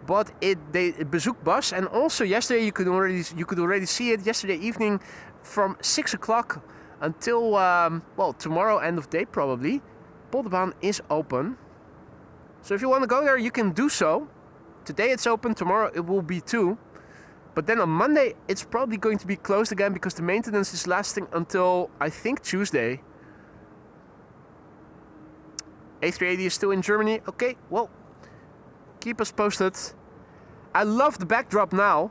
But they bezoek bus, and also yesterday you could already see it yesterday evening from 6 o'clock until well, tomorrow end of day probably. Polderbaan is open, so if you want to go there you can do so. Today it's open, tomorrow it will be too, but then on Monday it's probably going to be closed again because the maintenance is lasting until I think Tuesday. A380 is still in Germany. Okay, well, keep us posted. I love the backdrop now.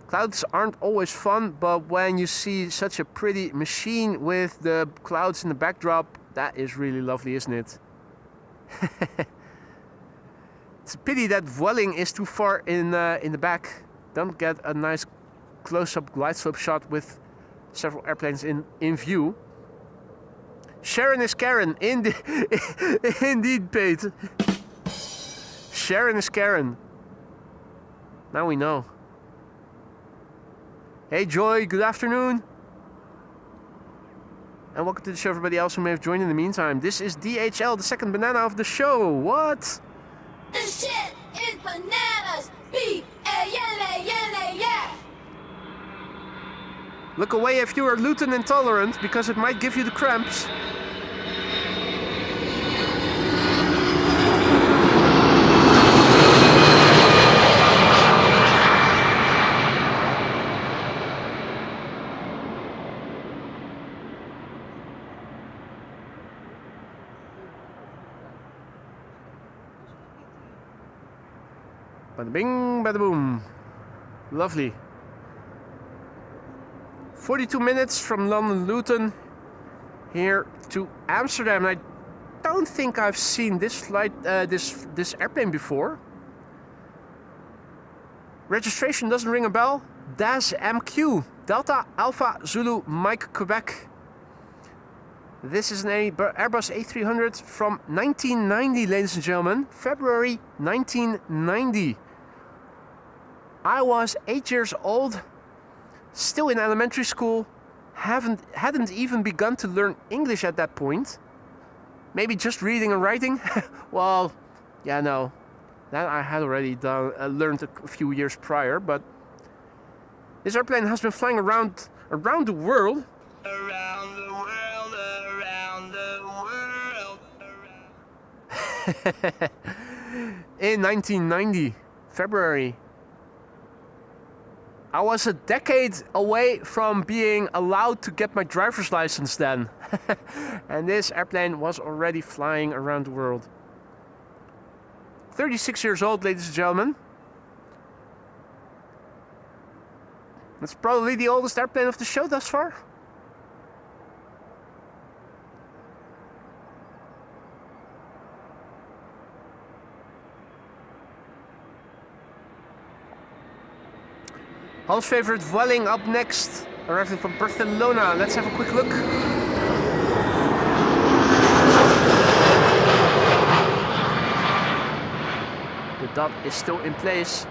Clouds aren't always fun, but when you see such a pretty machine with the clouds in the backdrop, That is really lovely, isn't it? It's a pity that Vueling is too far in the back. Don't get a nice close-up glide slope shot with several airplanes in view. Sharon is Karen. Indeed, Pete. Sharon is Karen. Now we know. Hey Joy, good afternoon. And welcome to the show, everybody else who may have joined in the meantime. This is DHL, the second banana of the show. What? This shit is bananas. B-A-N-A-N-A-S. Look away if you are gluten intolerant, because it might give you the cramps. Bada bing, bada boom. Lovely. 42 minutes from London Luton here to Amsterdam. I don't think I've seen this flight, this airplane before. Registration doesn't ring a bell. DAS MQ, Delta Alpha Zulu Mike Quebec. This is an Airbus A300 from 1990, ladies and gentlemen. February 1990. I was 8 years old, still in elementary school, hadn't even begun to learn English at that point. Maybe just reading and writing. Well, yeah, no, that I had already learned a few years prior. But this airplane has been flying around the world. Around the world, around the world. In 1990, February. I was a decade away from being allowed to get my driver's license then. And this airplane was already flying around the world. 36 years old, ladies and gentlemen. That's probably the oldest airplane of the show thus far. Hal's favorite Vueling up next, arriving from Barcelona. Let's have a quick look. The dot is still in place.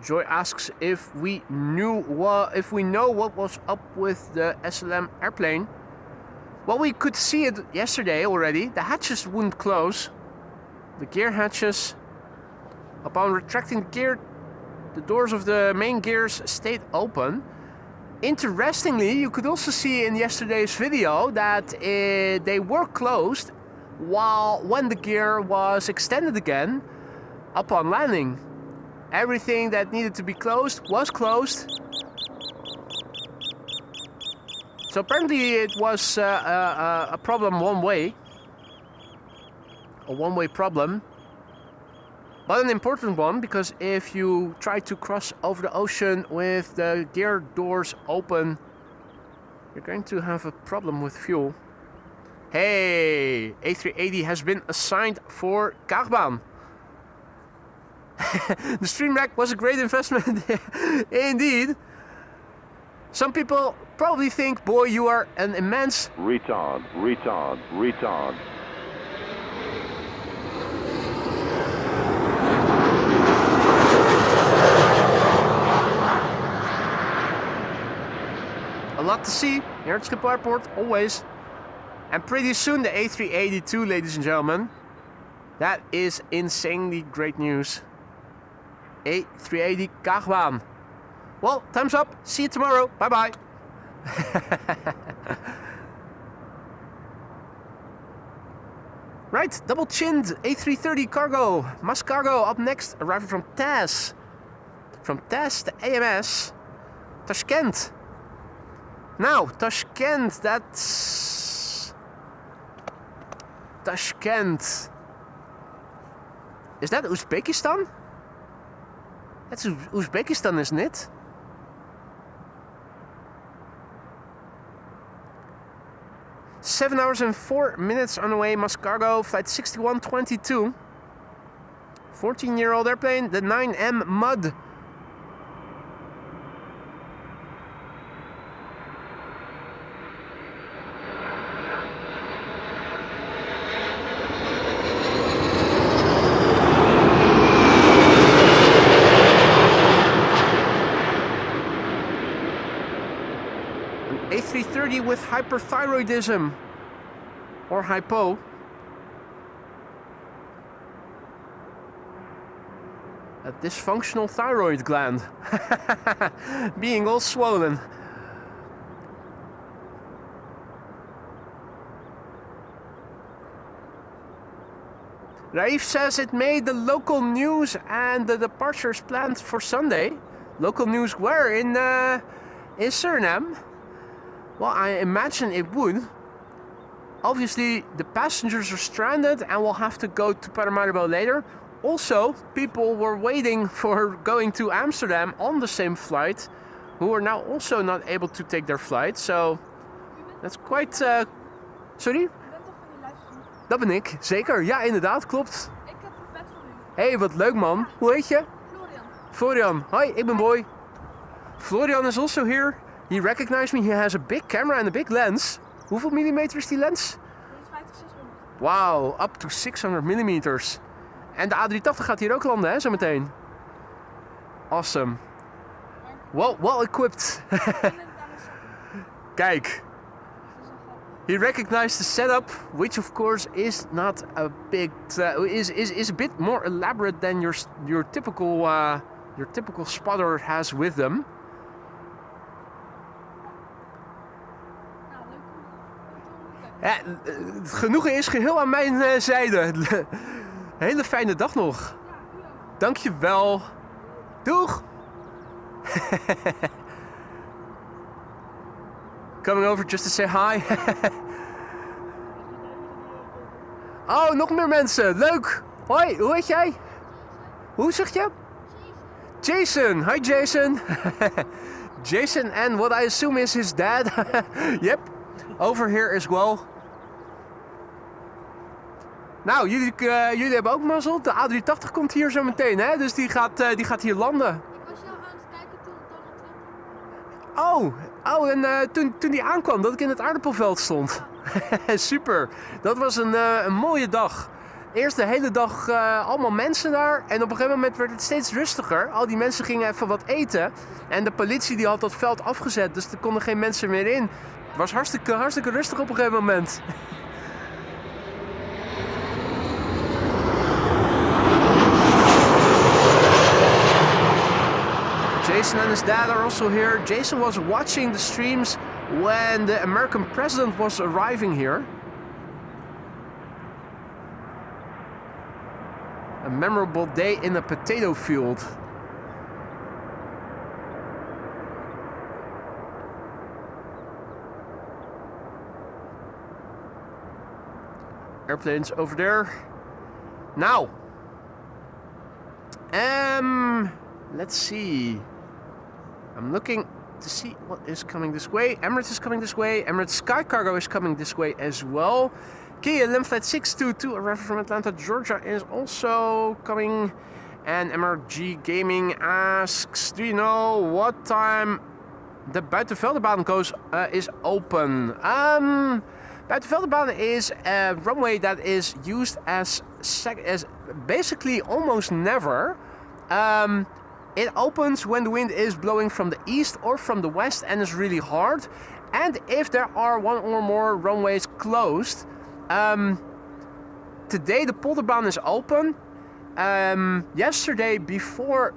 Joy asks if we know what was up with the SLM airplane. Well, we could see it yesterday already. The hatches wouldn't close. The gear hatches. Upon retracting the gear, the doors of the main gears stayed open. Interestingly, you could also see in yesterday's video that they were closed when the gear was extended again upon landing. Everything that needed to be closed was closed. So apparently it was a problem one way. A one-way problem. But an important one, because if you try to cross over the ocean with the gear doors open, you're going to have a problem with fuel. Hey, A380 has been assigned for Kaagbaan. The stream rack was a great investment. Indeed. Some people probably think, boy, you are an immense retard. A lot to see here at Schiphol Airport, always. And pretty soon the A382, ladies and gentlemen. That is insanely great news. A380 Kaagbaan. Well, time's up. See you tomorrow. Bye-bye. Right, double-chinned A330 cargo. Mass cargo up next, arriving from TAS. From TAS to AMS. Tashkent. Now, Tashkent, that's... Tashkent. Is that Uzbekistan? That's Uzbekistan, isn't it? Seven hours and 4 minutes on the way, Mascargo, flight 6122. 14-year-old airplane, the 9M Mud. A330 with hyperthyroidism or hypo. A dysfunctional thyroid gland being all swollen. Raif says it made the local news and the departure is planned for Sunday. Local news where? In Suriname? Well, I imagine it would. Obviously, the passengers are stranded and will have to go to Paramaribo later. Also, people were waiting for going to Amsterdam on the same flight, who are now also not able to take their flight. So, that's quite... Sorry? Je bent toch van die livestream? Dat ben ik, zeker. Ja, inderdaad, klopt. Ik heb een pet voor u. Hé, hey, wat leuk man. Hoe heet je? Florian. Florian. Hoi, ik ben Boy. Florian is also here. He recognized me. He has a big camera and a big lens. Hoeveel millimeter is die lens? 150, 600. Wauw, up to 600 millimeters. En de A380 gaat hier ook landen, hè, zometeen. Awesome. Well equipped. Kijk. He recognized the setup, which of course is not a big, is a bit more elaborate than your typical spotter has with them. Ja, het genoegen is geheel aan mijn zijde. Hele fijne dag nog. Dankjewel. Doeg! Coming over just to say hi. Oh, nog meer mensen. Leuk. Hoi, hoe heet jij? Hoe zeg je? Jason. Hi Jason. Jason and what I assume is his dad. Yep. Over here as well. Nou, jullie hebben ook mazzel. De A380 komt hier zo meteen, hè? Dus die gaat hier landen. Ik was jou aan het kijken toen Donald Trump... En toen die aankwam, dat ik in het aardappelveld stond. Super. Dat was een mooie dag. Eerst de hele dag allemaal mensen daar. En op een gegeven moment werd het steeds rustiger. Al die mensen gingen even wat eten. En de politie die had dat veld afgezet. Dus er konden geen mensen meer in. Het was hartstikke rustig op een gegeven moment. Jason and his dad are also here. Jason was watching the streams when the American president was arriving here. A memorable day in a potato field. Airplanes over there. Now, let's see. I'm looking to see what is coming this way. Emirates is coming this way. Emirates Sky Cargo is coming this way as well. Kia Lim Flight 622 arriving from Atlanta, Georgia is also coming. And MRG Gaming asks, do you know what time the Buitenveldenbaan is open? Buitenveldenbaan is a runway that is used as basically almost never. It opens when the wind is blowing from the east or from the west and is really hard. And if there are one or more runways closed. Today the Polderbaan is open. Yesterday before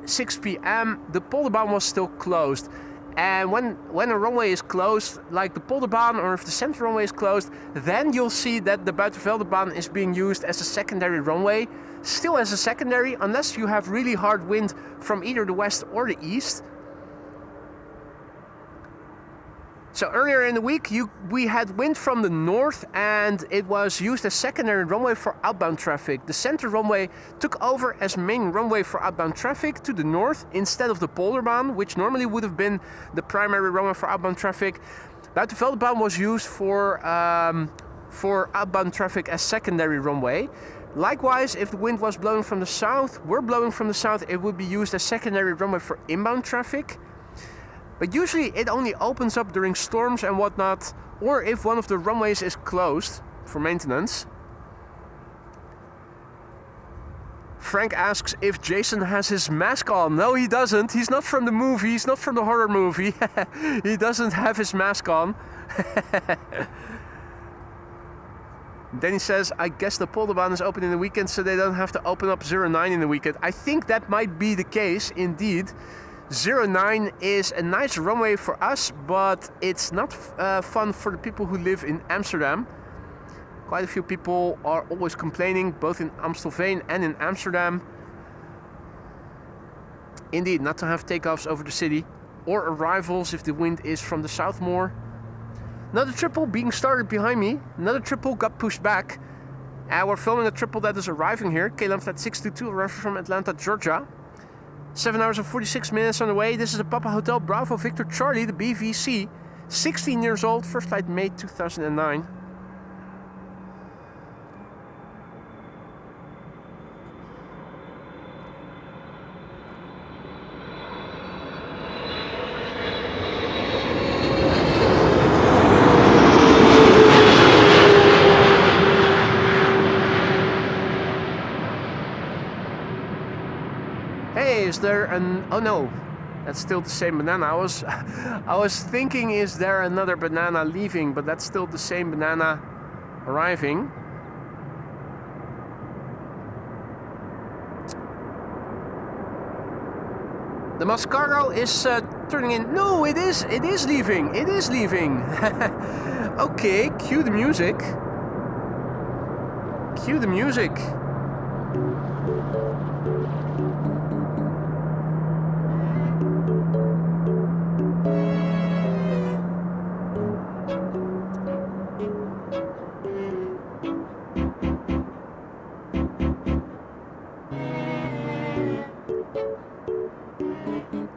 6 p.m. the Polderbaan was still closed. And when a runway is closed, like the Polderbaan or if the center runway is closed, then you'll see that the Buitenveldenbaan is being used as a secondary runway. Still as a secondary, unless you have really hard wind from either the west or the east. So earlier in the week, we had wind from the north and it was used as secondary runway for outbound traffic. The center runway took over as main runway for outbound traffic to the north instead of the Polderbaan, which normally would have been the primary runway for outbound traffic. Buitenveldbaan was used for outbound traffic as secondary runway. Likewise, if the wind was blowing from the south, it would be used as secondary runway for inbound traffic. But usually it only opens up during storms and whatnot, or if one of the runways is closed for maintenance. Frank asks if Jason has his mask on. No, he doesn't. He's not from the movie. He's not from the horror movie. He doesn't have his mask on. Then he says, I guess the Polderbaan is open in the weekend, so they don't have to open up 09 in the weekend. I think that might be the case, indeed. 09 is a nice runway for us, but it's not fun for the people who live in Amsterdam. Quite a few people are always complaining, both in Amstelveen and in Amsterdam. Indeed, not to have takeoffs over the city, or arrivals if the wind is from the south more. Another triple being started behind me. Another triple got pushed back. We're filming a triple that is arriving here. KLM Flight 622 arriving from Atlanta, Georgia. 7 hours and 46 minutes on the way. This is the Papa Hotel Bravo Victor Charlie, the BVC. 16 years old, first flight May 2009. Is there an... Oh no, that's still the same banana. I was thinking, is there another banana leaving? But that's still the same banana arriving. The Mas cargo is turning in. No, it is leaving. It is leaving. Okay, cue the music. Cue the music.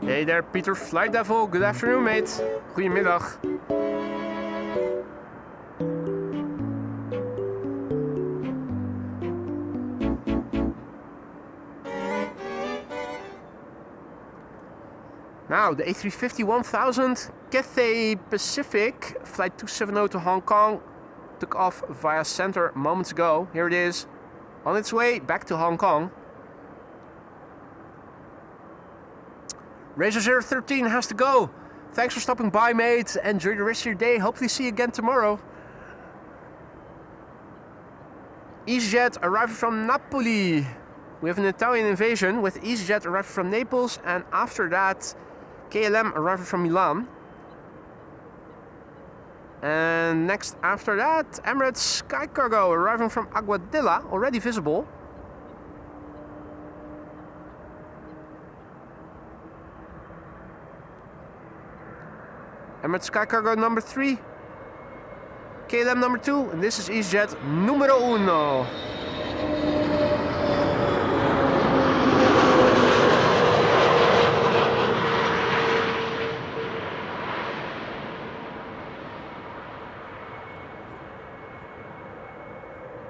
Hey there, Peter Flight Devil. Good afternoon, mate. Goedemiddag. Now, the A350-1000 Cathay Pacific Flight 270 to Hong Kong took off via center moments ago. Here it is, on its way back to Hong Kong. Razor 013 has to go. Thanks for stopping by, mate. Enjoy the rest of your day. Hopefully see you again tomorrow. EasyJet arriving from Napoli. We have an Italian invasion with EasyJet arriving from Naples, and after that KLM arriving from Milan. And next after that, Emirates Sky Cargo arriving from Aguadilla, already visible. Emirates Sky Cargo number 3, KLM number 2, and this is EasyJet numero 1.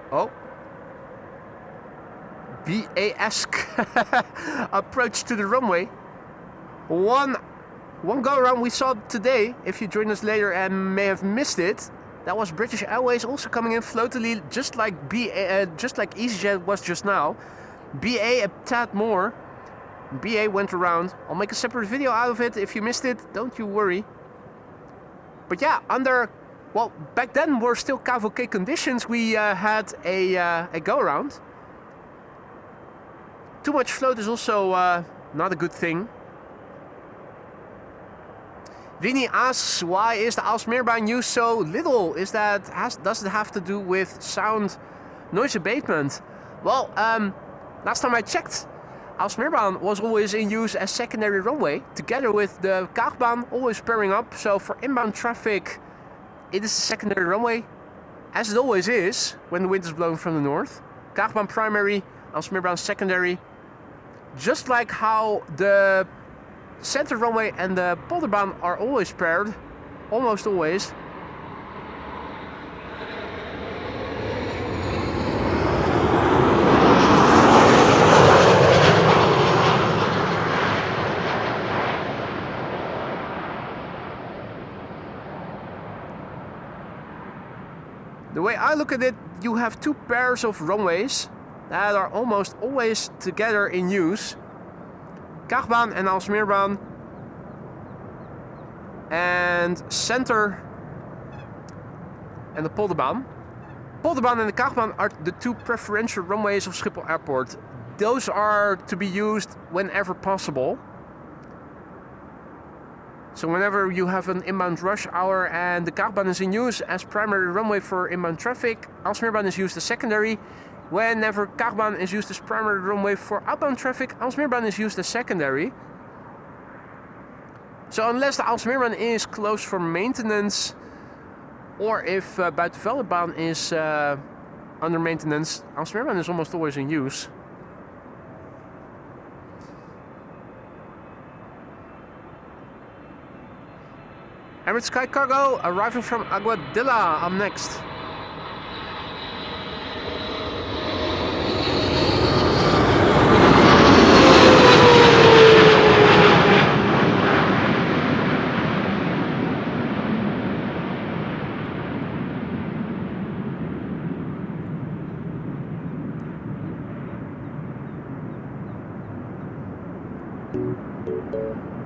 Oh, BA-esque approach to the runway. One go around we saw today, if you joined us later and may have missed it, that was British Airways also coming in floatily, just like EasyJet was just now. BA a tad more. BA went around. I'll make a separate video out of it. If you missed it, don't you worry. But yeah, well, back then were still cavalcade conditions. We had a go around. Too much float is also not a good thing. Vinny asks, why is the Aalsmeerbaan used so little? Does it have to do with sound noise abatement? Well, last time I checked, Aviation was always in use as secondary runway, together with the Kaagbaan, always pairing up. So for inbound traffic, it is the secondary runway, as it always is when the wind is blowing from the north. Kaagbaan primary, Aviation secondary. Just like how the center runway and the polderbaan are always paired, almost always. The way I look at it, you have two pairs of runways that are almost always together in use. Kaagbaan and Aviation, and center and the polderbaan. Polderbaan and the Kaagbaan are the two preferential runways of Schiphol Airport. Those are to be used whenever possible. So whenever you have an inbound rush hour and the Kaagbaan is in use as primary runway for inbound traffic, Aviation is used as secondary. Whenever Kaagbaan is used as primary runway for outbound traffic, Aviation is used as secondary. So unless the Aviation is closed for maintenance, or if Buitenveldbaan is under maintenance, Aviation is almost always in use. Emirates Sky Cargo arriving from Aguadilla up next.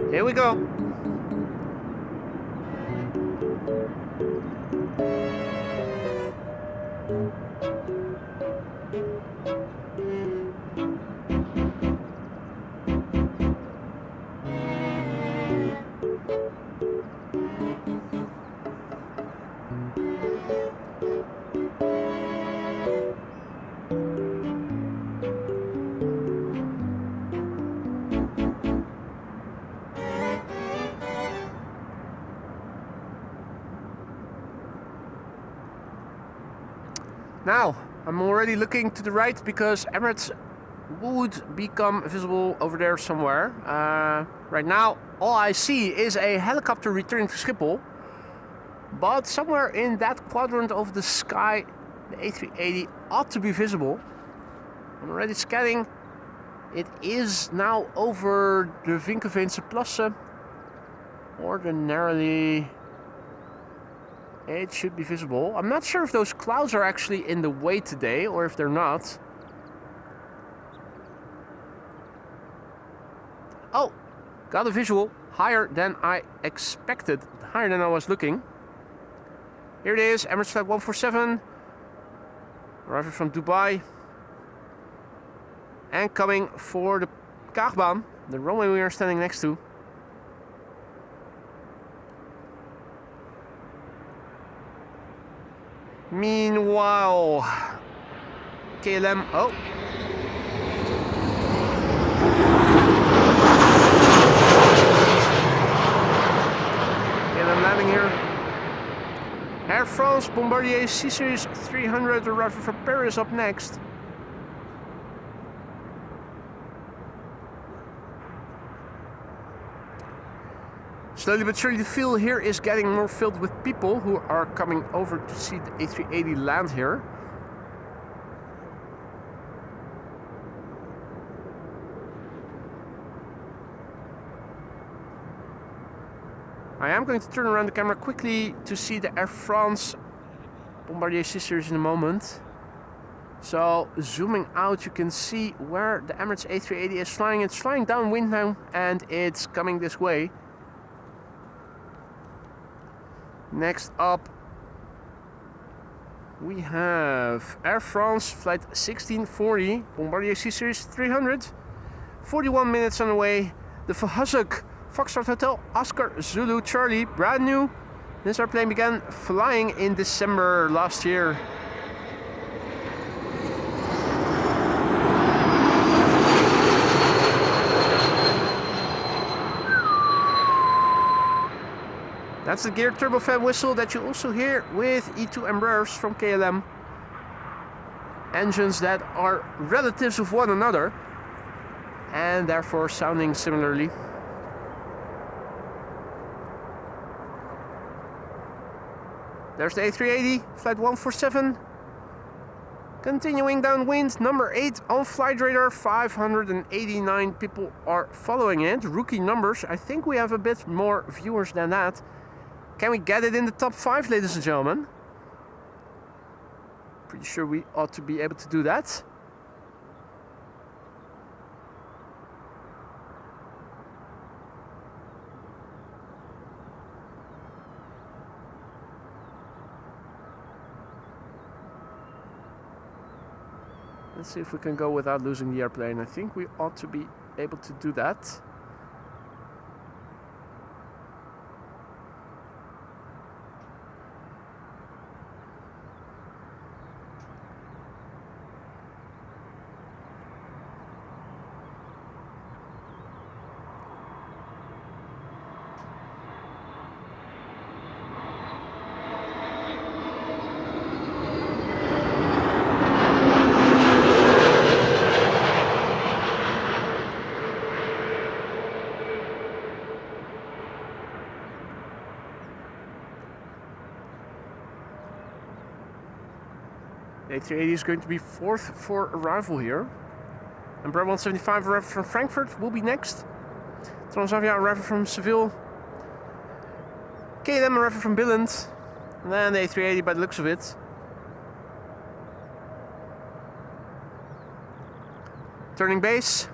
Here we go. Now, I'm already looking to the right because Emirates would become visible over there somewhere. Right now, all I see is a helicopter returning to Schiphol. But somewhere in that quadrant of the sky, the A380 ought to be visible. I'm already scanning. It is now over the Vinkenveense Plassen. Ordinarily, it should be visible. I'm not sure if those clouds are actually in the way today or if they're not. Oh, got a visual higher than I expected, higher than I was looking. Here it is, Emirates Flight 147, arriving from Dubai and coming for the Kaagbaan, the runway we are standing next to. Meanwhile, KLM, oh. KLM landing here. Air France Bombardier C-Series 300 arriving from Paris up next. Slowly but surely the field here is getting more filled with people who are coming over to see the A380 land here. I am going to turn around the camera quickly to see the Air France Bombardier C-Series in a moment. So zooming out, you can see where the Emirates A380 is flying. It's flying downwind now and it's coming this way. Next up, we have Air France Flight 1640, Bombardier C-Series 300. 41 minutes on the way. The Verhazuk Foxtrot Hotel Oscar Zulu Charlie, brand new. This airplane began flying in December last year. That's the geared turbofan whistle that you also hear with E2 Embraers from KLM. Engines that are relatives of one another and therefore sounding similarly. There's the A380, flight 147. Continuing downwind, number 8 on flight radar, 589 people are following it. Rookie numbers, I think we have a bit more viewers than that. Can we get it in the top 5, ladies and gentlemen? Pretty sure we ought to be able to do that. Let's see if we can go without losing the airplane. I think we ought to be able to do that. The A380 is going to be 4th for arrival here. And Brad 175 arrival from Frankfurt will be next. Transavia arrival from Seville. KLM arrival from Billund. And then the A380 by the looks of it. Turning base.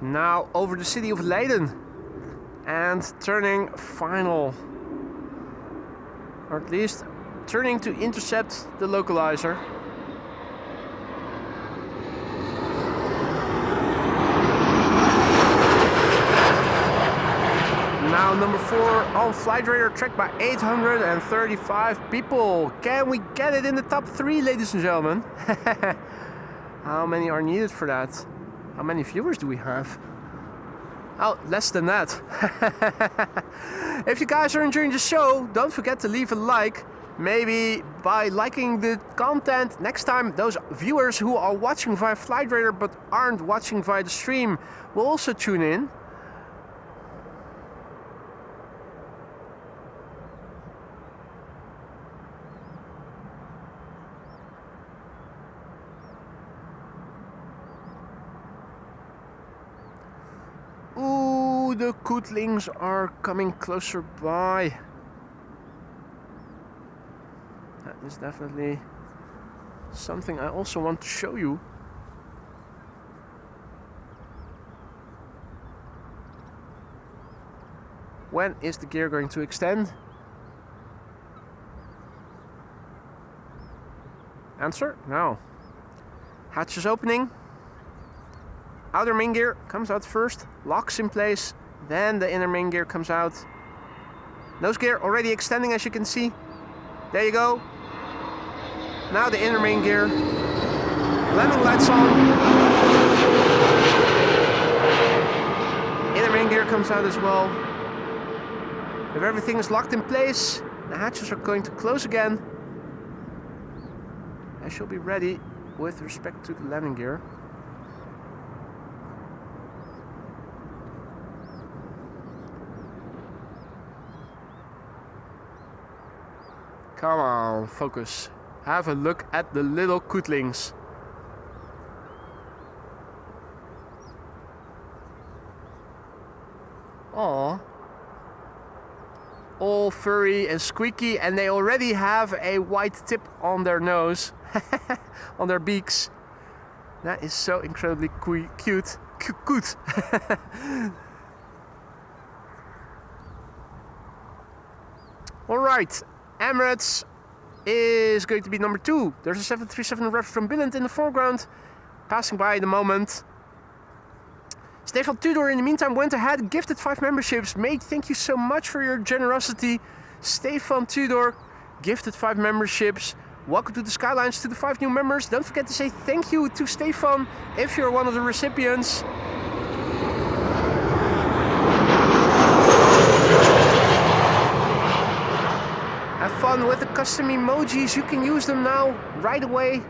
Now over the city of Leiden and turning final, or at least turning to intercept the localizer. Now number 4 on flight radar, tracked by 835 people. Can we get it in the top 3, ladies and gentlemen? How many are needed for that? How many viewers do we have? Oh, less than that. If you guys are enjoying the show, don't forget to leave a like. Maybe by liking the content, next time those viewers who are watching via Flight Radar but aren't watching via the stream will also tune in. Ooh, the Kootlings are coming closer by. That is definitely something I also want to show you. When is the gear going to extend? Answer? No. Hatch is opening. Outer main gear comes out first, locks in place, then the inner main gear comes out. Nose gear already extending, as you can see. There you go. Now the inner main gear. Landing lights on. Inner main gear comes out as well. If everything is locked in place, the hatches are going to close again. I shall be ready with respect to the landing gear. Come on, focus. Have a look at the little Kootlings. Aww. all furry and squeaky, and they already have a white tip on their nose, on their beaks. That is so incredibly cute. Cute. All right, Emirates is going to be number 2. There's a 737 reference from Billund in the foreground, passing by at the moment. Stefan Tudor in the meantime went ahead, gifted 5 memberships. Mate, thank you so much for your generosity. Stefan Tudor gifted 5 memberships. Welcome to the Skylines, to the 5 new members. Don't forget to say thank you to Stefan if you're one of the recipients. Have fun with the custom emojis. You can use them now, right away.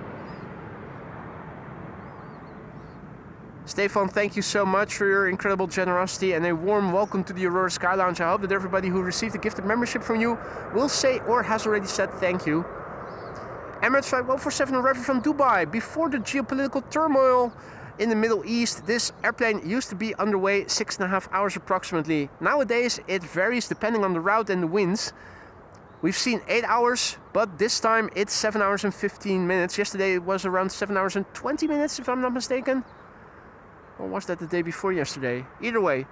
Stefan, thank you so much for your incredible generosity and a warm welcome to the Aurora Sky Lounge. I hope that everybody who received a gifted membership from you will say or has already said thank you. Emirates Flight 147 arriving from Dubai. Before the geopolitical turmoil in the Middle East, this airplane used to be underway 6.5 hours approximately. Nowadays, it varies depending on the route and the winds. We've seen 8 hours, but this time it's 7 hours and 15 minutes. Yesterday it was around 7 hours and 20 minutes, if I'm not mistaken. Or was that the day before yesterday? Either way.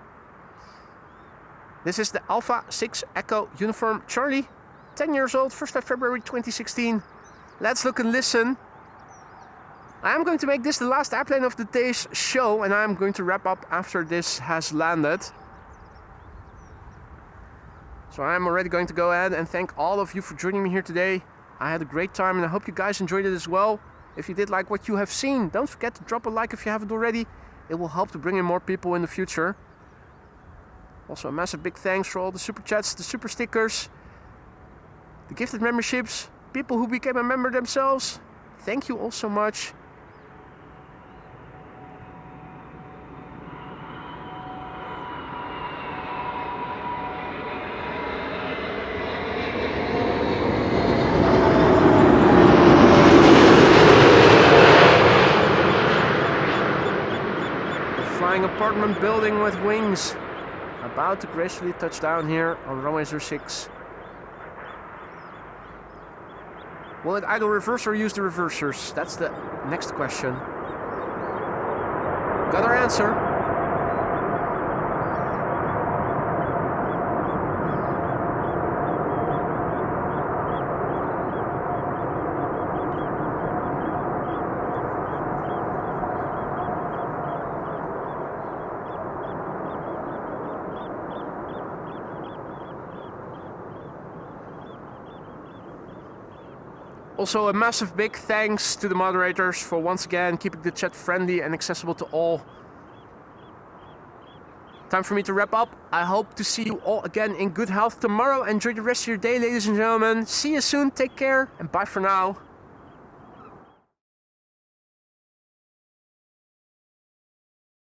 This is the Alpha 6 Echo Uniform Charlie. 10 years old, 1st of February 2016. Let's look and listen. I am going to make this the last airplane of the day's show, and I'm going to wrap up after this has landed. So I'm already going to go ahead and thank all of you for joining me here today. I had a great time and I hope you guys enjoyed it as well. If you did like what you have seen, don't forget to drop a like if you haven't already. It will help to bring in more people in the future. Also a massive big thanks for all the super chats, the super stickers, the gifted memberships, people who became a member themselves. Thank you all so much. Apartment building with wings, about to gracefully touch down here on runway 06. Will it either reverse or use the reversers? That's the next question. Got our answer. Also a massive big thanks to the moderators for once again keeping the chat friendly and accessible to all. Time for me to wrap up. I hope to see you all again in good health tomorrow. Enjoy the rest of your day, ladies and gentlemen. See you soon, take care, and bye for now.